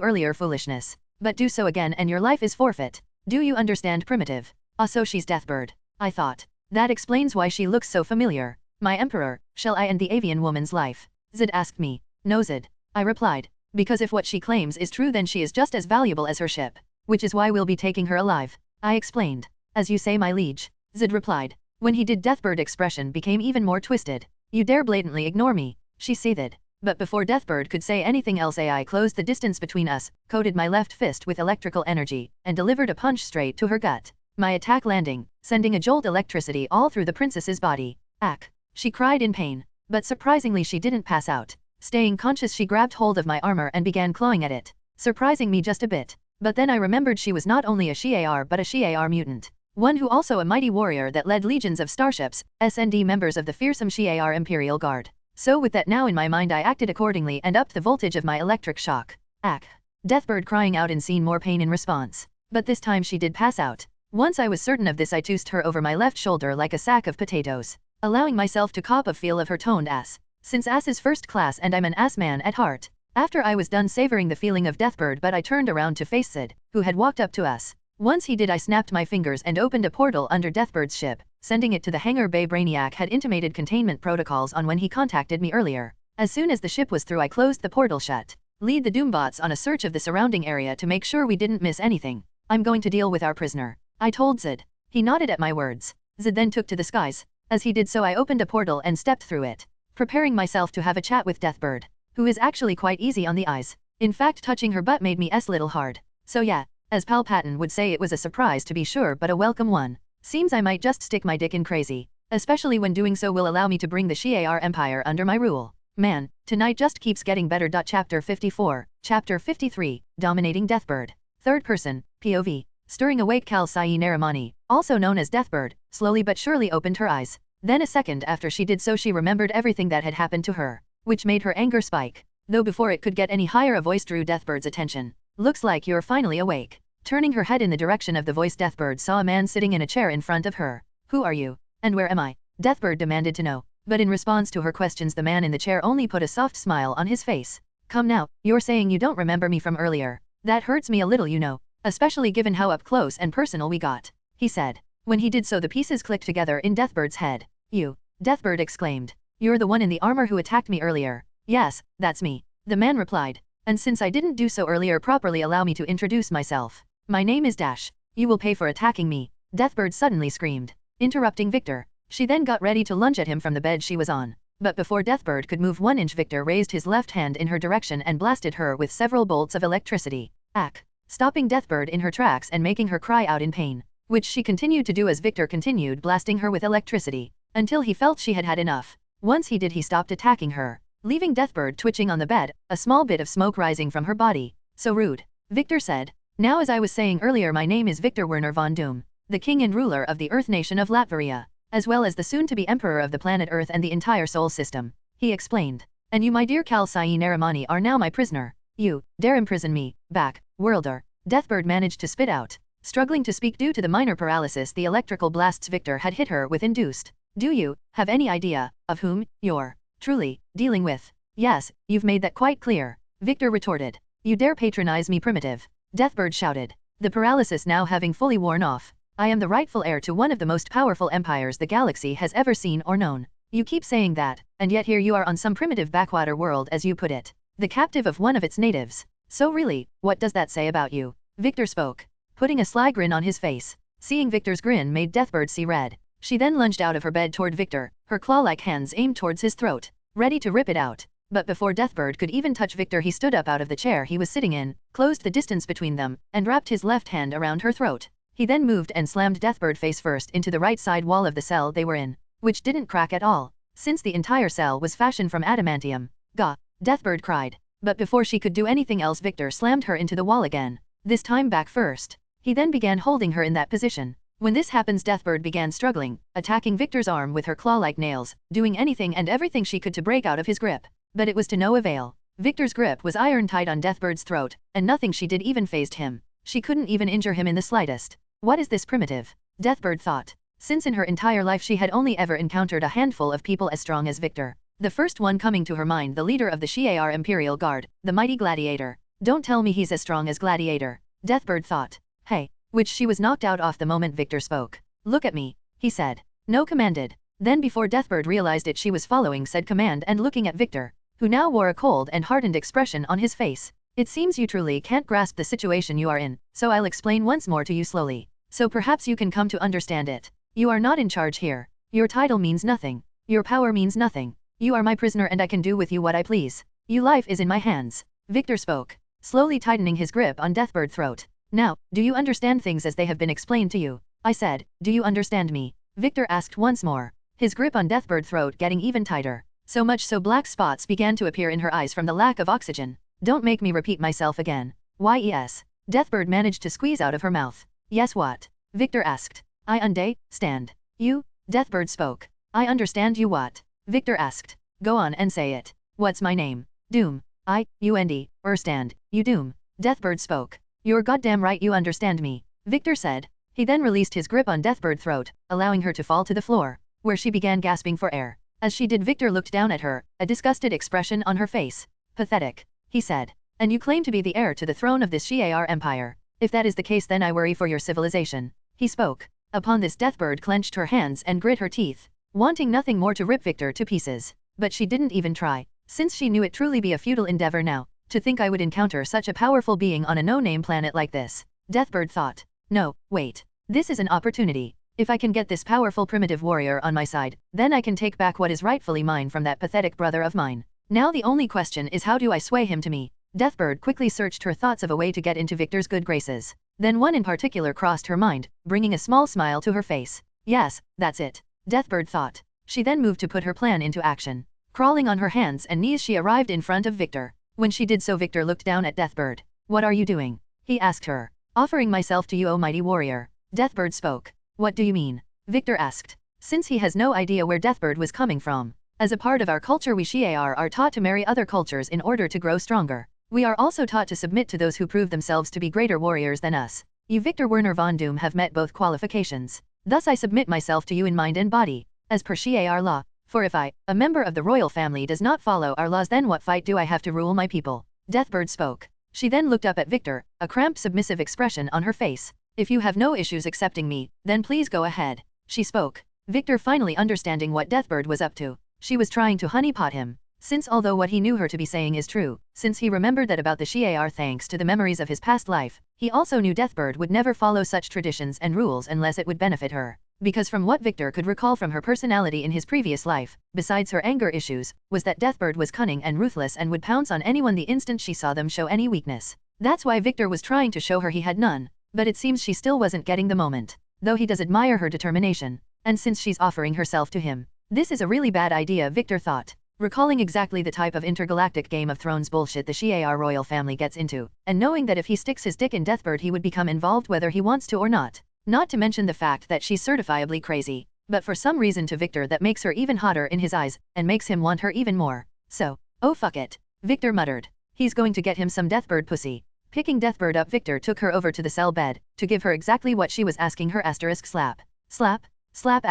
earlier foolishness. But do so again and your life is forfeit. Do you understand, primitive? Ah, so she's Deathbird. I thought. That explains why she looks so familiar. My Emperor, shall I end the avian woman's life? Zid asked me. No, Zid. I replied. Because if what she claims is true, then she is just as valuable as her ship. Which is why we'll be taking her alive. I explained. As you say, my liege. Zid replied. When he did, Deathbird expression became even more twisted. You dare blatantly ignore me. She seethed. But before Deathbird could say anything else, I closed the distance between us, coated my left fist with electrical energy, and delivered a punch straight to her gut. My attack landing, sending a jolt electricity all through the princess's body. Ack. She cried in pain. But surprisingly she didn't pass out. Staying conscious, she grabbed hold of my armor and began clawing at it, surprising me just a bit. But then I remembered she was not only a Shi'ar but a Shi'ar mutant. One who also a mighty warrior that led legions of starships, SND members of the fearsome Shi'ar Imperial Guard. So with that now in my mind, I acted accordingly and upped the voltage of my electric shock. Ack. Deathbird crying out and seeing more pain in response. But this time she did pass out. Once I was certain of this, I tossed her over my left shoulder like a sack of potatoes, allowing myself to cop a feel of her toned ass. Since ass is first class and I'm an ass man at heart. After I was done savoring the feeling of Deathbird, but I turned around to face Zid, who had walked up to us. Once he did, I snapped my fingers and opened a portal under Deathbird's ship, sending it to the hangar bay. Brainiac had intimated containment protocols on when he contacted me earlier. As soon as the ship was through, I closed the portal shut. Lead the Doombots on a search of the surrounding area to make sure we didn't miss anything. I'm going to deal with our prisoner, I told Zid. He nodded at my words. Zid then took to the skies. As he did so, I opened a portal and stepped through it, preparing myself to have a chat with Deathbird, who is actually quite easy on the eyes. In fact, touching her butt made me little hard. So yeah, as Pal Patton would say, it was a surprise to be sure, but a welcome one. Seems I might just stick my dick in crazy, especially when doing so will allow me to bring the Shi'ar Empire under my rule. Man, tonight just keeps getting better. Chapter 54, Chapter 53, Dominating Deathbird. Third person, POV. Stirring awake Kalsai Naramani, also known as Deathbird, slowly but surely opened her eyes. Then a second after she did so she remembered everything that had happened to her, which made her anger spike. Though before it could get any higher a voice drew Deathbird's attention. Looks like you're finally awake. Turning her head in the direction of the voice, Deathbird saw a man sitting in a chair in front of her. Who are you? And where am I? Deathbird demanded to know. But in response to her questions the man in the chair only put a soft smile on his face. Come now, you're saying you don't remember me from earlier. That hurts me a little, you know. Especially given how up close and personal we got, he said. When he did so the pieces clicked together in Deathbird's head. You, Deathbird exclaimed. You're the one in the armor who attacked me earlier. Yes, that's me. The man replied. And since I didn't do so earlier properly, allow me to introduce myself. My name is Dash. You will pay for attacking me. Deathbird suddenly screamed, interrupting Victor. She then got ready to lunge at him from the bed she was on. But before Deathbird could move 1 inch, Victor raised his left hand in her direction and blasted her with several bolts of electricity. Ack! Stopping Deathbird in her tracks and making her cry out in pain, which she continued to do as Victor continued blasting her with electricity, until he felt she had had enough. Once he did, he stopped attacking her, leaving Deathbird twitching on the bed, a small bit of smoke rising from her body. So rude, Victor said. Now, as I was saying earlier, my name is Victor Werner von Doom, the king and ruler of the Earth nation of Latveria, as well as the soon-to-be emperor of the planet Earth and the entire Sol system, he explained. And you, my dear Kalsai Naramani, are now my prisoner. You dare imprison me, back, worlder. Deathbird managed to spit out, struggling to speak due to the minor paralysis the electrical blasts Victor had hit her with induced. Do you have any idea of whom you're truly dealing with? Yes, you've made that quite clear, Victor retorted. You dare patronize me, primitive? Deathbird shouted, the paralysis now having fully worn off. I am the rightful heir to one of the most powerful empires the galaxy has ever seen or known. You keep saying that, and yet here you are on some primitive backwater world, as you put it, the captive of one of its natives. So really, what does that say about you? Victor spoke, putting a sly grin on his face. Seeing Victor's grin made Deathbird see red. She then lunged out of her bed toward Victor, her claw-like hands aimed towards his throat, ready to rip it out. But before Deathbird could even touch Victor, he stood up out of the chair he was sitting in, closed the distance between them, and wrapped his left hand around her throat. He then moved and slammed Deathbird face first into the right side wall of the cell they were in, which didn't crack at all, since the entire cell was fashioned from adamantium. Gah! Deathbird cried. But before she could do anything else, Victor slammed her into the wall again, this time back first. He then began holding her in that position. When this happens, Deathbird began struggling, attacking Victor's arm with her claw-like nails, doing anything and everything she could to break out of his grip. But it was to no avail. Victor's grip was iron-tight on Deathbird's throat, and nothing she did even fazed him. She couldn't even injure him in the slightest. What is this primitive? Deathbird thought. Since in her entire life she had only ever encountered a handful of people as strong as Victor. The first one coming to her mind, the leader of the Shi'ar Imperial Guard, the mighty Gladiator. Don't tell me he's as strong as Gladiator, Deathbird thought. Hey, which she was knocked out off the moment Victor spoke. Look at me, he said. No, commanded. Then before Deathbird realized it, she was following said command and looking at Victor, who now wore a cold and hardened expression on his face. It seems you truly can't grasp the situation you are in, so I'll explain once more to you slowly, so perhaps you can come to understand it. You are not in charge here. Your title means nothing. Your power means nothing. You are my prisoner and I can do with you what I please. Your life is in my hands. Victor spoke, slowly tightening his grip on Deathbird's throat. Now, do you understand things as they have been explained to you? I said, do you understand me? Victor asked once more, his grip on Deathbird's throat getting even tighter. So much so black spots began to appear in her eyes from the lack of oxygen. Don't make me repeat myself again. Why yes? Deathbird managed to squeeze out of her mouth. Yes, what? Victor asked. I understand. You? Deathbird spoke. I understand you what? Victor asked. Go on and say it. What's my name? Doom. Understand. You Doom. Deathbird spoke. You're goddamn right you understand me, Victor said. He then released his grip on Deathbird's throat, allowing her to fall to the floor, where she began gasping for air. As she did, Victor looked down at her, a disgusted expression on her face. Pathetic, he said. And you claim to be the heir to the throne of this Shi'ar Empire. If that is the case, then I worry for your civilization, he spoke. Upon this, Deathbird clenched her hands and grit her teeth, wanting nothing more to rip Victor to pieces. But she didn't even try, since she knew it truly be a futile endeavor now. To think I would encounter such a powerful being on a no-name planet like this, Deathbird thought. No, wait. This is an opportunity. If I can get this powerful primitive warrior on my side, then I can take back what is rightfully mine from that pathetic brother of mine. Now the only question is, how do I sway him to me? Deathbird quickly searched her thoughts of a way to get into Victor's good graces. Then one in particular crossed her mind, bringing a small smile to her face. Yes, that's it, Deathbird thought. She then moved to put her plan into action. Crawling on her hands and knees, she arrived in front of Victor. When she did so, Victor looked down at Deathbird. What are you doing? He asked her. Offering myself to you, O mighty warrior. Deathbird spoke. What do you mean? Victor asked. Since he has no idea where Deathbird was coming from. As a part of our culture, we Shi'ar are taught to marry other cultures in order to grow stronger. We are also taught to submit to those who prove themselves to be greater warriors than us. You, Victor Werner von Doom, have met both qualifications. Thus I submit myself to you in mind and body, as per Shi'ar law. For if I, a member of the royal family, does not follow our laws, then what fight do I have to rule my people? Deathbird spoke. She then looked up at Victor, a cramped submissive expression on her face. If you have no issues accepting me, then please go ahead. She spoke. Victor finally understanding what Deathbird was up to. She was trying to honeypot him. Since although what he knew her to be saying is true, since he remembered that about the Shi'ar thanks to the memories of his past life, he also knew Deathbird would never follow such traditions and rules unless it would benefit her. Because from what Victor could recall from her personality in his previous life, besides her anger issues, was that Deathbird was cunning and ruthless and would pounce on anyone the instant she saw them show any weakness. That's why Victor was trying to show her he had none, but it seems she still wasn't getting the moment. Though he does admire her determination. And since she's offering herself to him, this is a really bad idea, Victor thought. Recalling exactly the type of intergalactic Game of Thrones bullshit the Shi'ar royal family gets into, and knowing that if he sticks his dick in Deathbird he would become involved whether he wants to or not. Not to mention the fact that she's certifiably crazy, but for some reason to Victor that makes her even hotter in his eyes, and makes him want her even more. So, oh fuck it. Victor muttered. He's going to get him some Deathbird pussy. Picking Deathbird up, Victor took her over to the cell bed, to give her exactly what she was asking her. Slap. Slap. Slap.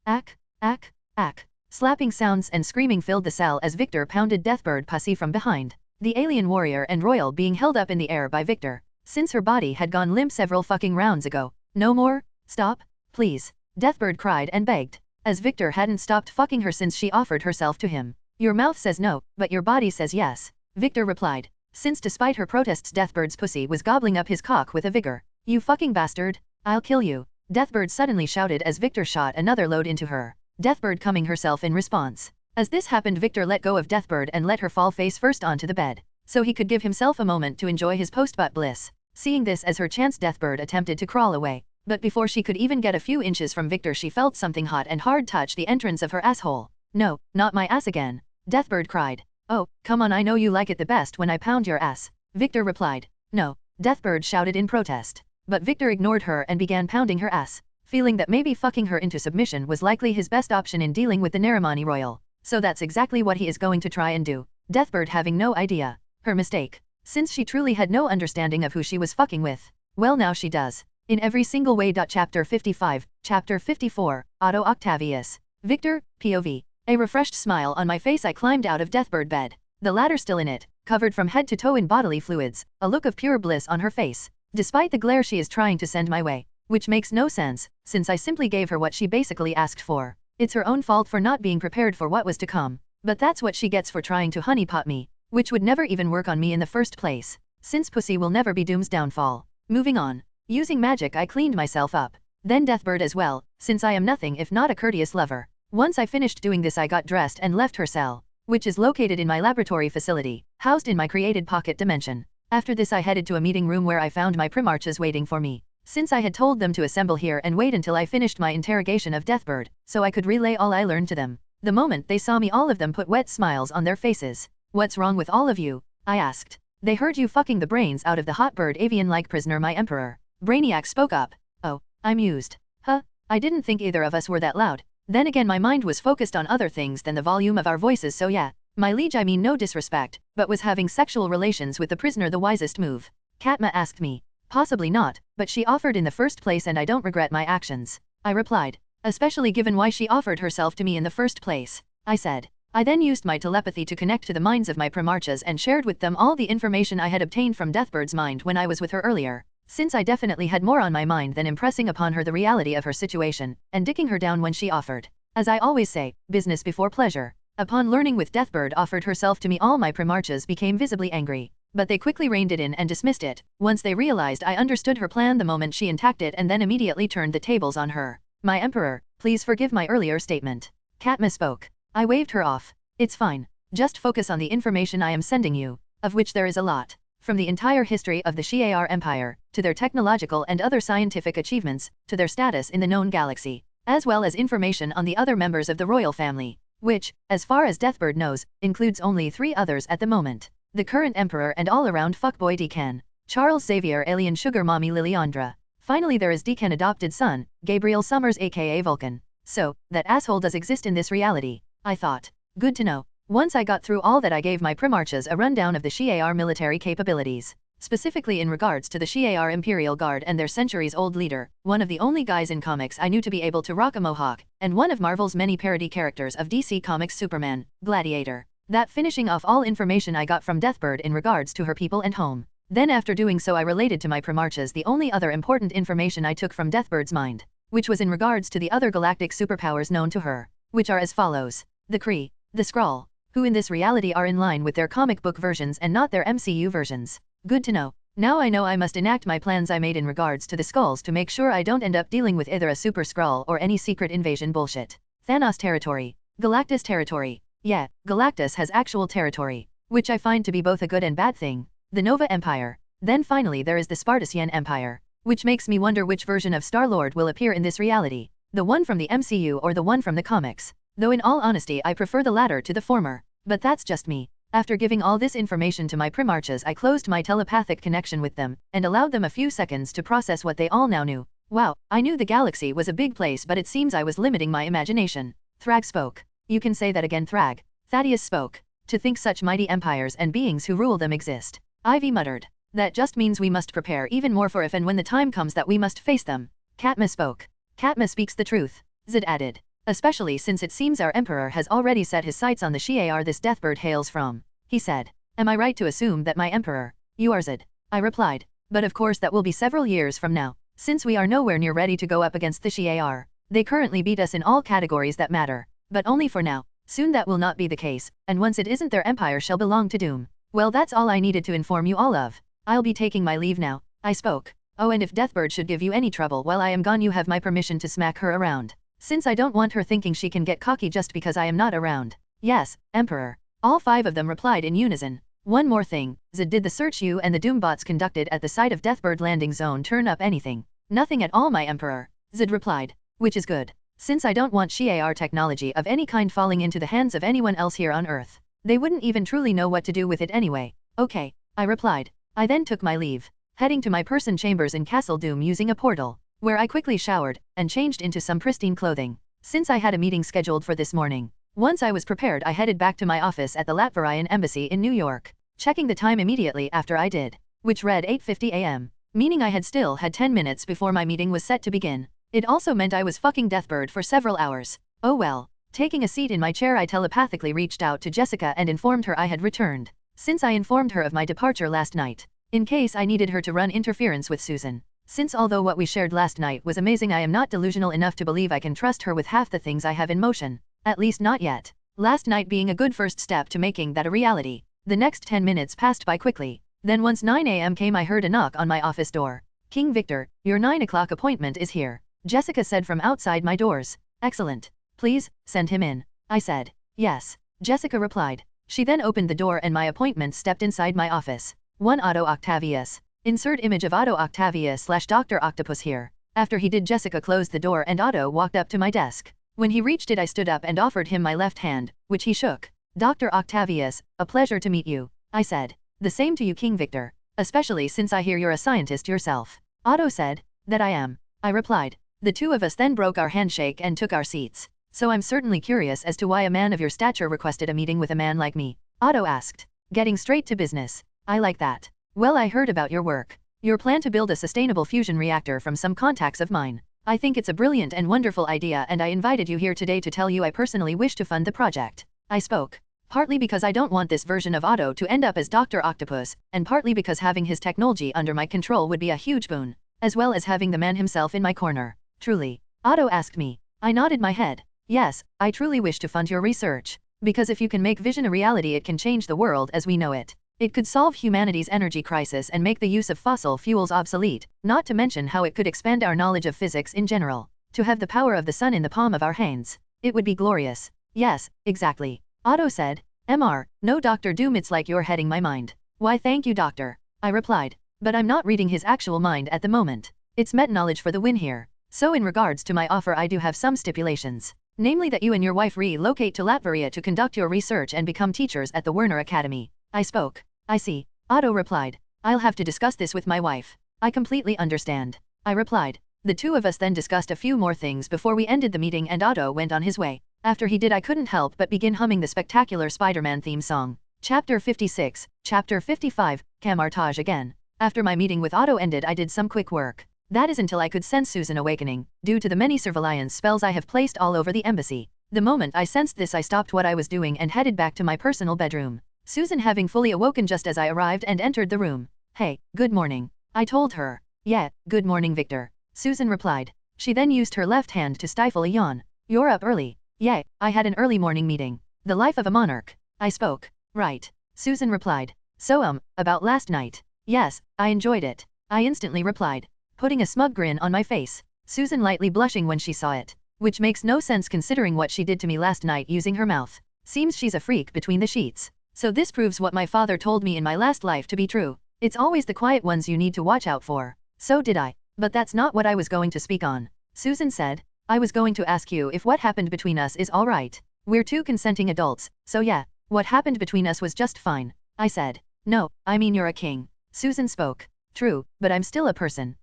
Ack. Ack. Ack. Slapping sounds and screaming filled the cell as Victor pounded Deathbird pussy from behind. The alien warrior and royal being held up in the air by Victor, since her body had gone limp several fucking rounds ago. No more? Stop, please. Deathbird cried and begged, as Victor hadn't stopped fucking her since she offered herself to him. Your mouth says no, but your body says yes, Victor replied, since despite her protests Deathbird's pussy was gobbling up his cock with a vigor. You fucking bastard, I'll kill you, Deathbird suddenly shouted as Victor shot another load into her. Deathbird coming herself in response. As this happened, Victor let go of Deathbird and let her fall face first onto the bed, so he could give himself a moment to enjoy his post-butt bliss. Seeing this as her chance, Deathbird attempted to crawl away, but before she could even get a few inches from Victor she felt something hot and hard touch the entrance of her asshole. No, not my ass again, Deathbird cried. Oh, come on, I know you like it the best when I pound your ass, Victor replied. No, Deathbird shouted in protest, but Victor ignored her and began pounding her ass, feeling that maybe fucking her into submission was likely his best option in dealing with the Narimani royal. So that's exactly what he is going to try and do. Deathbird having no idea. Her mistake. Since she truly had no understanding of who she was fucking with. Well, now she does. In every single way. Chapter 55, Chapter 54, Otto Octavius. Victor, POV. A refreshed smile on my face, I climbed out of Deathbird bed. The latter still in it, covered from head to toe in bodily fluids, a look of pure bliss on her face, despite the glare she is trying to send my way. Which makes no sense, since I simply gave her what she basically asked for. It's her own fault for not being prepared for what was to come. But that's what she gets for trying to honeypot me, which would never even work on me in the first place, since pussy will never be Doom's downfall. Moving on. Using magic I cleaned myself up. Then Deathbird as well, since I am nothing if not a courteous lover. Once I finished doing this I got dressed and left her cell, which is located in my laboratory facility, housed in my created pocket dimension. After this I headed to a meeting room where I found my Primarchs waiting for me. Since I had told them to assemble here and wait until I finished my interrogation of Deathbird, so I could relay all I learned to them. The moment they saw me all of them put wet smiles on their faces. What's wrong with all of you? I asked. They heard you fucking the brains out of the hot bird avian-like prisoner, my emperor. Brainiac spoke up. Oh, I'm used. Huh? I didn't think either of us were that loud. Then again my mind was focused on other things than the volume of our voices, so yeah. My liege, I mean no disrespect, but was having sexual relations with the prisoner the wisest move? Katma asked me. Possibly not, but she offered in the first place and I don't regret my actions, I replied. Especially given why she offered herself to me in the first place, I said. I then used my telepathy to connect to the minds of my Primarchs and shared with them all the information I had obtained from Deathbird's mind when I was with her earlier, since I definitely had more on my mind than impressing upon her the reality of her situation, and dicking her down when she offered. As I always say, business before pleasure. Upon learning with Deathbird offered herself to me, all my Primarchs became visibly angry. But they quickly reined it in and dismissed it, once they realized I understood her plan the moment she intact it, and then immediately turned the tables on her. My emperor, please forgive my earlier statement. Katma spoke. I waved her off. It's fine. Just focus on the information I am sending you, of which there is a lot. From the entire history of the Shi'ar Empire, to their technological and other scientific achievements, to their status in the known galaxy, as well as information on the other members of the royal family, which, as far as Deathbird knows, includes only 3 others at the moment. The current emperor and all-around fuckboy Decan. Charles Xavier alien sugar mommy Liliandra. Finally there is Deacon adopted son, Gabriel Summers aka Vulcan. So, that asshole does exist in this reality, I thought. Good to know. Once I got through all that I gave my Primarchs a rundown of the Shi'ar military capabilities. Specifically in regards to the Shi'ar Imperial Guard and their centuries-old leader, one of the only guys in comics I knew to be able to rock a mohawk, and one of Marvel's many parody characters of DC Comics Superman, Gladiator. That finishing off all information I got from Deathbird in regards to her people and home. Then after doing so I related to my Primarchs the only other important information I took from Deathbird's mind, which was in regards to the other galactic superpowers known to her, which are as follows. The Kree, the Skrull, who in this reality are in line with their comic book versions and not their MCU versions. Good to know. Now I know I must enact my plans I made in regards to the Skrulls to make sure I don't end up dealing with either a super Skrull or any secret invasion bullshit. Thanos territory. Galactus territory. Yeah, Galactus has actual territory, which I find to be both a good and bad thing. The Nova Empire. Then finally there is the Spartacian Empire, which makes me wonder which version of Star-Lord will appear in this reality, the one from the MCU or the one from the comics. Though in all honesty I prefer the latter to the former, but that's just me. After giving all this information to my Primarchs I closed my telepathic connection with them, and allowed them a few seconds to process what they all now knew. Wow, I knew the galaxy was a big place but it seems I was limiting my imagination. Thrag spoke. You can say that again Thrag. Thaddeus spoke. To think such mighty empires and beings who rule them exist. Ivy muttered. That just means we must prepare even more for if and when the time comes that we must face them. Katma spoke. Katma speaks the truth, Zid added. Especially since it seems our emperor has already set his sights on the Shi'ar this Deathbird hails from. He said. Am I right to assume that my emperor? You are Zid. I replied. But of course that will be several years from now, since we are nowhere near ready to go up against the Shi'ar. They currently beat us in all categories that matter, but only for now. Soon that will not be the case, and once it isn't their empire shall belong to Doom. Well that's all I needed to inform you all of. I'll be taking my leave now, I spoke. Oh and if Deathbird should give you any trouble while I am gone you have my permission to smack her around. Since I don't want her thinking she can get cocky just because I am not around. Yes, Emperor. All 5 of them replied in unison. One more thing, Zid, did the search you and the Doombots conducted at the site of Deathbird landing zone turn up anything? Nothing at all my Emperor, Zid replied. Which is good. Since I don't want Shi'ar technology of any kind falling into the hands of anyone else here on Earth. They wouldn't even truly know what to do with it anyway. Okay, I replied. I then took my leave, heading to my person chambers in Castle Doom using a portal, where I quickly showered and changed into some pristine clothing, since I had a meeting scheduled for this morning. Once I was prepared I headed back to my office at the Latvarian Embassy in New York, checking the time immediately after I did, which read 8:50 a.m., meaning I had still had 10 minutes before my meeting was set to begin. It also meant I was fucking Deathbird for several hours. Oh well. Taking a seat in my chair I telepathically reached out to Jessica and informed her I had returned, since I informed her of my departure last night, in case I needed her to run interference with Susan. Since although what we shared last night was amazing I am not delusional enough to believe I can trust her with half the things I have in motion. At least not yet. Last night being a good first step to making that a reality. The next 10 minutes passed by quickly. Then once 9 a.m. came I heard a knock on my office door. King Victor, your 9 o'clock appointment is here, Jessica said from outside my doors. Excellent. Please, send him in. I said. Yes. Jessica replied. She then opened the door and my appointment stepped inside my office. 1 Otto Octavius. Insert image of Otto Octavius / Dr. Octopus here. After he did Jessica closed the door and Otto walked up to my desk. When he reached it I stood up and offered him my left hand, which he shook. Dr. Octavius, a pleasure to meet you, I said. The same to you King Victor. Especially since I hear you're a scientist yourself. Otto said. That I am. I replied. The 2 of us then broke our handshake and took our seats. So I'm certainly curious as to why a man of your stature requested a meeting with a man like me, Otto asked. Getting straight to business. I like that. Well I heard about your work. Your plan to build a sustainable fusion reactor from some contacts of mine. I think it's a brilliant and wonderful idea and I invited you here today to tell you I personally wish to fund the project. I spoke. Partly because I don't want this version of Otto to end up as Dr. Octopus, and partly because having his technology under my control would be a huge boon, as well as having the man himself in my corner. Truly? Otto asked me. I nodded my head. Yes, I truly wish to fund your research. Because if you can make vision a reality it can change the world as we know it. It could solve humanity's energy crisis and make the use of fossil fuels obsolete, not to mention how it could expand our knowledge of physics in general. To have the power of the sun in the palm of our hands. It would be glorious. Yes, exactly. Otto said. Mr. No Dr. Doom, it's like you're heading my mind. Why thank you doctor. I replied. But I'm not reading his actual mind at the moment. It's meta-knowledge for the win here. So in regards to my offer I do have some stipulations. Namely that you and your wife relocate to Latveria to conduct your research and become teachers at the Werner Academy. I spoke. I see. Otto replied. I'll have to discuss this with my wife. I completely understand, I replied. The two of us then discussed a few more things before we ended the meeting and Otto went on his way. After he did, I couldn't help but begin humming the spectacular Spider-Man theme song. Chapter 56, Chapter 55, Camartage again. After my meeting with Otto ended, I did some quick work. That is until I could sense Susan awakening, due to the many surveillance spells I have placed all over the embassy. The moment I sensed this, I stopped what I was doing and headed back to my personal bedroom. Susan having fully awoken just as I arrived and entered the room. Hey, good morning, I told her. Yeah, good morning Victor, Susan replied. She then used her left hand to stifle a yawn. You're up early. Yeah, I had an early morning meeting. The life of a monarch, I spoke. Right, Susan replied. So about last night. Yes, I enjoyed it, I instantly replied, putting a smug grin on my face. Susan lightly blushing when she saw it, which makes no sense considering what she did to me last night using her mouth. Seems she's a freak between the sheets. So this proves what my father told me in my last life to be true. It's always the quiet ones you need to watch out for. So did I. But that's not what I was going to speak on, Susan said. I was going to ask you if what happened between us is alright. We're two consenting adults, so yeah, what happened between us was just fine, I said. No, I mean you're a king, Susan spoke. True, but I'm still a person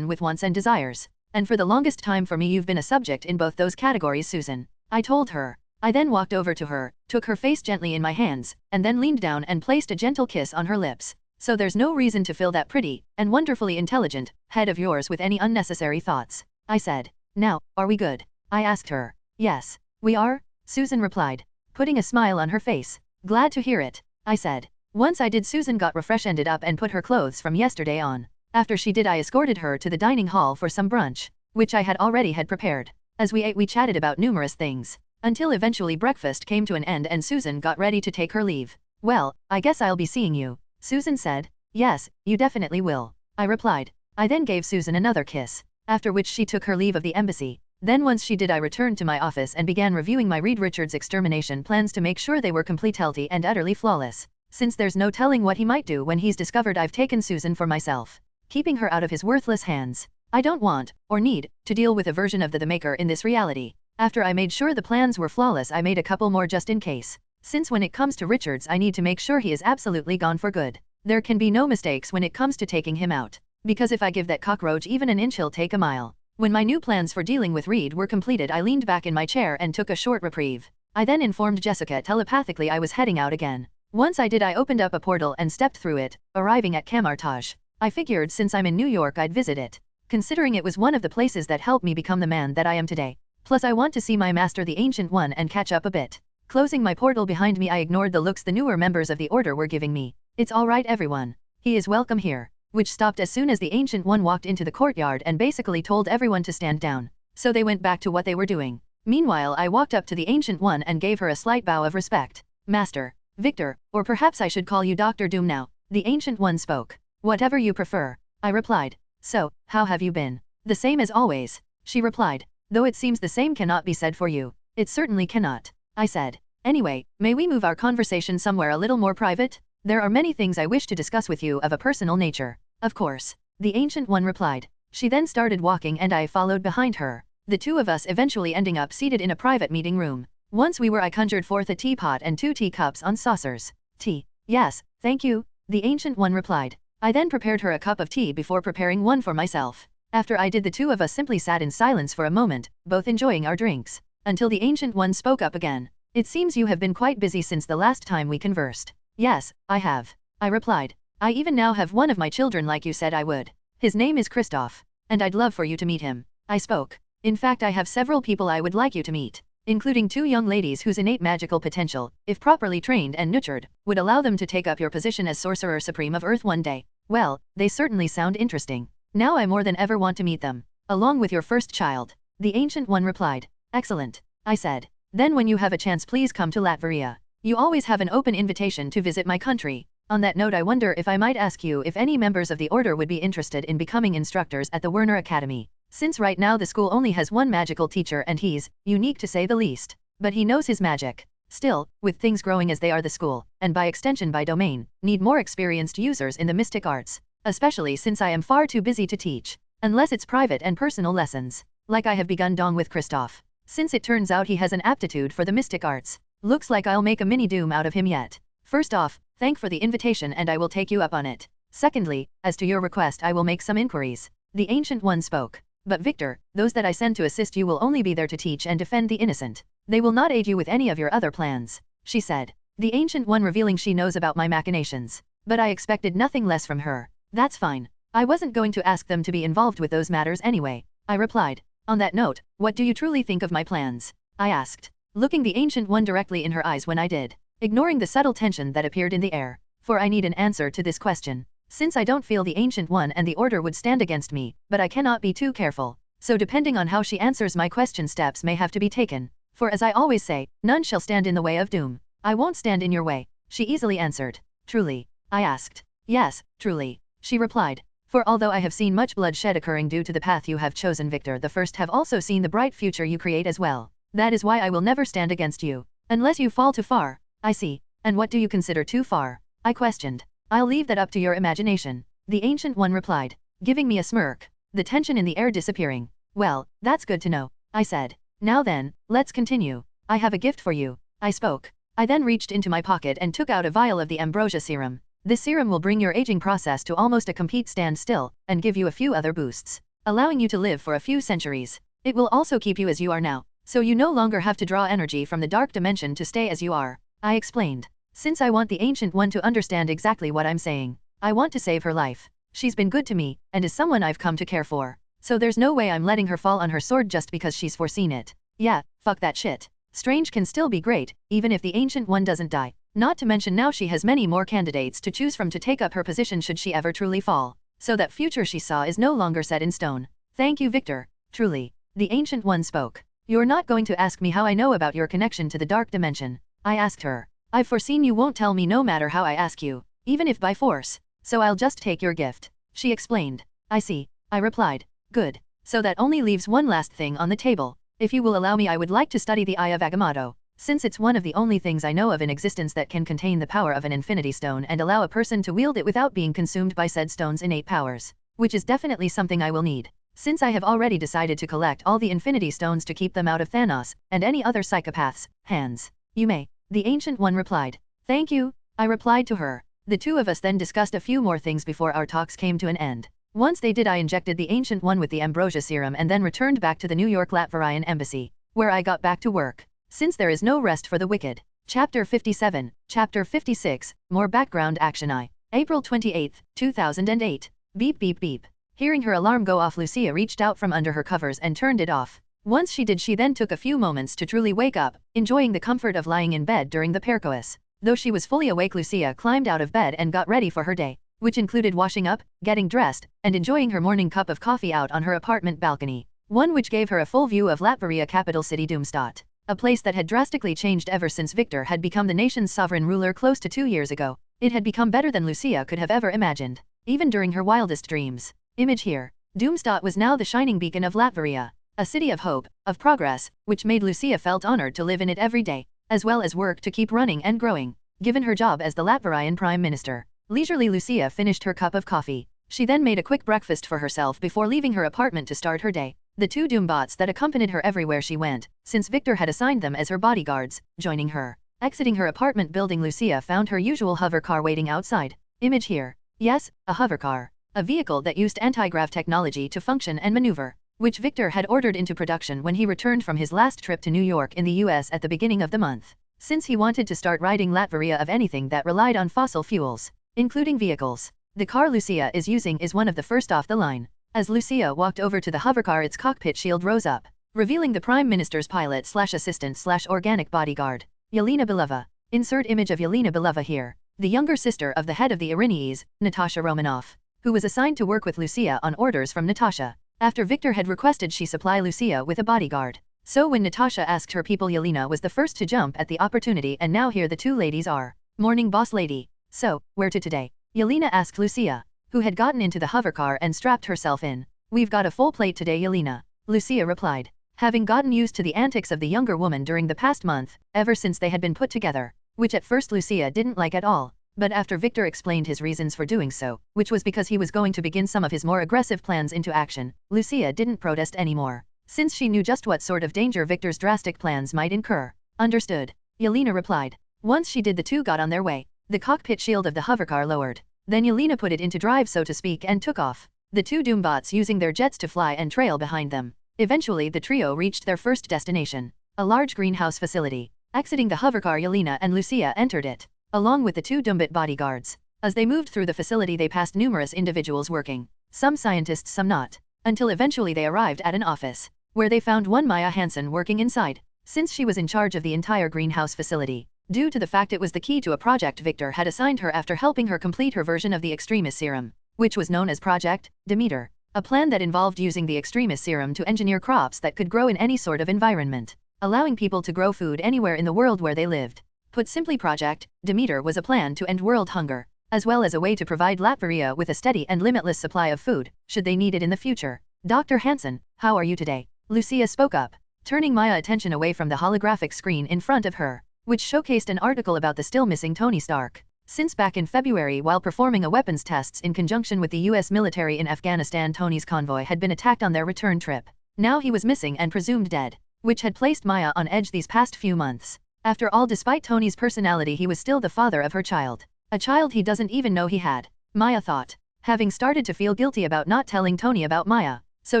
with wants and desires. And for the longest time for me you've been a subject in both those categories, Susan, I told her. I then walked over to her, took her face gently in my hands, and then leaned down and placed a gentle kiss on her lips. So there's no reason to fill that pretty, and wonderfully intelligent, head of yours with any unnecessary thoughts, I said. Now, are we good? I asked her. Yes, we are, Susan replied, putting a smile on her face. Glad to hear it, I said. Once I did, Susan got refreshed up and put her clothes from yesterday on. After she did, I escorted her to the dining hall for some brunch, which I had already prepared. As we ate, we chatted about numerous things, until eventually breakfast came to an end and Susan got ready to take her leave. Well, I guess I'll be seeing you, Susan said. Yes, you definitely will, I replied. I then gave Susan another kiss, after which she took her leave of the embassy. Then once she did, I returned to my office and began reviewing my Reed Richards extermination plans to make sure they were complete, healthy and utterly flawless. Since there's no telling what he might do when he's discovered I've taken Susan for myself, keeping her out of his worthless hands. I don't want, or need, to deal with a version of the Maker in this reality. After I made sure the plans were flawless, I made a couple more just in case. Since when it comes to Richards, I need to make sure he is absolutely gone for good. There can be no mistakes when it comes to taking him out, because if I give that cockroach even an inch, he'll take a mile. When my new plans for dealing with Reed were completed, I leaned back in my chair and took a short reprieve. I then informed Jessica telepathically I was heading out again. Once I did, I opened up a portal and stepped through it, arriving at Camartage. I figured since I'm in New York I'd visit it, considering it was one of the places that helped me become the man that I am today. Plus I want to see my master, the Ancient One, and catch up a bit. Closing my portal behind me, I ignored the looks the newer members of the Order were giving me. It's alright everyone. He is welcome here. Which stopped as soon as the Ancient One walked into the courtyard and basically told everyone to stand down. So they went back to what they were doing. Meanwhile, I walked up to the Ancient One and gave her a slight bow of respect. Master Victor, or perhaps I should call you Dr. Doom now, the Ancient One spoke. Whatever you prefer, I replied. So, how have you been? The same as always, she replied. Though it seems the same cannot be said for you. It certainly cannot, I said. Anyway, may we move our conversation somewhere a little more private? There are many things I wish to discuss with you of a personal nature. Of course, the Ancient One replied. She then started walking and I followed behind her, the two of us eventually ending up seated in a private meeting room. Once we were, I conjured forth a teapot and 2 teacups on saucers. Tea? Yes, thank you, the Ancient One replied. I then prepared her a cup of tea before preparing one for myself. After I did, the two of us simply sat in silence for a moment, both enjoying our drinks, until the Ancient One spoke up again. It seems you have been quite busy since the last time we conversed. Yes, I have, I replied. I even now have one of my children like you said I would. His name is Christoph, and I'd love for you to meet him, I spoke. In fact, I have several people I would like you to meet, including 2 young ladies whose innate magical potential, if properly trained and nurtured, would allow them to take up your position as Sorcerer Supreme of Earth one day. Well, they certainly sound interesting. Now I more than ever want to meet them, along with your first child, the Ancient One replied. Excellent, I said. Then when you have a chance, please come to Latveria. You always have an open invitation to visit my country. On that note, I wonder if I might ask you if any members of the Order would be interested in becoming instructors at the Werner Academy. Since right now the school only has one magical teacher and he's unique to say the least. But he knows his magic. Still, with things growing as they are, the school, and by extension by domain, need more experienced users in the mystic arts. Especially since I am far too busy to teach, unless it's private and personal lessons, like I have begun doing with Christoph. Since it turns out he has an aptitude for the mystic arts, looks like I'll make a mini Doom out of him yet. First off, thank for the invitation and I will take you up on it. Secondly, as to your request, I will make some inquiries. The Ancient One spoke. But Victor, those that I send to assist you will only be there to teach and defend the innocent. They will not aid you with any of your other plans, she said. The Ancient One revealing she knows about my machinations. But I expected nothing less from her. That's fine. I wasn't going to ask them to be involved with those matters anyway, I replied. On that note, what do you truly think of my plans? I asked, looking the Ancient One directly in her eyes when I did, ignoring the subtle tension that appeared in the air, for I need an answer to this question. Since I don't feel the Ancient One and the Order would stand against me, but I cannot be too careful. So depending on how she answers my question, steps may have to be taken. For as I always say, none shall stand in the way of doom. I won't stand in your way, she easily answered. Truly? I asked. Yes, truly, she replied. For although I have seen much bloodshed occurring due to the path you have chosen, Victor the First have also seen the bright future you create as well. That is why I will never stand against you. Unless you fall too far. I see. And what do you consider too far? I questioned. I'll leave that up to your imagination, the Ancient One replied, giving me a smirk, the tension in the air disappearing. Well, that's good to know, I said. Now then, let's continue. I have a gift for you, I spoke. I then reached into my pocket and took out a vial of the ambrosia serum. This serum will bring your aging process to almost a complete standstill, and give you a few other boosts, allowing you to live for a few centuries. It will also keep you as you are now, so you no longer have to draw energy from the dark dimension to stay as you are, I explained. Since I want the Ancient One to understand exactly what I'm saying. I want to save her life. She's been good to me, and is someone I've come to care for. So there's no way I'm letting her fall on her sword just because she's foreseen it. Yeah, fuck that shit. Strange can still be great, even if the Ancient One doesn't die. Not to mention now she has many more candidates to choose from to take up her position should she ever truly fall. So that future she saw is no longer set in stone. Thank you, Victor. Truly. The Ancient One spoke. You're not going to ask me how I know about your connection to the dark dimension. I asked her. I've foreseen you won't tell me no matter how I ask you, even if by force. So I'll just take your gift, she explained. I see, I replied. Good. So that only leaves one last thing on the table. If you will allow me, I would like to study the Eye of Agamotto, since it's one of the only things I know of in existence that can contain the power of an Infinity Stone and allow a person to wield it without being consumed by said stone's innate powers, which is definitely something I will need. Since I have already decided to collect all the Infinity Stones to keep them out of Thanos and any other psychopaths' hands. You may. The Ancient One replied. Thank you, I replied to her. The two of us then discussed a few more things before our talks came to an end. Once they did, I injected the Ancient One with the ambrosia serum and then returned back to the New York Latvarian embassy, where I got back to work. Since there is no rest for the wicked. Chapter 57, Chapter 56, More Background Action. April 28, 2008. Beep beep beep. Hearing her alarm go off, Lucia reached out from under her covers and turned it off. Once she did, she then took a few moments to truly wake up, enjoying the comfort of lying in bed during the percois. Though she was fully awake, Lucia climbed out of bed and got ready for her day, which included washing up, getting dressed, and enjoying her morning cup of coffee out on her apartment balcony, one which gave her a full view of Latveria capital city Doomstadt, a place that had drastically changed ever since Victor had become the nation's sovereign ruler close to 2 years ago. It had become better than Lucia could have ever imagined, even during her wildest dreams. Image here. Doomstadt was now the shining beacon of Latveria. A city of hope, of progress, which made Lucia felt honored to live in it every day, as well as work to keep running and growing, given her job as the Latvarian Prime Minister. Leisurely Lucia finished her cup of coffee. She then made a quick breakfast for herself before leaving her apartment to start her day. The two Doombots that accompanied her everywhere she went, since Victor had assigned them as her bodyguards, joining her. Exiting her apartment building, Lucia found her usual hover car waiting outside. Image here. Yes, a hover car. A vehicle that used anti-grav technology to function and maneuver, which Victor had ordered into production when he returned from his last trip to New York in the US at the beginning of the month. Since he wanted to start ridding Latveria of anything that relied on fossil fuels, including vehicles. The car Lucia is using is one of the first off the line. As Lucia walked over to the hovercar, its cockpit shield rose up, revealing the Prime Minister's pilot/assistant/organic bodyguard, Yelena Belova. Insert image of Yelena Belova here, the younger sister of the head of the Irenes, Natasha Romanoff, who was assigned to work with Lucia on orders from Natasha, after Victor had requested she supply Lucia with a bodyguard. So when Natasha asked her people, Yelena was the first to jump at the opportunity, and now here the two ladies are. Morning, boss lady. So, where to today? Yelena asked Lucia, who had gotten into the hovercar and strapped herself in. We've got a full plate today, Yelena, Lucia replied, having gotten used to the antics of the younger woman during the past month, ever since they had been put together, which at first Lucia didn't like at all. But after Victor explained his reasons for doing so, which was because he was going to begin some of his more aggressive plans into action, Lucia didn't protest anymore, since she knew just what sort of danger Victor's drastic plans might incur. Understood, Yelena replied. Once she did, the two got on their way. The cockpit shield of the hovercar lowered, Then Yelena put it into drive so to speak and took off. The two Doombots using their jets to fly and trail behind them. Eventually the trio reached their first destination. A large greenhouse facility. Exiting the hovercar, Yelena and Lucia entered it, along with the two Doombot bodyguards. As they moved through the facility they passed numerous individuals working. Some scientists, some not. Until eventually they arrived at an office, where they found one Maya Hansen working inside. Since she was in charge of the entire greenhouse facility, due to the fact it was the key to a project Victor had assigned her after helping her complete her version of the Extremis serum, which was known as Project Demeter, a plan that involved using the Extremis serum to engineer crops that could grow in any sort of environment, allowing people to grow food anywhere in the world where they lived. Put simply, Project Demeter was a plan to end world hunger, as well as a way to provide Latveria with a steady and limitless supply of food, should they need it in the future. Dr. Hansen, how are you today? Lucia spoke up, turning Maya attention away from the holographic screen in front of her, which showcased an article about the still missing Tony Stark. Since back in February while performing a weapons tests in conjunction with the US military in Afghanistan, Tony's convoy had been attacked on their return trip. Now he was missing and presumed dead, which had placed Maya on edge these past few months. After all, despite Tony's personality, he was still the father of her child. A child he doesn't even know he had, Maya thought, having started to feel guilty about not telling Tony about Maya. So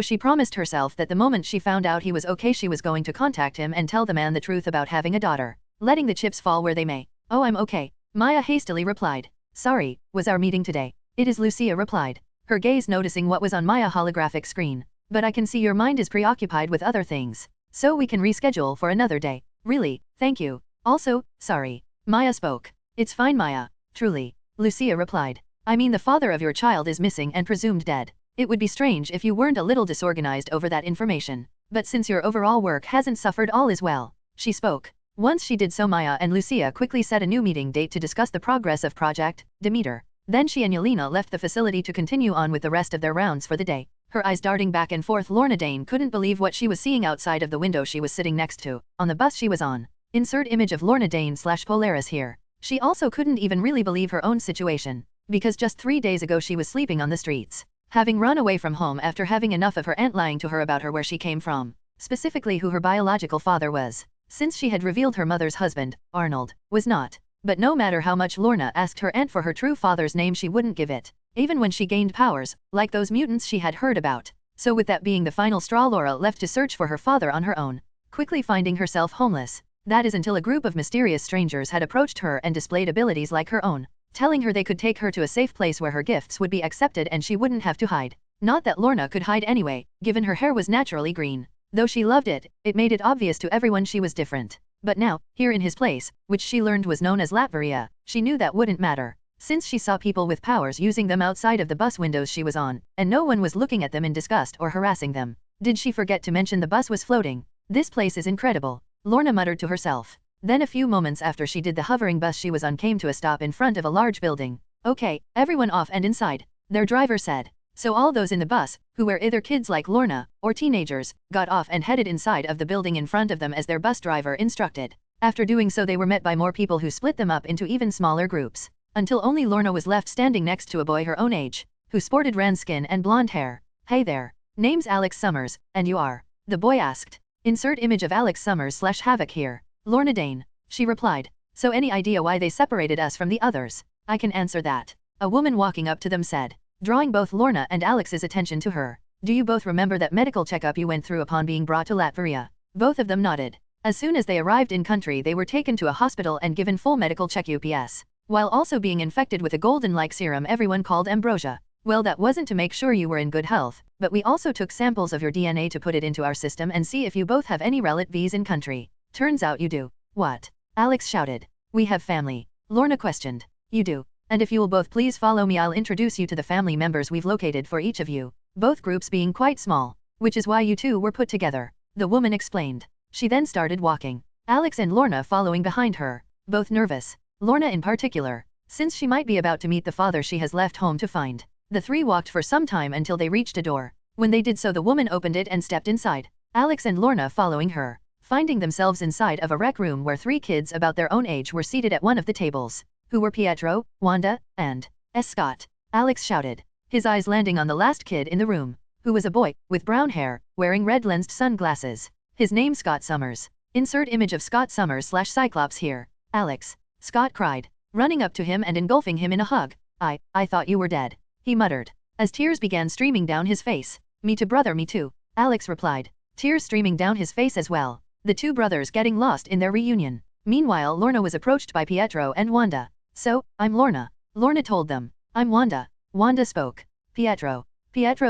she promised herself that the moment she found out he was okay she was going to contact him and tell the man the truth about having a daughter. Letting the chips fall where they may. Oh, I'm okay, Maya hastily replied. Sorry, was our meeting today? It is, Lucia replied, her gaze noticing what was on Maya's holographic screen. But I can see your mind is preoccupied with other things. So we can reschedule for another day. Really, thank you. Also, sorry. Maya spoke. It's fine, Maya. Truly, Lucia replied. I mean, the father of your child is missing and presumed dead. It would be strange if you weren't a little disorganized over that information. But since your overall work hasn't suffered, all is well. She spoke. Once she did so, Maya and Lucia quickly set a new meeting date to discuss the progress of Project Demeter. Then she and Yelena left the facility to continue on with the rest of their rounds for the day. Her eyes darting back and forth, Lorna Dane couldn't believe what she was seeing outside of the window she was sitting next to, on the bus she was on. Insert image of Lorna Dane/Polaris here. She also couldn't even really believe her own situation, because just 3 days ago she was sleeping on the streets, having run away from home after having enough of her aunt lying to her about her where she came from, specifically who her biological father was, since she had revealed her mother's husband, Arnold, was not. But no matter how much Lorna asked her aunt for her true father's name, she wouldn't give it, even when she gained powers, like those mutants she had heard about. So with that being the final straw, Laura left to search for her father on her own, quickly finding herself homeless. That is until a group of mysterious strangers had approached her and displayed abilities like her own, telling her they could take her to a safe place where her gifts would be accepted and she wouldn't have to hide. Not that Lorna could hide anyway, given her hair was naturally green. Though she loved it, it made it obvious to everyone she was different. But now, here in his place, which she learned was known as Latveria, she knew that wouldn't matter, since she saw people with powers using them outside of the bus windows she was on, and no one was looking at them in disgust or harassing them. Did she forget to mention the bus was floating? This place is incredible, Lorna muttered to herself. Then a few moments after she did, the hovering bus she was on came to a stop in front of a large building. Okay, everyone off and inside, their driver said. So all those in the bus, who were either kids like Lorna, or teenagers, got off and headed inside of the building in front of them as their bus driver instructed. After doing so, they were met by more people who split them up into even smaller groups, until only Lorna was left standing next to a boy her own age, who sported ran skin and blonde hair. Hey there, name's Alex Summers, and you are? The boy asked. Insert image of Alex Summers/Havoc here. Lorna Dane, she replied. So any idea why they separated us from the others? I can answer that, a woman walking up to them said, drawing both Lorna and Alex's attention to her. Do you both remember that medical checkup you went through upon being brought to Latveria? Both of them nodded. As soon as they arrived in country, they were taken to a hospital and given full medical check-ups, while also being infected with a golden-like serum everyone called ambrosia. Well, that wasn't to make sure you were in good health, but we also took samples of your DNA to put it into our system and see if you both have any relatives in country. Turns out you do. What? Alex shouted. We have family. Lorna questioned. You do. And if you will both please follow me, I'll introduce you to the family members we've located for each of you, both groups being quite small, which is why you two were put together, the woman explained. She then started walking, Alex and Lorna following behind her, both nervous, Lorna in particular, since she might be about to meet the father she has left home to find. The three walked for some time until they reached a door. When they did so, the woman opened it and stepped inside, Alex and Lorna following her, finding themselves inside of a rec room where 3 kids about their own age were seated at one of the tables, who were Pietro, Wanda, and Scott. Alex shouted, his eyes landing on the last kid in the room, who was a boy, with brown hair, wearing red-lensed sunglasses. His name Scott Summers. Insert image of Scott Summers/Cyclops here. Alex, Scott cried, running up to him and engulfing him in a hug. I thought you were dead, he muttered, as tears began streaming down his face. Me too brother, me too, Alex replied, tears streaming down his face as well, the two brothers getting lost in their reunion. Meanwhile Lorna was approached by Pietro and Wanda. So, I'm Lorna, Lorna told them. I'm Wanda, Wanda spoke. Pietro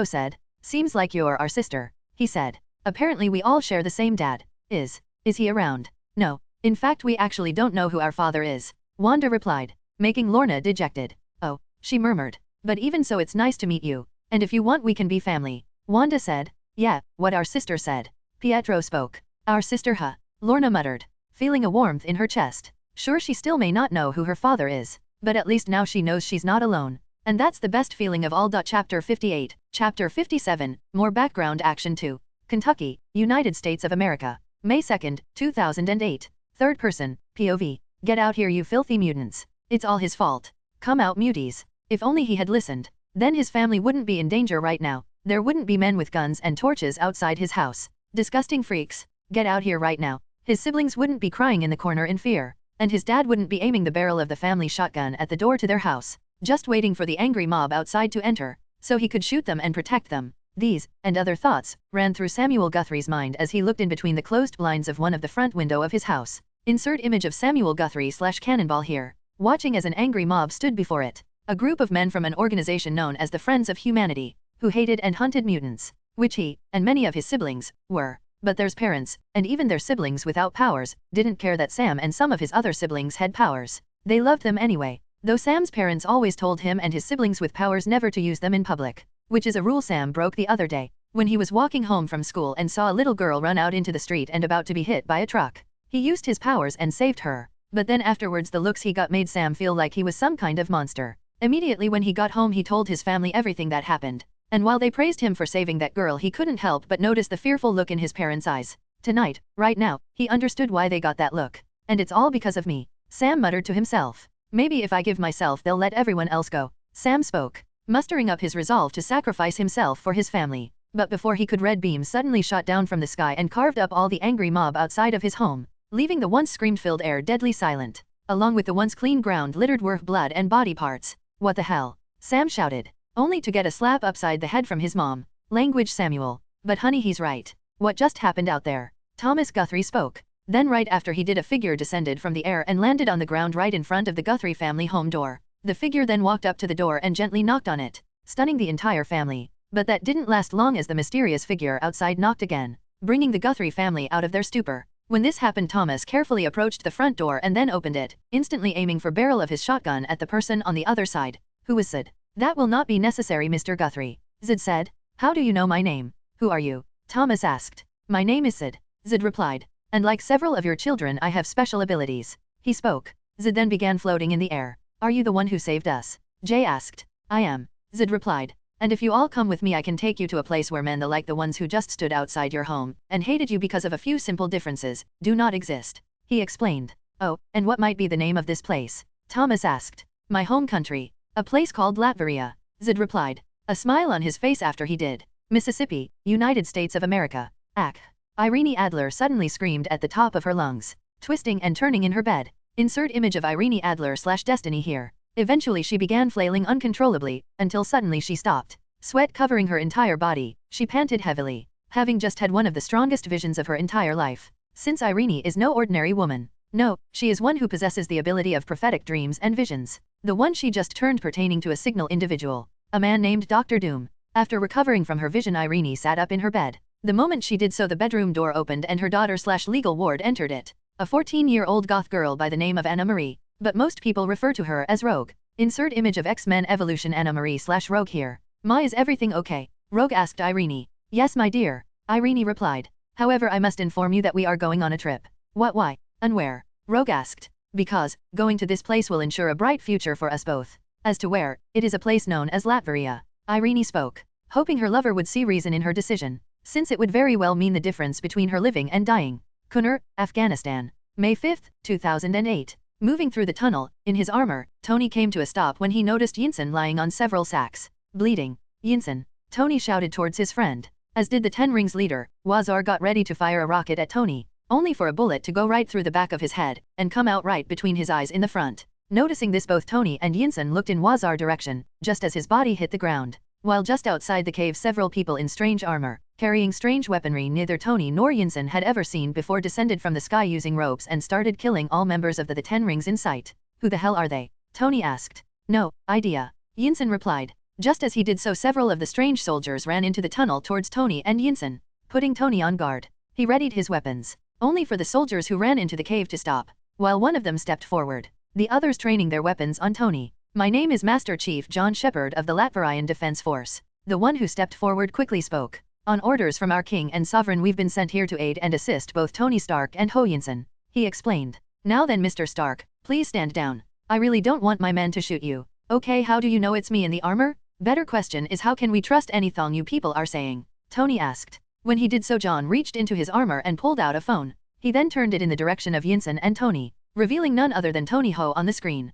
said, seems like you're our sister, he said. Apparently we all share the same dad. Is he around? No, in fact we actually don't know who our father is, Wanda replied, making Lorna dejected. Oh, she murmured, but even so it's nice to meet you, and if you want we can be family, Wanda said. Yeah, what our sister said, Pietro spoke. Our sister huh, Lorna muttered, feeling a warmth in her chest. Sure she still may not know who her father is, but at least now she knows she's not alone. And that's the best feeling of all. Chapter 58, Chapter 57, more background action 2. Kentucky, United States of America. May 2nd, 2008. Third person, POV. Get out here you filthy mutants. It's all his fault. Come out muties. If only he had listened. Then his family wouldn't be in danger right now. There wouldn't be men with guns and torches outside his house. Disgusting freaks. Get out here right now. His siblings wouldn't be crying in the corner in fear. And his dad wouldn't be aiming the barrel of the family shotgun at the door to their house, just waiting for the angry mob outside to enter, so he could shoot them and protect them. These, and other thoughts, ran through Samuel Guthrie's mind as he looked in between the closed blinds of one of the front window of his house. Insert image of Samuel Guthrie/Cannonball here, watching as an angry mob stood before it. A group of men from an organization known as the Friends of Humanity, who hated and hunted mutants, which he, and many of his siblings, were. But their parents, and even their siblings without powers, didn't care that Sam and some of his other siblings had powers. They loved them anyway, though Sam's parents always told him and his siblings with powers never to use them in public, which is a rule Sam broke the other day, when he was walking home from school and saw a little girl run out into the street and about to be hit by a truck. He used his powers and saved her, but then afterwards the looks he got made Sam feel like he was some kind of monster. Immediately when he got home he told his family everything that happened. And while they praised him for saving that girl he couldn't help but notice the fearful look in his parents' eyes. Tonight, right now, he understood why they got that look. And it's all because of me, Sam muttered to himself. Maybe if I give myself they'll let everyone else go, Sam spoke, mustering up his resolve to sacrifice himself for his family. But before he could, red beams suddenly shot down from the sky and carved up all the angry mob outside of his home, leaving the once scream-filled air deadly silent, along with the once clean ground littered with blood and body parts. What the hell? Sam shouted, only to get a slap upside the head from his mom. Language Samuel. But honey he's right. What just happened out there? Thomas Guthrie spoke. Then right after he did, a figure descended from the air and landed on the ground right in front of the Guthrie family home door. The figure then walked up to the door and gently knocked on it, stunning the entire family. But that didn't last long as the mysterious figure outside knocked again, bringing the Guthrie family out of their stupor. When this happened Thomas carefully approached the front door and then opened it, instantly aiming for barrel of his shotgun at the person on the other side, who was Sid. That will not be necessary Mr. Guthrie, Zid said. How do you know my name? Who are you? Thomas asked. My name is Sid, Zid replied. And like several of your children I have special abilities. He spoke. Zid then began floating in the air. Are you the one who saved us? Jay asked. I am, Zid replied. And if you all come with me I can take you to a place where men like the ones who just stood outside your home, and hated you because of a few simple differences, do not exist. He explained. Oh, and what might be the name of this place? Thomas asked. My home country. A place called Latveria, Zid replied, a smile on his face after he did. Mississippi, United States of America. Ack. Irene Adler suddenly screamed at the top of her lungs, twisting and turning in her bed. Insert image of Irene Adler/Destiny here. Eventually she began flailing uncontrollably, until suddenly she stopped. Sweat covering her entire body, she panted heavily, having just had one of the strongest visions of her entire life. Since Irene is no ordinary woman. No, she is one who possesses the ability of prophetic dreams and visions. The one she just turned pertaining to a signal individual, a man named Dr. Doom. After recovering from her vision Irene sat up in her bed. The moment she did so the bedroom door opened and her daughter/legal ward entered it. A 14-year-old goth girl by the name of Anna Marie, but most people refer to her as Rogue. Insert image of X-Men Evolution Anna Marie/Rogue here. Ma, is everything okay? Rogue asked Irene. Yes my dear, Irene replied. However I must inform you that we are going on a trip. What, why, and where? Rogue asked. Because, going to this place will ensure a bright future for us both. As to where, it is a place known as Latveria. Irene spoke, hoping her lover would see reason in her decision, since it would very well mean the difference between her living and dying. Kunar, Afghanistan. May 5, 2008. Moving through the tunnel, in his armor, Tony came to a stop when he noticed Yinsen lying on several sacks, bleeding. Yinsen, Tony shouted towards his friend. As did the Ten Rings leader, Wazar got ready to fire a rocket at Tony, only for a bullet to go right through the back of his head, and come out right between his eyes in the front. Noticing this, both Tony and Yinsen looked in Wazar direction, just as his body hit the ground. While just outside the cave, several people in strange armor, carrying strange weaponry neither Tony nor Yinsen had ever seen before, descended from the sky using ropes and started killing all members of the 10 rings in sight. Who the hell are they? Tony asked. No idea, Yinsen replied. Just as he did so, several of the strange soldiers ran into the tunnel towards Tony and Yinsen, putting Tony on guard. He readied his weapons, only for the soldiers who ran into the cave to stop, while one of them stepped forward, the others training their weapons on Tony. My name is Master Chief John Shepard of the Latvarian Defense Force. The one who stepped forward quickly spoke. On orders from our king and sovereign, we've been sent here to aid and assist both Tony Stark and Ho Yinsen, he explained. Now then, Mr. Stark, please stand down. I really don't want my men to shoot you. Okay, how do you know it's me in the armor? Better question is, how can we trust anything you people are saying? Tony asked. When he did so, John reached into his armor and pulled out a phone. He then turned it in the direction of Yinsen and Tony, revealing none other than Tony Ho on the screen.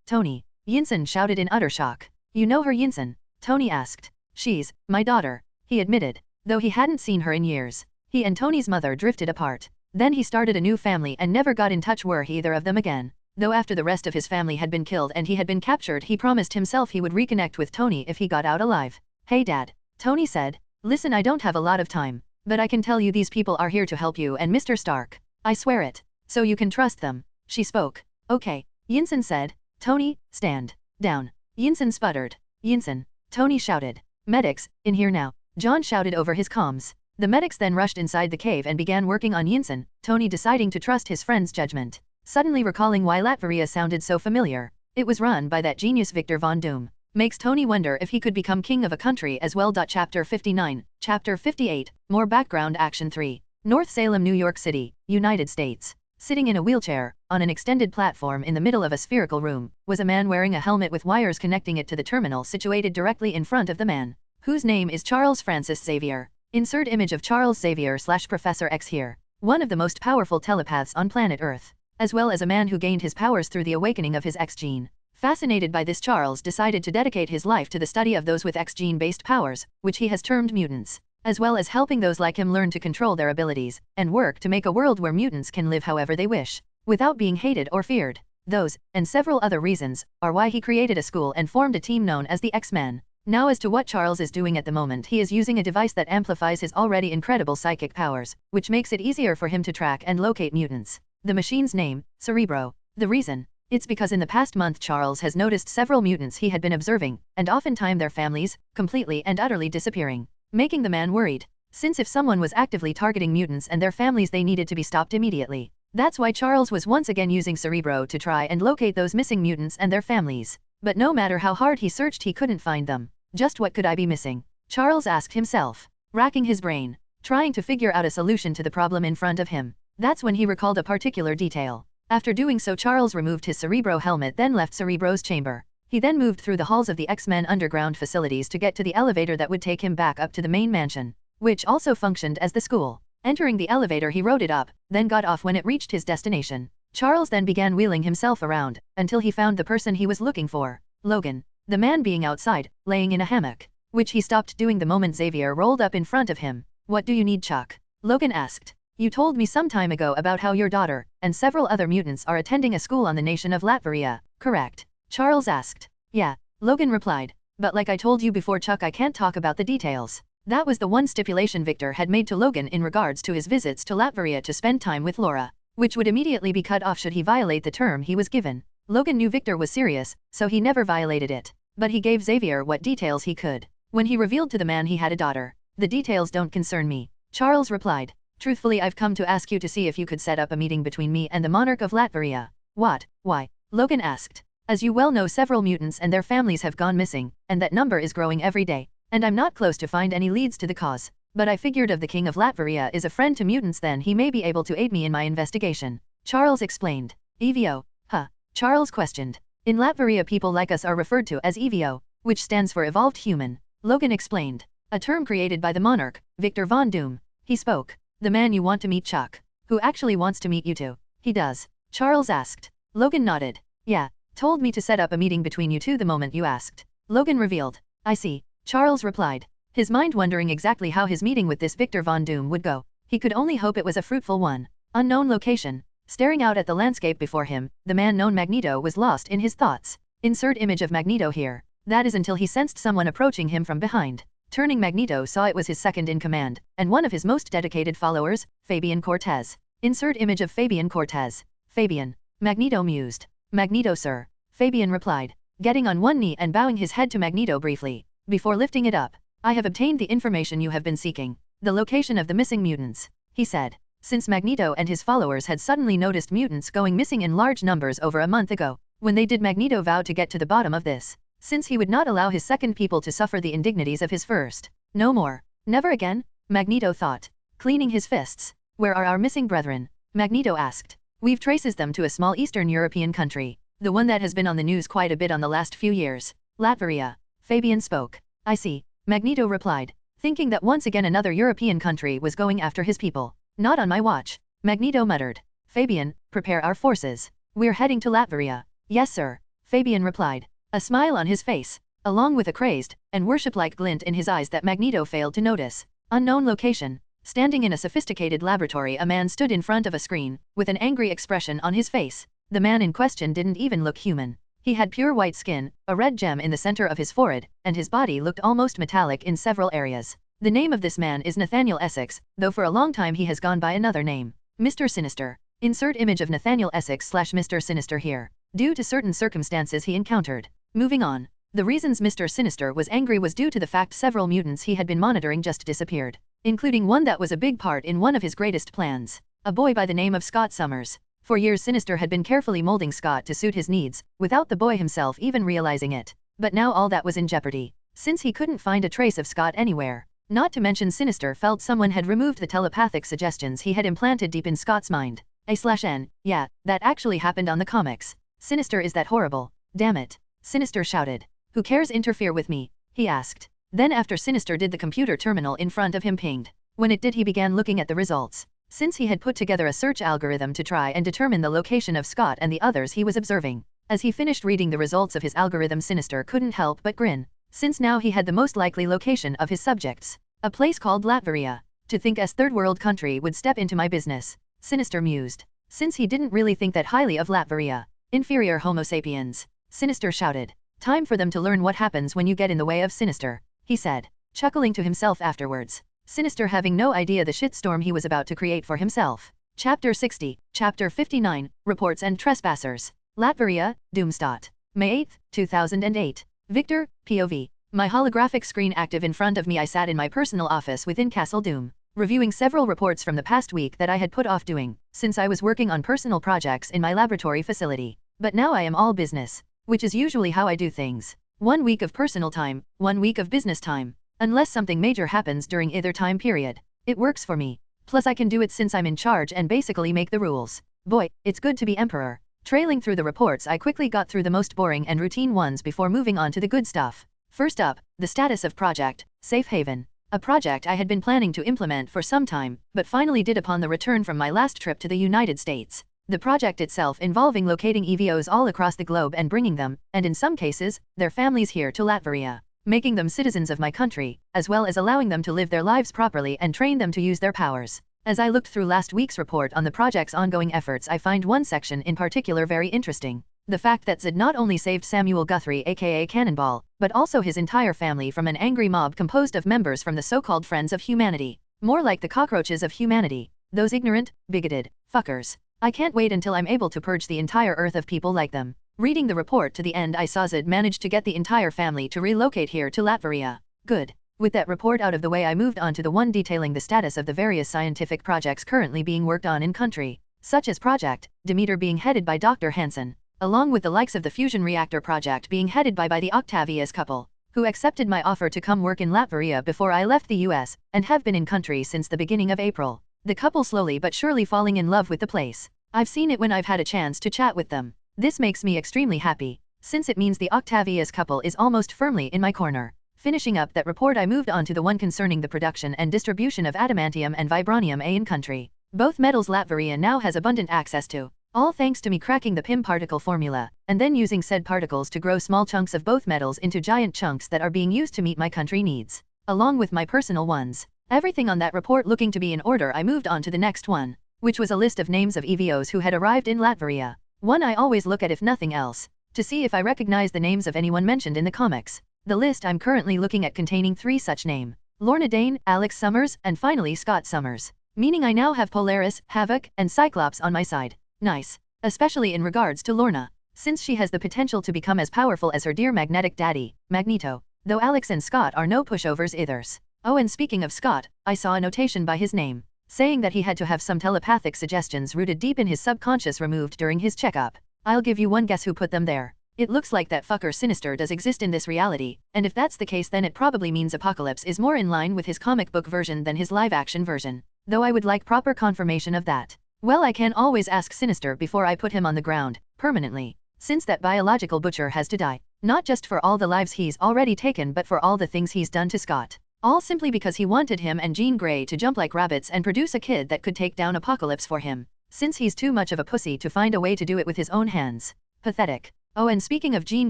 Tony, Yinsen shouted in utter shock. You know her, Yinsen? Tony asked. She's my daughter, he admitted, though he hadn't seen her in years. He and Tony's mother drifted apart. Then he started a new family and never got in touch with either of them again. Though after the rest of his family had been killed and he had been captured, he promised himself he would reconnect with Tony if he got out alive. Hey Dad, Tony said. Listen, I don't have a lot of time, but I can tell you these people are here to help you and Mr. Stark. I swear it. So you can trust them. She spoke. Okay, Yinsen said. Tony, stand down. Yinsen sputtered. Yinsen, Tony shouted. Medics, in here now, John shouted over his comms. The medics then rushed inside the cave and began working on Yinsen, Tony deciding to trust his friend's judgment. Suddenly recalling why Latveria sounded so familiar. It was run by that genius Victor Von Doom. Makes Tony wonder if he could become king of a country as well. Chapter 59, Chapter 58, More Background Action 3. North Salem, New York City, United States. Sitting in a wheelchair, on an extended platform in the middle of a spherical room, was a man wearing a helmet with wires connecting it to the terminal situated directly in front of the man, whose name is Charles Francis Xavier. Insert image of Charles Xavier / Professor X here. One of the most powerful telepaths on planet Earth, as well as a man who gained his powers through the awakening of his X gene. Fascinated by this, Charles decided to dedicate his life to the study of those with X gene-based powers, which he has termed mutants, as well as helping those like him learn to control their abilities, and work to make a world where mutants can live however they wish, without being hated or feared. Those, and several other reasons, are why he created a school and formed a team known as the X-Men. Now as to what Charles is doing at the moment, he is using a device that amplifies his already incredible psychic powers, which makes it easier for him to track and locate mutants. The machine's name, Cerebro. The reason? It's because in the past month Charles has noticed several mutants he had been observing, and oftentimes their families, completely and utterly disappearing, making the man worried. Since if someone was actively targeting mutants and their families, they needed to be stopped immediately. That's why Charles was once again using Cerebro to try and locate those missing mutants and their families. But no matter how hard he searched, he couldn't find them. Just what could I be missing? Charles asked himself, racking his brain, trying to figure out a solution to the problem in front of him. That's when he recalled a particular detail. After doing so, Charles removed his Cerebro helmet, then left Cerebro's chamber. He then moved through the halls of the X-Men underground facilities to get to the elevator that would take him back up to the main mansion, which also functioned as the school. Entering the elevator, he rode it up, then got off when it reached his destination. Charles then began wheeling himself around, until he found the person he was looking for, Logan, the man being outside, laying in a hammock, which he stopped doing the moment Xavier rolled up in front of him. What do you need, Chuck? Logan asked. You told me some time ago about how your daughter, and several other mutants are attending a school on the nation of Latveria, correct? Charles asked. Yeah, Logan replied. But like I told you before, Chuck, I can't talk about the details. That was the one stipulation Victor had made to Logan in regards to his visits to Latveria to spend time with Laura, which would immediately be cut off should he violate the term he was given. Logan knew Victor was serious, so he never violated it. But he gave Xavier what details he could. When he revealed to the man he had a daughter, the details don't concern me, Charles replied. Truthfully, I've come to ask you to see if you could set up a meeting between me and the monarch of Latveria. What? Why? Logan asked. As you well know, several mutants and their families have gone missing, and that number is growing every day. And I'm not close to find any leads to the cause. But I figured if the king of Latveria is a friend to mutants, then he may be able to aid me in my investigation, Charles explained. EVO? Huh? Charles questioned. In Latveria, people like us are referred to as EVO, which stands for Evolved Human, Logan explained. A term created by the monarch, Victor Von Doom. He spoke. The man you want to meet, Chuck, who actually wants to meet you too. He does? Charles asked. Logan nodded. Yeah, told me to set up a meeting between you two the moment you asked, Logan revealed. I see, Charles replied, his mind wondering exactly how his meeting with this Victor Von Doom would go. He could only hope it was a fruitful one. Unknown location, Staring out at the landscape before him, the man known Magneto was lost in his thoughts. Insert image of Magneto here. That is until he sensed someone approaching him from behind. Turning, Magneto saw it was his second in command, and one of his most dedicated followers, Fabian Cortez. Insert image of Fabian Cortez. Fabian. Magneto mused. Magneto, sir. Fabian replied, getting on one knee and bowing his head to Magneto briefly, before lifting it up. I have obtained the information you have been seeking. The location of the missing mutants, he said. Since Magneto and his followers had suddenly noticed mutants going missing in large numbers over a month ago, when they did, Magneto vowed to get to the bottom of this, since he would not allow his second people to suffer the indignities of his first. No more. Never again, Magneto thought, cleaning his fists. Where are our missing brethren? Magneto asked. We've traces them to a small Eastern European country, the one that has been on the news quite a bit on the last few years. Latveria. Fabian spoke. I see, Magneto replied, thinking that once again another European country was going after his people. Not on my watch, Magneto muttered. Fabian, prepare our forces. We're heading to Latveria. Yes, sir, Fabian replied, a smile on his face, along with a crazed and worship-like glint in his eyes that Magneto failed to notice. Unknown location. Standing in a sophisticated laboratory, a man stood in front of a screen, with an angry expression on his face. The man in question didn't even look human. He had pure white skin, a red gem in the center of his forehead, and his body looked almost metallic in several areas. The name of this man is Nathaniel Essex, though for a long time he has gone by another name. Mr. Sinister. Insert image of Nathaniel Essex / Mr. Sinister here. Due to certain circumstances he encountered. Moving on. The reasons Mr. Sinister was angry was due to the fact several mutants he had been monitoring just disappeared, including one that was a big part in one of his greatest plans. A boy by the name of Scott Summers. For years Sinister had been carefully molding Scott to suit his needs, without the boy himself even realizing it. But now all that was in jeopardy, since he couldn't find a trace of Scott anywhere. Not to mention Sinister felt someone had removed the telepathic suggestions he had implanted deep in Scott's mind. A/N, yeah, that actually happened on the comics. Sinister is that horrible. Damn it. Sinister shouted. Who cares? Interfere with me? He asked. Then after Sinister did, the computer terminal in front of him pinged. When it did, he began looking at the results. Since he had put together a search algorithm to try and determine the location of Scott and the others he was observing. As he finished reading the results of his algorithm, Sinister couldn't help but grin, since now he had the most likely location of his subjects. A place called Latveria. To think as third world country would step into my business, Sinister mused, since he didn't really think that highly of Latveria. Inferior Homo sapiens, Sinister shouted. Time for them to learn what happens when you get in the way of Sinister, he said, chuckling to himself afterwards. Sinister having no idea the shitstorm he was about to create for himself. Chapter 60, Chapter 59, Reports and Trespassers. Latveria, Doomstadt. May 8, 2008. Victor, POV. My holographic screen active in front of me, I sat in my personal office within Castle Doom, reviewing several reports from the past week that I had put off doing, since I was working on personal projects in my laboratory facility. But now I am all business, which is usually how I do things. 1 week of personal time, 1 week of business time. Unless something major happens during either time period. It works for me. Plus I can do it since I'm in charge and basically make the rules. Boy, it's good to be emperor. Trailing through the reports, I quickly got through the most boring and routine ones before moving on to the good stuff. First up, the status of Project Safe Haven. A project I had been planning to implement for some time, but finally did upon the return from my last trip to the United States. The project itself involving locating EVOs all across the globe and bringing them, and in some cases, their families here to Latveria, making them citizens of my country, as well as allowing them to live their lives properly and train them to use their powers. As I looked through last week's report on the project's ongoing efforts, I find one section in particular very interesting. The fact that Zed not only saved Samuel Guthrie aka Cannonball, but also his entire family from an angry mob composed of members from the so-called Friends of Humanity. More like the cockroaches of humanity. Those ignorant, bigoted fuckers. I can't wait until I'm able to purge the entire earth of people like them. Reading the report to the end, I saw Zed managed to get the entire family to relocate here to Latveria. Good. With that report out of the way, I moved on to the one detailing the status of the various scientific projects currently being worked on in country, such as Project Demeter being headed by Dr. Hansen, along with the likes of the fusion reactor project being headed by the Octavius couple, who accepted my offer to come work in Latveria before I left the US, and have been in country since the beginning of April. The couple slowly but surely falling in love with the place. I've seen it when I've had a chance to chat with them. This makes me extremely happy, since it means the Octavius couple is almost firmly in my corner. Finishing up that report, I moved on to the one concerning the production and distribution of adamantium and vibranium A in country. Both metals Latveria now has abundant access to, all thanks to me cracking the PIM particle formula, and then using said particles to grow small chunks of both metals into giant chunks that are being used to meet my country needs, along with my personal ones. Everything on that report looking to be in order, I moved on to the next one. which was a list of names of EVOs who had arrived in Latveria. One I always look at if nothing else, to see if I recognize the names of anyone mentioned in the comics. The list I'm currently looking at containing 3 such names: Lorna Dane, Alex Summers, and finally Scott Summers. Meaning I now have Polaris, Havoc, and Cyclops on my side. Nice. Especially in regards to Lorna, since she has the potential to become as powerful as her dear magnetic daddy, Magneto, though Alex and Scott are no pushovers either. Oh, and speaking of Scott, I saw a notation by his name, saying that he had to have some telepathic suggestions rooted deep in his subconscious removed during his checkup. I'll give you one guess who put them there. It looks like that fucker Sinister does exist in this reality, and if that's the case then it probably means Apocalypse is more in line with his comic book version than his live-action version, though I would like proper confirmation of that. Well, I can always ask Sinister before I put him on the ground, permanently, since that biological butcher has to die, not just for all the lives he's already taken but for all the things he's done to Scott. All simply because he wanted him and Jean Grey to jump like rabbits and produce a kid that could take down Apocalypse for him, since he's too much of a pussy to find a way to do it with his own hands. Pathetic. Oh, and speaking of Jean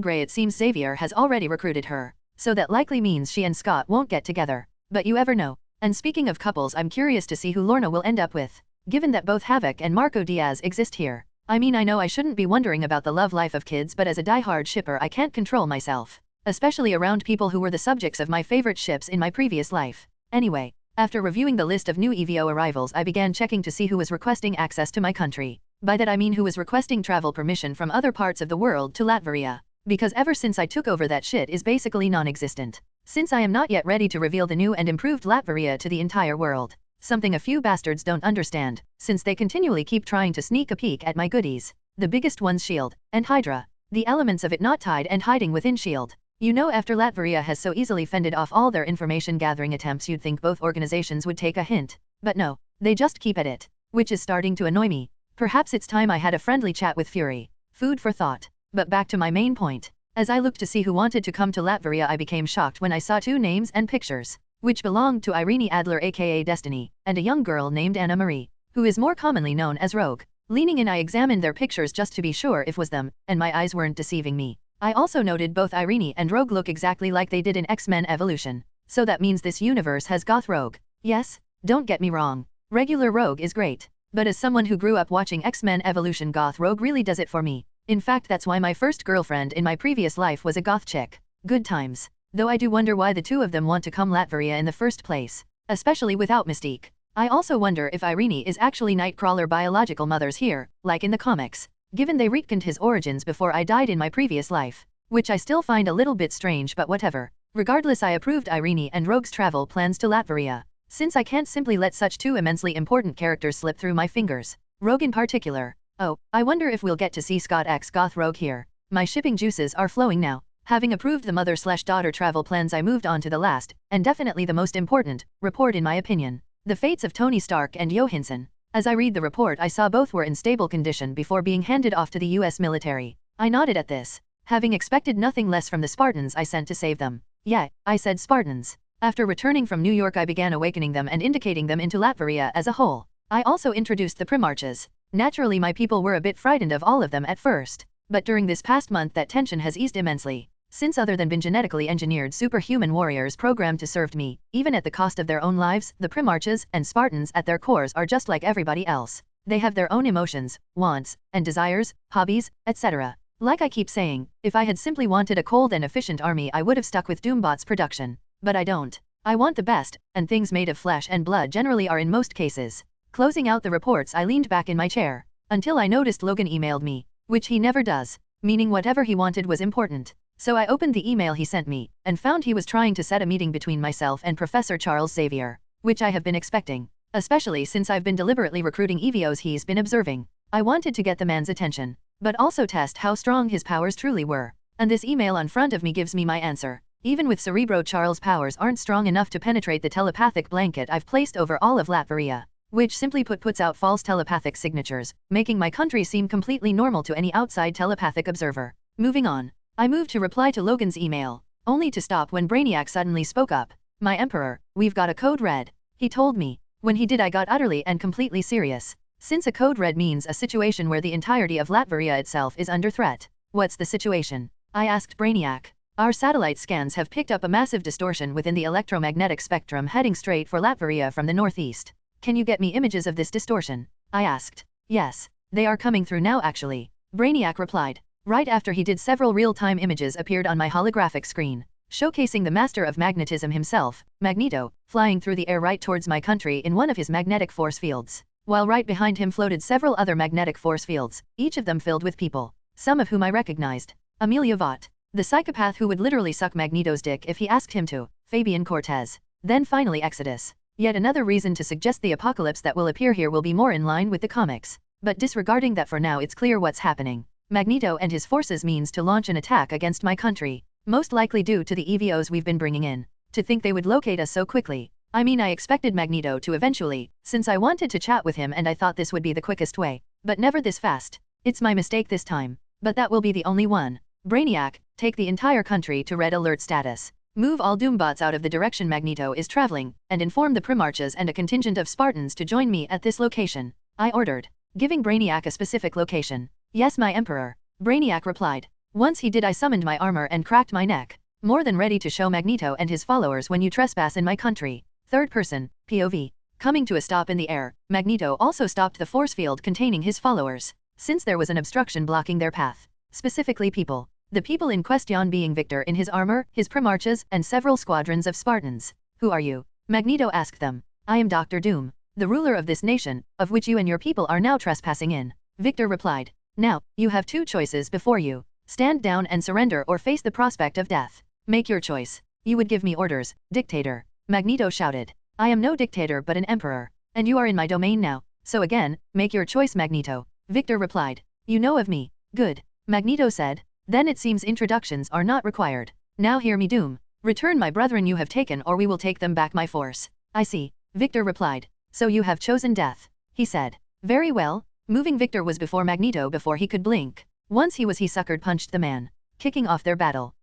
Grey, it seems Xavier has already recruited her, so that likely means she and Scott won't get together, but you ever know. And speaking of couples, I'm curious to see who Lorna will end up with, given that both Havoc and Marco Diaz exist here. I mean, I know I shouldn't be wondering about the love life of kids, but as a die-hard shipper I can't control myself, especially around people who were the subjects of my favorite ships in my previous life. Anyway, after reviewing the list of new EVO arrivals, I began checking to see who was requesting access to my country. By that I mean who was requesting travel permission from other parts of the world to Latveria, because ever since I took over that shit is basically non-existent. Since I am not yet ready to reveal the new and improved Latveria to the entire world, something a few bastards don't understand, since they continually keep trying to sneak a peek at my goodies. The biggest ones S.H.I.E.L.D. and Hydra, the elements of it not tied and hiding within S.H.I.E.L.D. You know, after Latveria has so easily fended off all their information gathering attempts, you'd think both organizations would take a hint, but no, they just keep at it, which is starting to annoy me. Perhaps it's time I had a friendly chat with Fury. Food for thought. But back to my main point. As I looked to see who wanted to come to Latveria, I became shocked when I saw 2 names and pictures, which belonged to Irene Adler aka Destiny, and a young girl named Anna Marie, who is more commonly known as Rogue. Leaning in, I examined their pictures just to be sure it was them, and my eyes weren't deceiving me. I also noted both Irene and Rogue look exactly like they did in X-Men Evolution, so that means this universe has goth Rogue. Yes, don't get me wrong, regular Rogue is great, but as someone who grew up watching X-Men Evolution, goth Rogue really does it for me. In fact, that's why my first girlfriend in my previous life was a goth chick. Good times. Though I do wonder why the 2 of them want to come Latveria in the first place, especially without Mystique. I also wonder if Irene is actually Nightcrawler biological mother's here, like in the comics, given they retconned his origins before I died in my previous life, which I still find a little bit strange, but whatever. Regardless, I approved Irene and Rogue's travel plans to Latveria, since I can't simply let such 2 immensely important characters slip through my fingers, Rogue in particular. Oh, I wonder if we'll get to see Scott x Goth Rogue here. My shipping juices are flowing now. Having approved the mother/daughter travel plans, I moved on to the last, and definitely the most important, report in my opinion. The fates of Tony Stark and Johansson. As I read the report, I saw both were in stable condition before being handed off to the US military. I nodded at this, having expected nothing less from the Spartans I sent to save them. Yeah, I said Spartans. After returning from New York, I began awakening them and indicating them into Latveria as a whole. I also introduced the Primarchs. Naturally, my people were a bit frightened of all of them at first, but during this past month that tension has eased immensely, since other than been genetically engineered superhuman warriors programmed to serve me, even at the cost of their own lives, the Primarchs and Spartans at their cores are just like everybody else. They have their own emotions, wants, and desires, hobbies, etc. Like I keep saying, if I had simply wanted a cold and efficient army, I would have stuck with Doombot's production. But I don't. I want the best, and things made of flesh and blood generally are in most cases. Closing out the reports, I leaned back in my chair, until I noticed Logan emailed me, which he never does, meaning whatever he wanted was important. So I opened the email he sent me, and found he was trying to set a meeting between myself and Professor Charles Xavier, which I have been expecting, especially since I've been deliberately recruiting EVOs he's been observing. I wanted to get the man's attention, but also test how strong his powers truly were, and this email on front of me gives me my answer. Even with Cerebro, Charles' powers aren't strong enough to penetrate the telepathic blanket I've placed over all of Latveria, which simply put puts out false telepathic signatures, making my country seem completely normal to any outside telepathic observer. Moving on. I moved to reply to Logan's email, only to stop when Brainiac suddenly spoke up. My Emperor, we've got a code red. He told me. When he did, I got utterly and completely serious, since a code red means a situation where the entirety of Latveria itself is under threat. What's the situation? I asked Brainiac. Our satellite scans have picked up a massive distortion within the electromagnetic spectrum heading straight for Latveria from the northeast. Can you get me images of this distortion? I asked. Yes, they are coming through now actually. Brainiac replied. Right after he did, several real-time images appeared on my holographic screen, showcasing the master of magnetism himself, Magneto, flying through the air right towards my country in one of his magnetic force fields, while right behind him floated several other magnetic force fields, each of them filled with people, some of whom I recognized. Amelia Vaught, the psychopath who would literally suck Magneto's dick if he asked him to, Fabian Cortez. Then finally Exodus. Yet another reason to suggest the apocalypse that will appear here will be more in line with the comics. But disregarding that, for now it's clear what's happening. Magneto and his forces means to launch an attack against my country, most likely due to the EVOs we've been bringing in. To think they would locate us so quickly. I mean, I expected Magneto to eventually, since I wanted to chat with him and I thought this would be the quickest way, but never this fast. It's my mistake this time, but that will be the only one. Brainiac, take the entire country to red alert status. Move all Doombots out of the direction Magneto is traveling, and inform the Primarchs and a contingent of Spartans to join me at this location, I ordered, giving Brainiac a specific location. Yes, my Emperor, Brainiac replied. Once he did, I summoned my armor and cracked my neck, more than ready to show Magneto and his followers when you trespass in my country. Third person, POV. Coming to a stop in the air, Magneto also stopped the force field containing his followers, since there was an obstruction blocking their path, specifically people. The people in question being Victor in his armor, his Primarchs, and several squadrons of Spartans. Who are you? Magneto asked them. I am Dr. Doom, the ruler of this nation, of which you and your people are now trespassing in. Victor replied. Now, you have two choices before you. Stand down and surrender or face the prospect of death. Make your choice. You would give me orders, dictator. Magneto shouted. I am no dictator but an emperor, and you are in my domain now, so again, make your choice, Magneto. Victor replied. You know of me. Good. Magneto said. Then it seems introductions are not required. Now hear me, Doom. Return my brethren you have taken or we will take them back by force. I see. Victor replied. So you have chosen death, he said. Very well. Moving Victor was before Magneto before he could blink. Once he suckered punched the man, kicking off their battle.